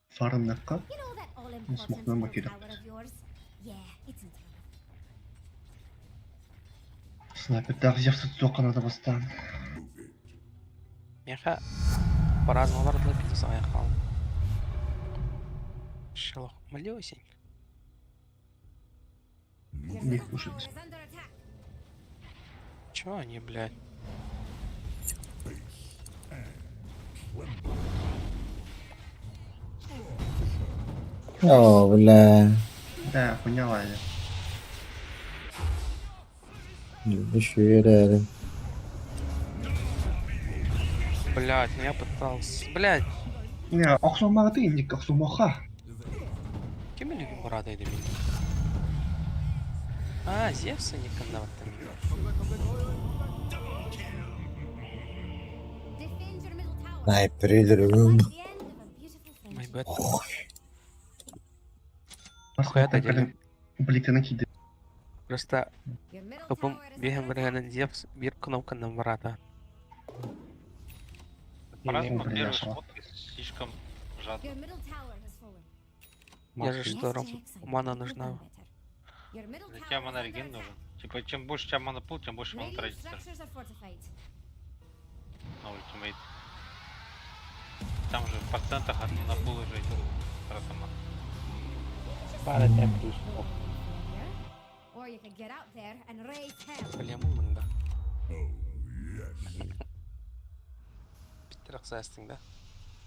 Farm dakika. You know that all-important Smoke'dan middle bakayım. tower of yours? Yeah, it's in town. Снайпер так взявся цього канада бастан. Меха по-разному ворота пицца ехал. Шелох малюсенько. Не кушать. Чё они, блядь? Oh bla. Да, поняла я. Düşüyor. Блядь, ну я пытался. Блядь, Не, Аксумага ты индик, Аксумаха. кем я любим рада и домин? А, Зевса не канаватами. Defend your middle tower. Sniper ölürüm. The end of a beautiful Мой friendship. бэт. Нас Хуята делим. Бликаны киди. Просто Your middle тупым tower is бегом under attack. врагана Зевс, бир кнопка на врата. По-разному Блин, первые яшла. шмотки слишком жадно. Your middle tower has fallen. Я же Yes, что, Jax, I мана could've нужна. done better. Your middle Для tower тебя is монореген under нужен. attack. Типа, чем больше у тебя монопул, тем больше мана Radiant тратится structures are fortified. на ультимейт. Там же в процентах от монопула же идет трата маны. Bana tem plus. Here. Or you could get out there and raise hell. Блемун мында. Питер Аксастинг, да?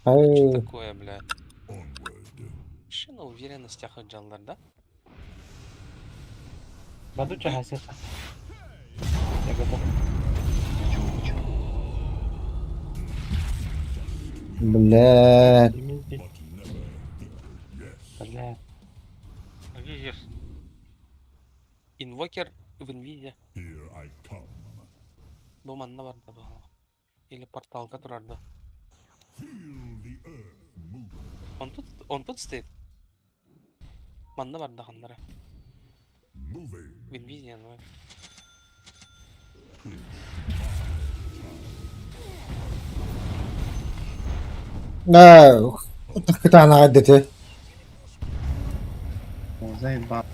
Что Hayır. такое, блядь? Вообще на уверенностях отжалдар, да? Бадуча хасиха. Я готов. Блядь. Бля. Где Зевс? Инвокер в инвизе. Думанна бар да бұл. Или порталға тұрарды. Он тут стоит. Манна бар да қандары. В инвизе, ну. Да. Так она عدته. Заебал.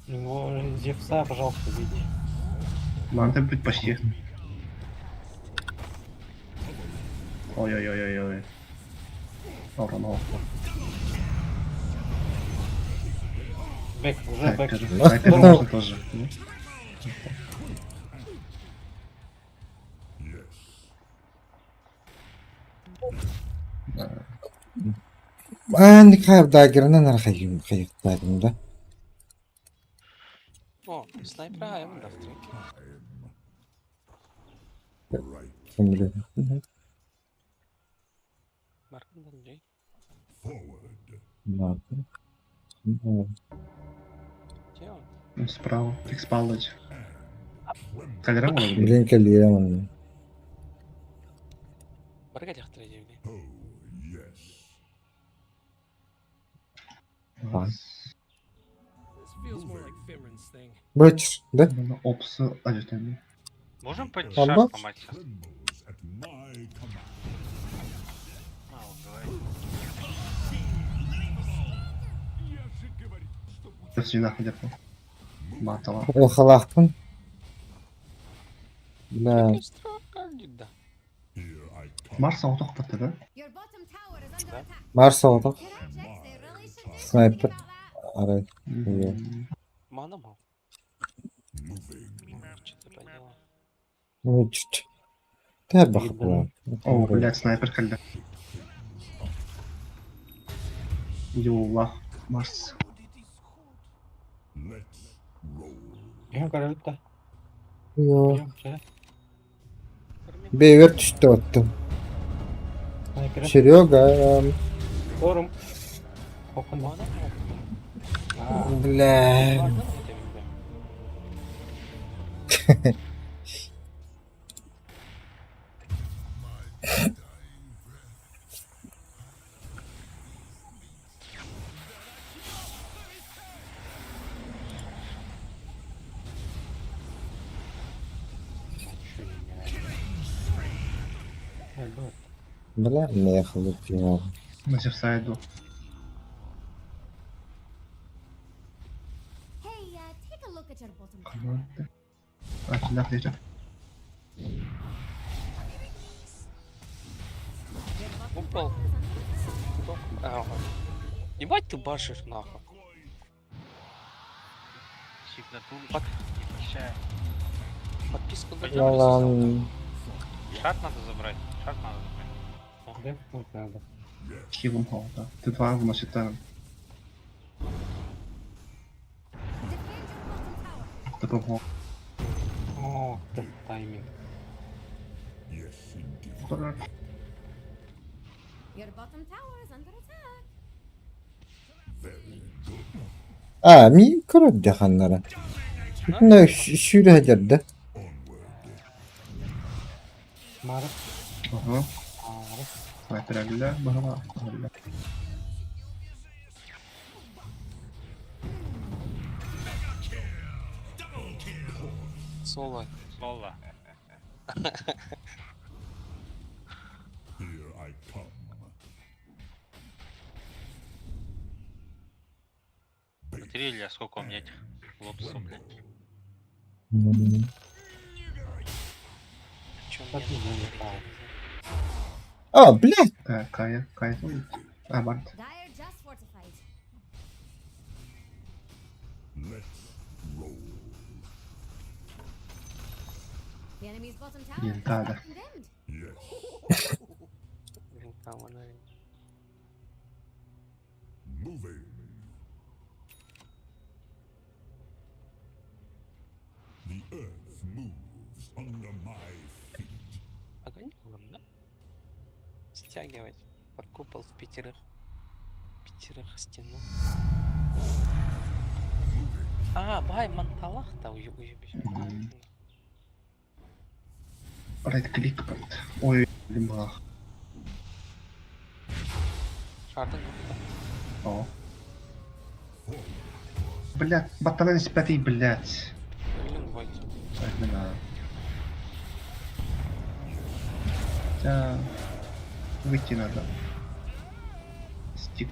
Его Зевса, пожалуйста, види. Надо быть почти. Ой-ой-ой-ой-ой. Урон. Бэк, уже бэк. Снайпер можно тоже. Ну. عندك خايف داقرنا انا خيم خيف بعدين ده. О, снайпера я да в треке. كمل. Маркин Данджей. ما Справа. Тих спалить. Калера мı olur? Блин, калираман. Бір келек трейдевне. Бачишь, да? Опсы acıtıyor. Можем пойти Ага. шар сломать сейчас? А, вот давай. Просто нахуй yapma. Matala. Охалахпын. Да. Да. Марса отох бітті да? Your bottom tower is under attack. Марса отак. Can I check they really should do Снайпер. something about that? Арай. Iya. Мана мал. Что-то поняла. Ну, чуть. Да, бахла. О, блядь, снайпер kaldı. Yollah. Mars. Ihan kararıp da. Yo. Biliyorum şey. Beyver düştü attım. Sniper'e. Серега. Forum. Okun. Бля. Бля, мехал пьян. Nasıl saydı? Hey, take a look at your bottom tower. Kapattı. Açın laf diyeceğim. Упал. Ага. Ебать ты башишь нахуй. Сигнатуру не прощаю. Подписку Пойдем. Лалам. Шар надо забрать. Шар надо забрать. Да, вот надо. Kilum oldu. Tıtvar vurması tanım. Tıpım oldu. О, да, тайминг. Bu kadar. Your bottom tower is under attack. А, ми корот деханнара. Ну, шүрі хадерді. Марат. Aha. Sniper elinde. Bana bak. Elinde. Соло. Соло. Смотри, Илья, сколько у меня этих лотосов, блядь. Чё Как мне не знаю, да. А, блядь. Evet, kayıt oyun. Abart. Dire just fortified. The enemy's bottom tower is Ентада. condemned. Блин, там она... Огонь будем, да? Стягивать под купол в пятерых стену. А, бай, манталах-то уебись. Right click pat. Oy. Limba. Шардың О. Блядь, батарея спятый, блядь. Блин, бой. Именно. Да. Выйти надо. Стик.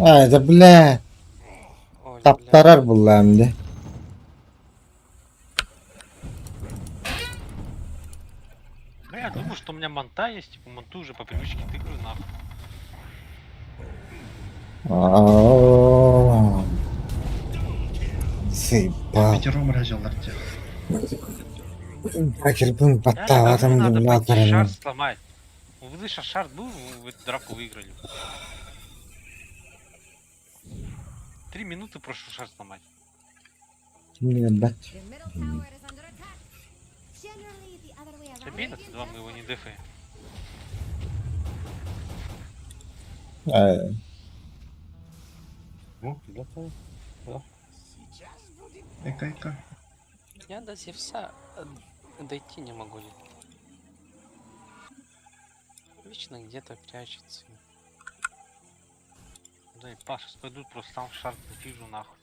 А, это, бля. Ой, Таптарар булла эмди. Ну, я думаю, что у меня манта есть, типа манту уже по привычке тыкаю нахуй. Сыпал. Пятером разжалар тех. Бакербын Реально, баттаватым давно надо деп пойти шар лакарым. сломать. Ну, вы сейчас шар был, вы эту драку выиграли. 3 минуты прошлый шар сломать. Не бать. Your middle tower is under attack. Generally, the other way around. Забей на Т2, мы его не дефаем. А, Ну, готово. Да. Эка. Я до Зевса дойти не могу. Вечно где-то прячется. Да и Паша, пойдут просто сам в шар зафижу нахуй.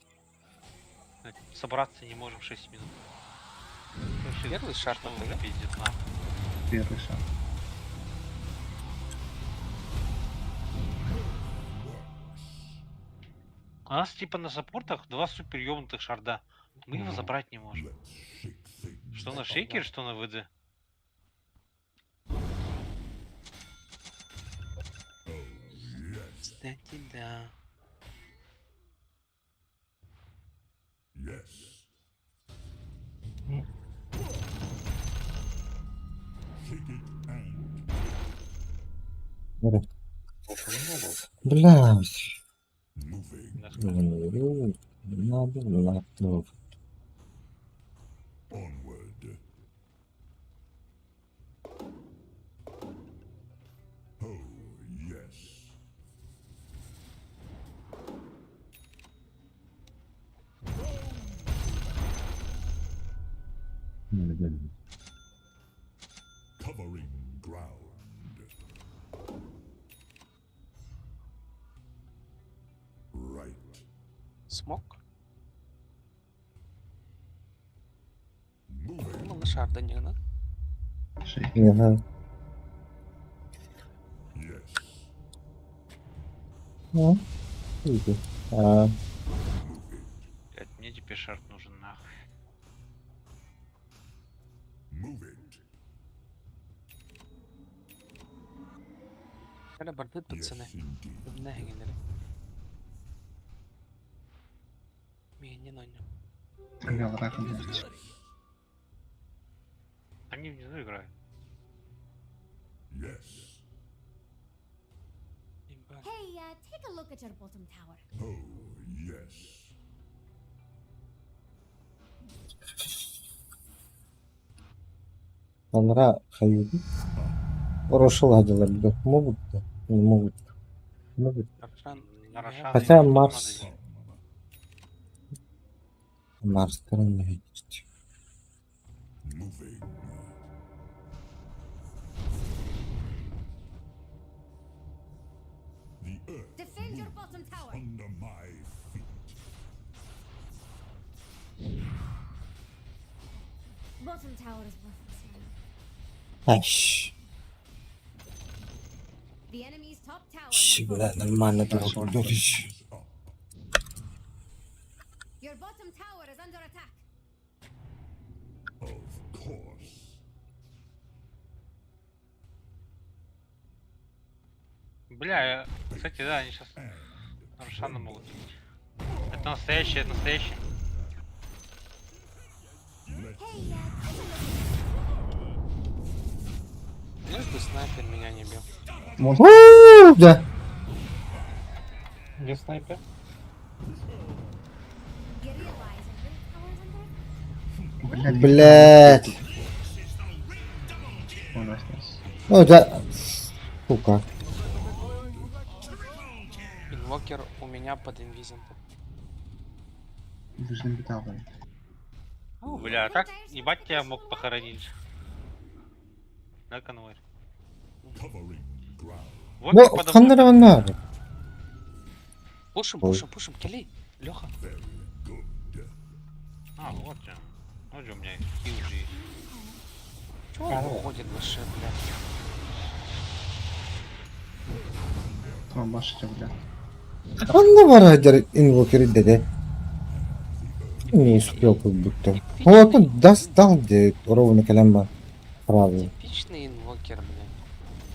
Собраться не можем 6 минут. Вообще, Первый шар что только, да? пиздец нахуй. Первый шаг. У нас типа на саппортах 2 супер ёбнутых шарда. Мы его забрать не можем. Что на шейкер, что на ВД. Кстати, да. Блядь. Надо лаптоп. Covering ground. Right. Смог? Moving. Ну, на шар до них, да? Ага. Ну, иди. Блять, мне теперь шарт нужен нахуй. Move it. Когда бордит, пацаны. Нахер. Меня не нанял. Играл раком, блядь. Они внизу играют. Yes. Hey, take a look at your bottom tower. Oh, yes. Onlara hayırlı. Uğraşılardılar bir de. Могут da. Не могут. Могут. Рошан. На Рошана Хотя им Марс. надо. Марс стороны видите. Moving. The earth Defend your bottom tower. under my feet. Bottom tower is worthless now. Аш. The enemy's top tower. Всегда нормально дуришь. Your bottom tower is under attack. Of course. Бля, кстати, да, они сейчас на Рошана могут убить. Это настоящий, это настоящий. Лишь бы снайпер меня не бил. Ууу, да. Где снайпер? You realize your middle tower is under attack? Блядь. Блять. У нас нас. Ну да. Сука. Инвокер у меня под инвизом. Нужно металлом. Бля, так ебать тебя мог похоронить. Да, конвой. Covering ground. Вот Bu ты подо мной. kanları onlar. Пушим, Келли. Леха. А, вот же. Вот же у меня хил же есть. Чего он уходит вообще, блядь? Tamam başlayacağım bile. Anne var hacer invokeri dedi. Не успел как будто. Вот он достал, где ровно колямба. Правильно. Типичный инвокер, блядь.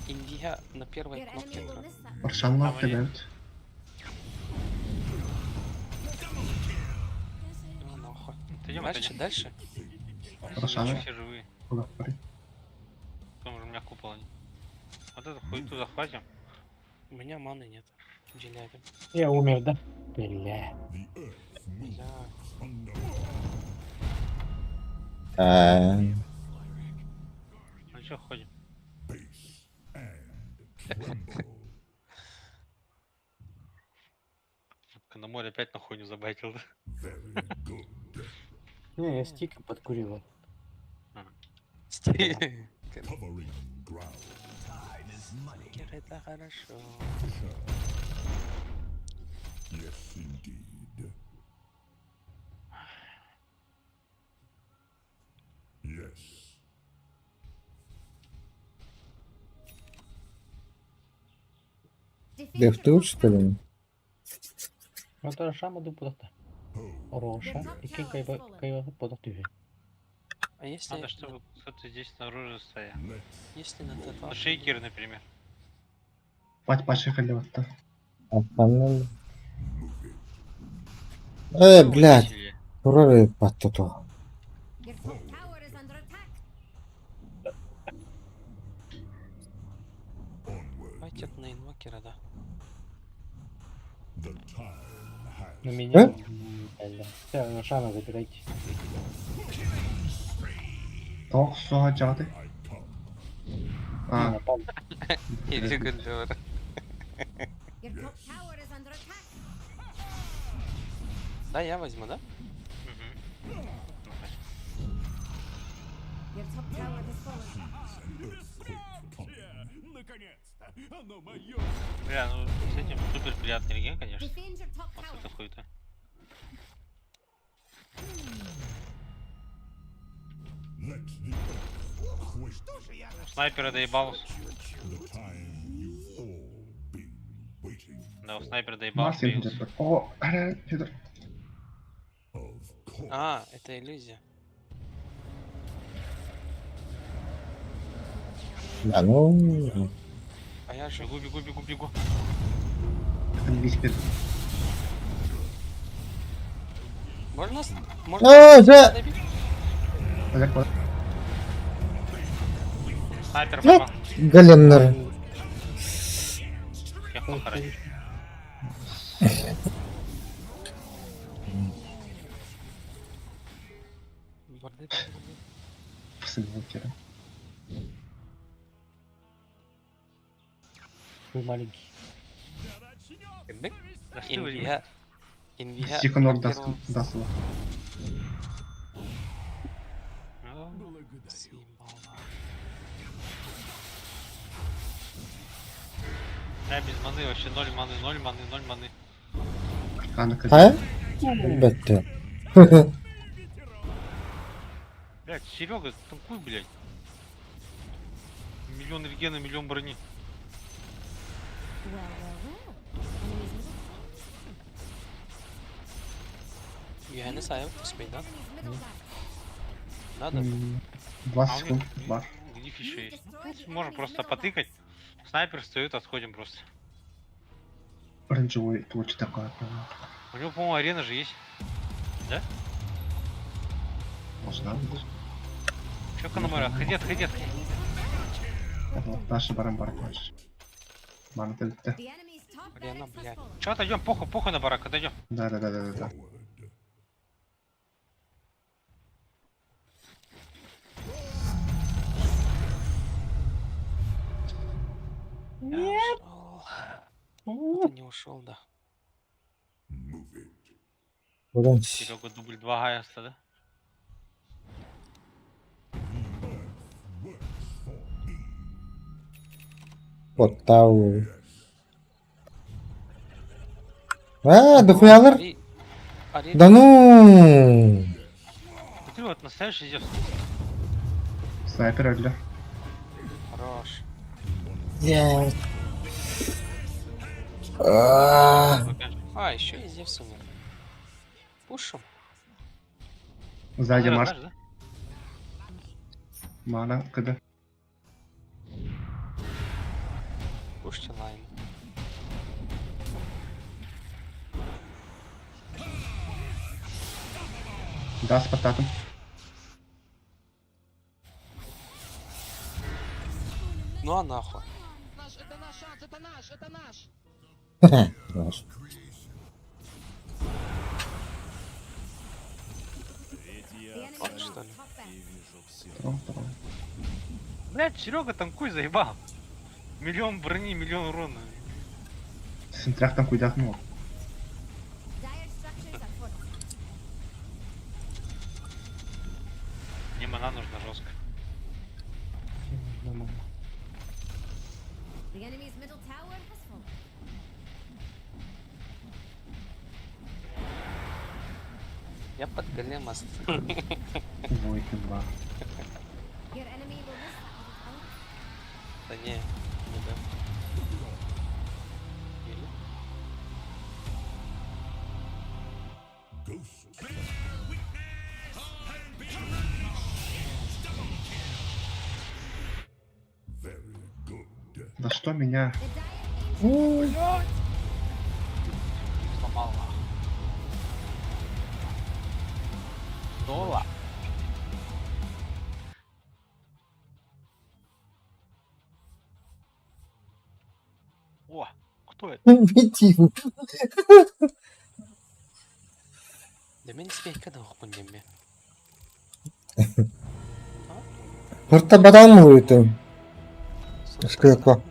Индия на первой Your enemy кнопке. will miss that. Barışan ne yaptı evet? Ну, нахуй. Идем, Дальше, дальше. Barışan'ı Все живые. kulakları. Потом же у меня купол. Вот эту хуйту захватим. У меня маны нет. Делябин. Я умер, да? Бля. Бля. Ну что, ходим? На море опять на хуйню забайтил, да? Не, я стик подкурил. Covering ground. Это хорошо. Yes, indeed. Yes. Дефтур, что ли? Ну то шама ду подата. Роша и кайва подату. А если... Надо, чтобы кто-то здесь снаружи стоял. Если на ТФ... Ну, шейкер, например. Поехали вот так. Апанел. Ну, Блядь. веселье. Ура, патту. Your top tower is under attack. Хватит на инвокера, да. The time has. На меня. Все, на шама забирайте. О, что хотят? А, Напал. Или Гандор. Your top tower is under attack. Да, я возьму, да? Your top tower has fallen. Наконец-то! Оно мое! Бля, ну с этим супер приятный реген, конечно. Defend your top Вот tower. это хуй-то. Let the earth quake. Снайпера доебался. The time you've all been waiting. Да, у снайпера доебался. Мартин появился. где-то. О, Федор. Of course. А, это иллюзия. Да, ну... А я же... Бегу. Это не весь Федор. Можно... Да! добить? Олег, вот. Снайпер попал. Галеннер. Я похоронил. Борды, Посыльники. Вы маленький. Инвига... Инвига... Секунор даст первого- его. Съебало. Я без маны, вообще 0 маны. А, на А? Бетте. Блять, Серега, танкуй, блять. Миллион регена, миллион брони. Well, well, well. Enemies middle Юханы сайып успей, да? enemies middle tower. Надо. 20 А у секунд. них Бар. где фиши есть? Ну, можно просто потыкать. Снайпер встает, отходим просто. Оранжевый точно такая. У него, по-моему, арена же есть. Да? Должна быть. Чё Канамара? Ходи. Ого, наши барам-бар больше. Мама, ты. The enemy's top Арена, barracks has блядь. fallen. Чё, отойдем, похуй на барак, отойдем. Да. Нет. Ты не ушел, да. Move it. Buradan Серега дубль 2 гайста, да? Потау. Дохуялар? Ари- Ари- Да ну! Смотри, вот настоящий Зевс. Снайпер Эдля. Хорош. Я... А, А, еще и Зевс умер. Пушим. Сзади Знаешь, Марс. да? Мана, КД. Пушьте лайн. Да, с потатом. Ну а нахуй. Хорошо. The enemy's Вот что ли. top barracks. Блять, Серега танкуй, заебал. Миллион брони, миллион урона. Синтрах там куйдахнул. Dire structures are fortified. Мана нужна жестко. The enemy's middle tower has fallen. Я под голем оставил. Ой, ты ба. Your enemy will miss that middle tower. Да не да. Или? За что меня? Сломал. Дола. О, кто это? Бетин. Да мен спейка да оқпын деме. Порта бадан мı vurdun? Başka yok o.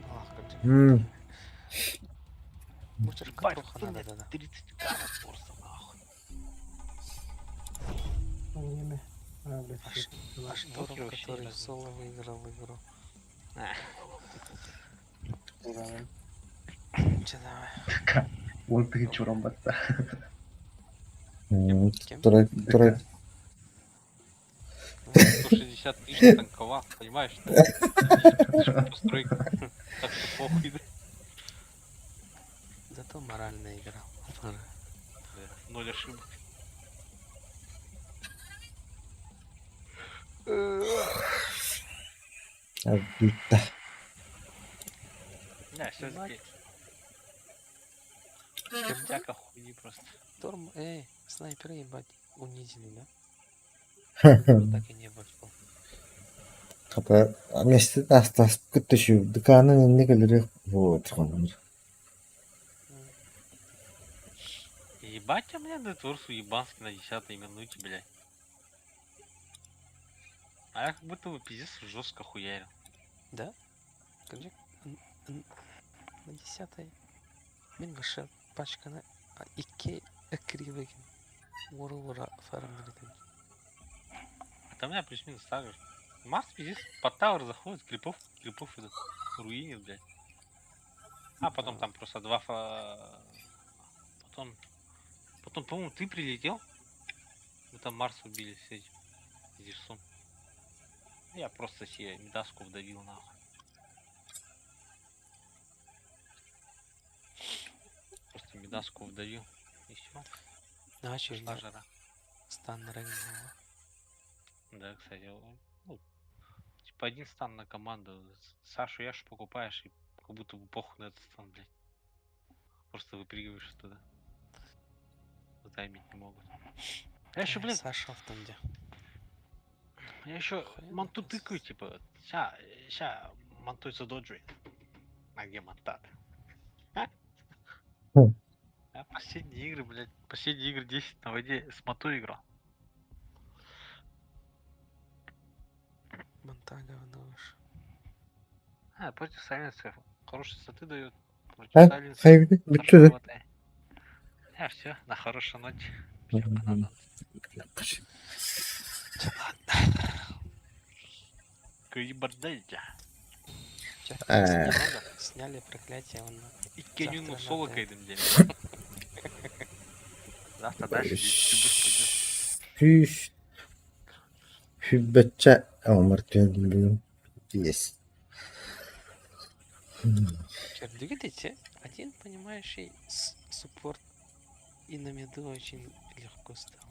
Мучер катуха надо, да. 30к просто нахуй. А Шторм, который соло выиграл игру. Че давай? Он ты чуром батса. Трой. 160 тысяч танковал, понимаешь? Постройка. Так что похуй, да? Зато морально играл. 0 ошибок. Обида. Да, все-таки. Всяко хуйни просто. Шторм, снайперы ебать унизили, да? Так и не вышел. Kapı mesle astas kıttı şu dükkanın önüne gelir. Вот он. Ебать, у меня Детворс уебанский на 10-й минуте, блядь. А я как будто бы пиздец жестко хуярил. Да? Скажи, на 10-й минуше пачканы 2 кривыгин. Ура фармлидин. Это у меня плюс-минус так же. Марс пиздец под тауэр заходит, крипов идут. Руинит, блядь. А потом там просто Потом, по-моему, ты прилетел. Мы там Марс убили с этим Зевсом. Я просто себе медаску вдавил нахуй. Просто медаску вдавил. И все. Начали жара. стан рейнова. Да, кстати, ну, типа один стан на команду. Сашу Яшу покупаешь и как будто бы похуй на этот стан, блядь. Просто выпрыгиваешь туда. Займить не могут. Я еще, блядь, Саша в том где. я еще манту тыкаю, типа, ща мантуй задоджи. А где мантат? А последние игры, блядь, последние игры 10 на воде с мото играл. Монтага выдаваешь. Против сайленсов хорошие статы дают. Против Ha? сайленсов Hayır, bitti. все, на хорошей ноте. Всё, надо. Каибардельтя. Сняли проклятие, он И Кенюну завтра соло надо- кайдем день. Завтра дальше Füş. Fübetçe. Amırtıyorum. Есть. Видите, один, понимаешь, и суппорт и на меду очень легко стал.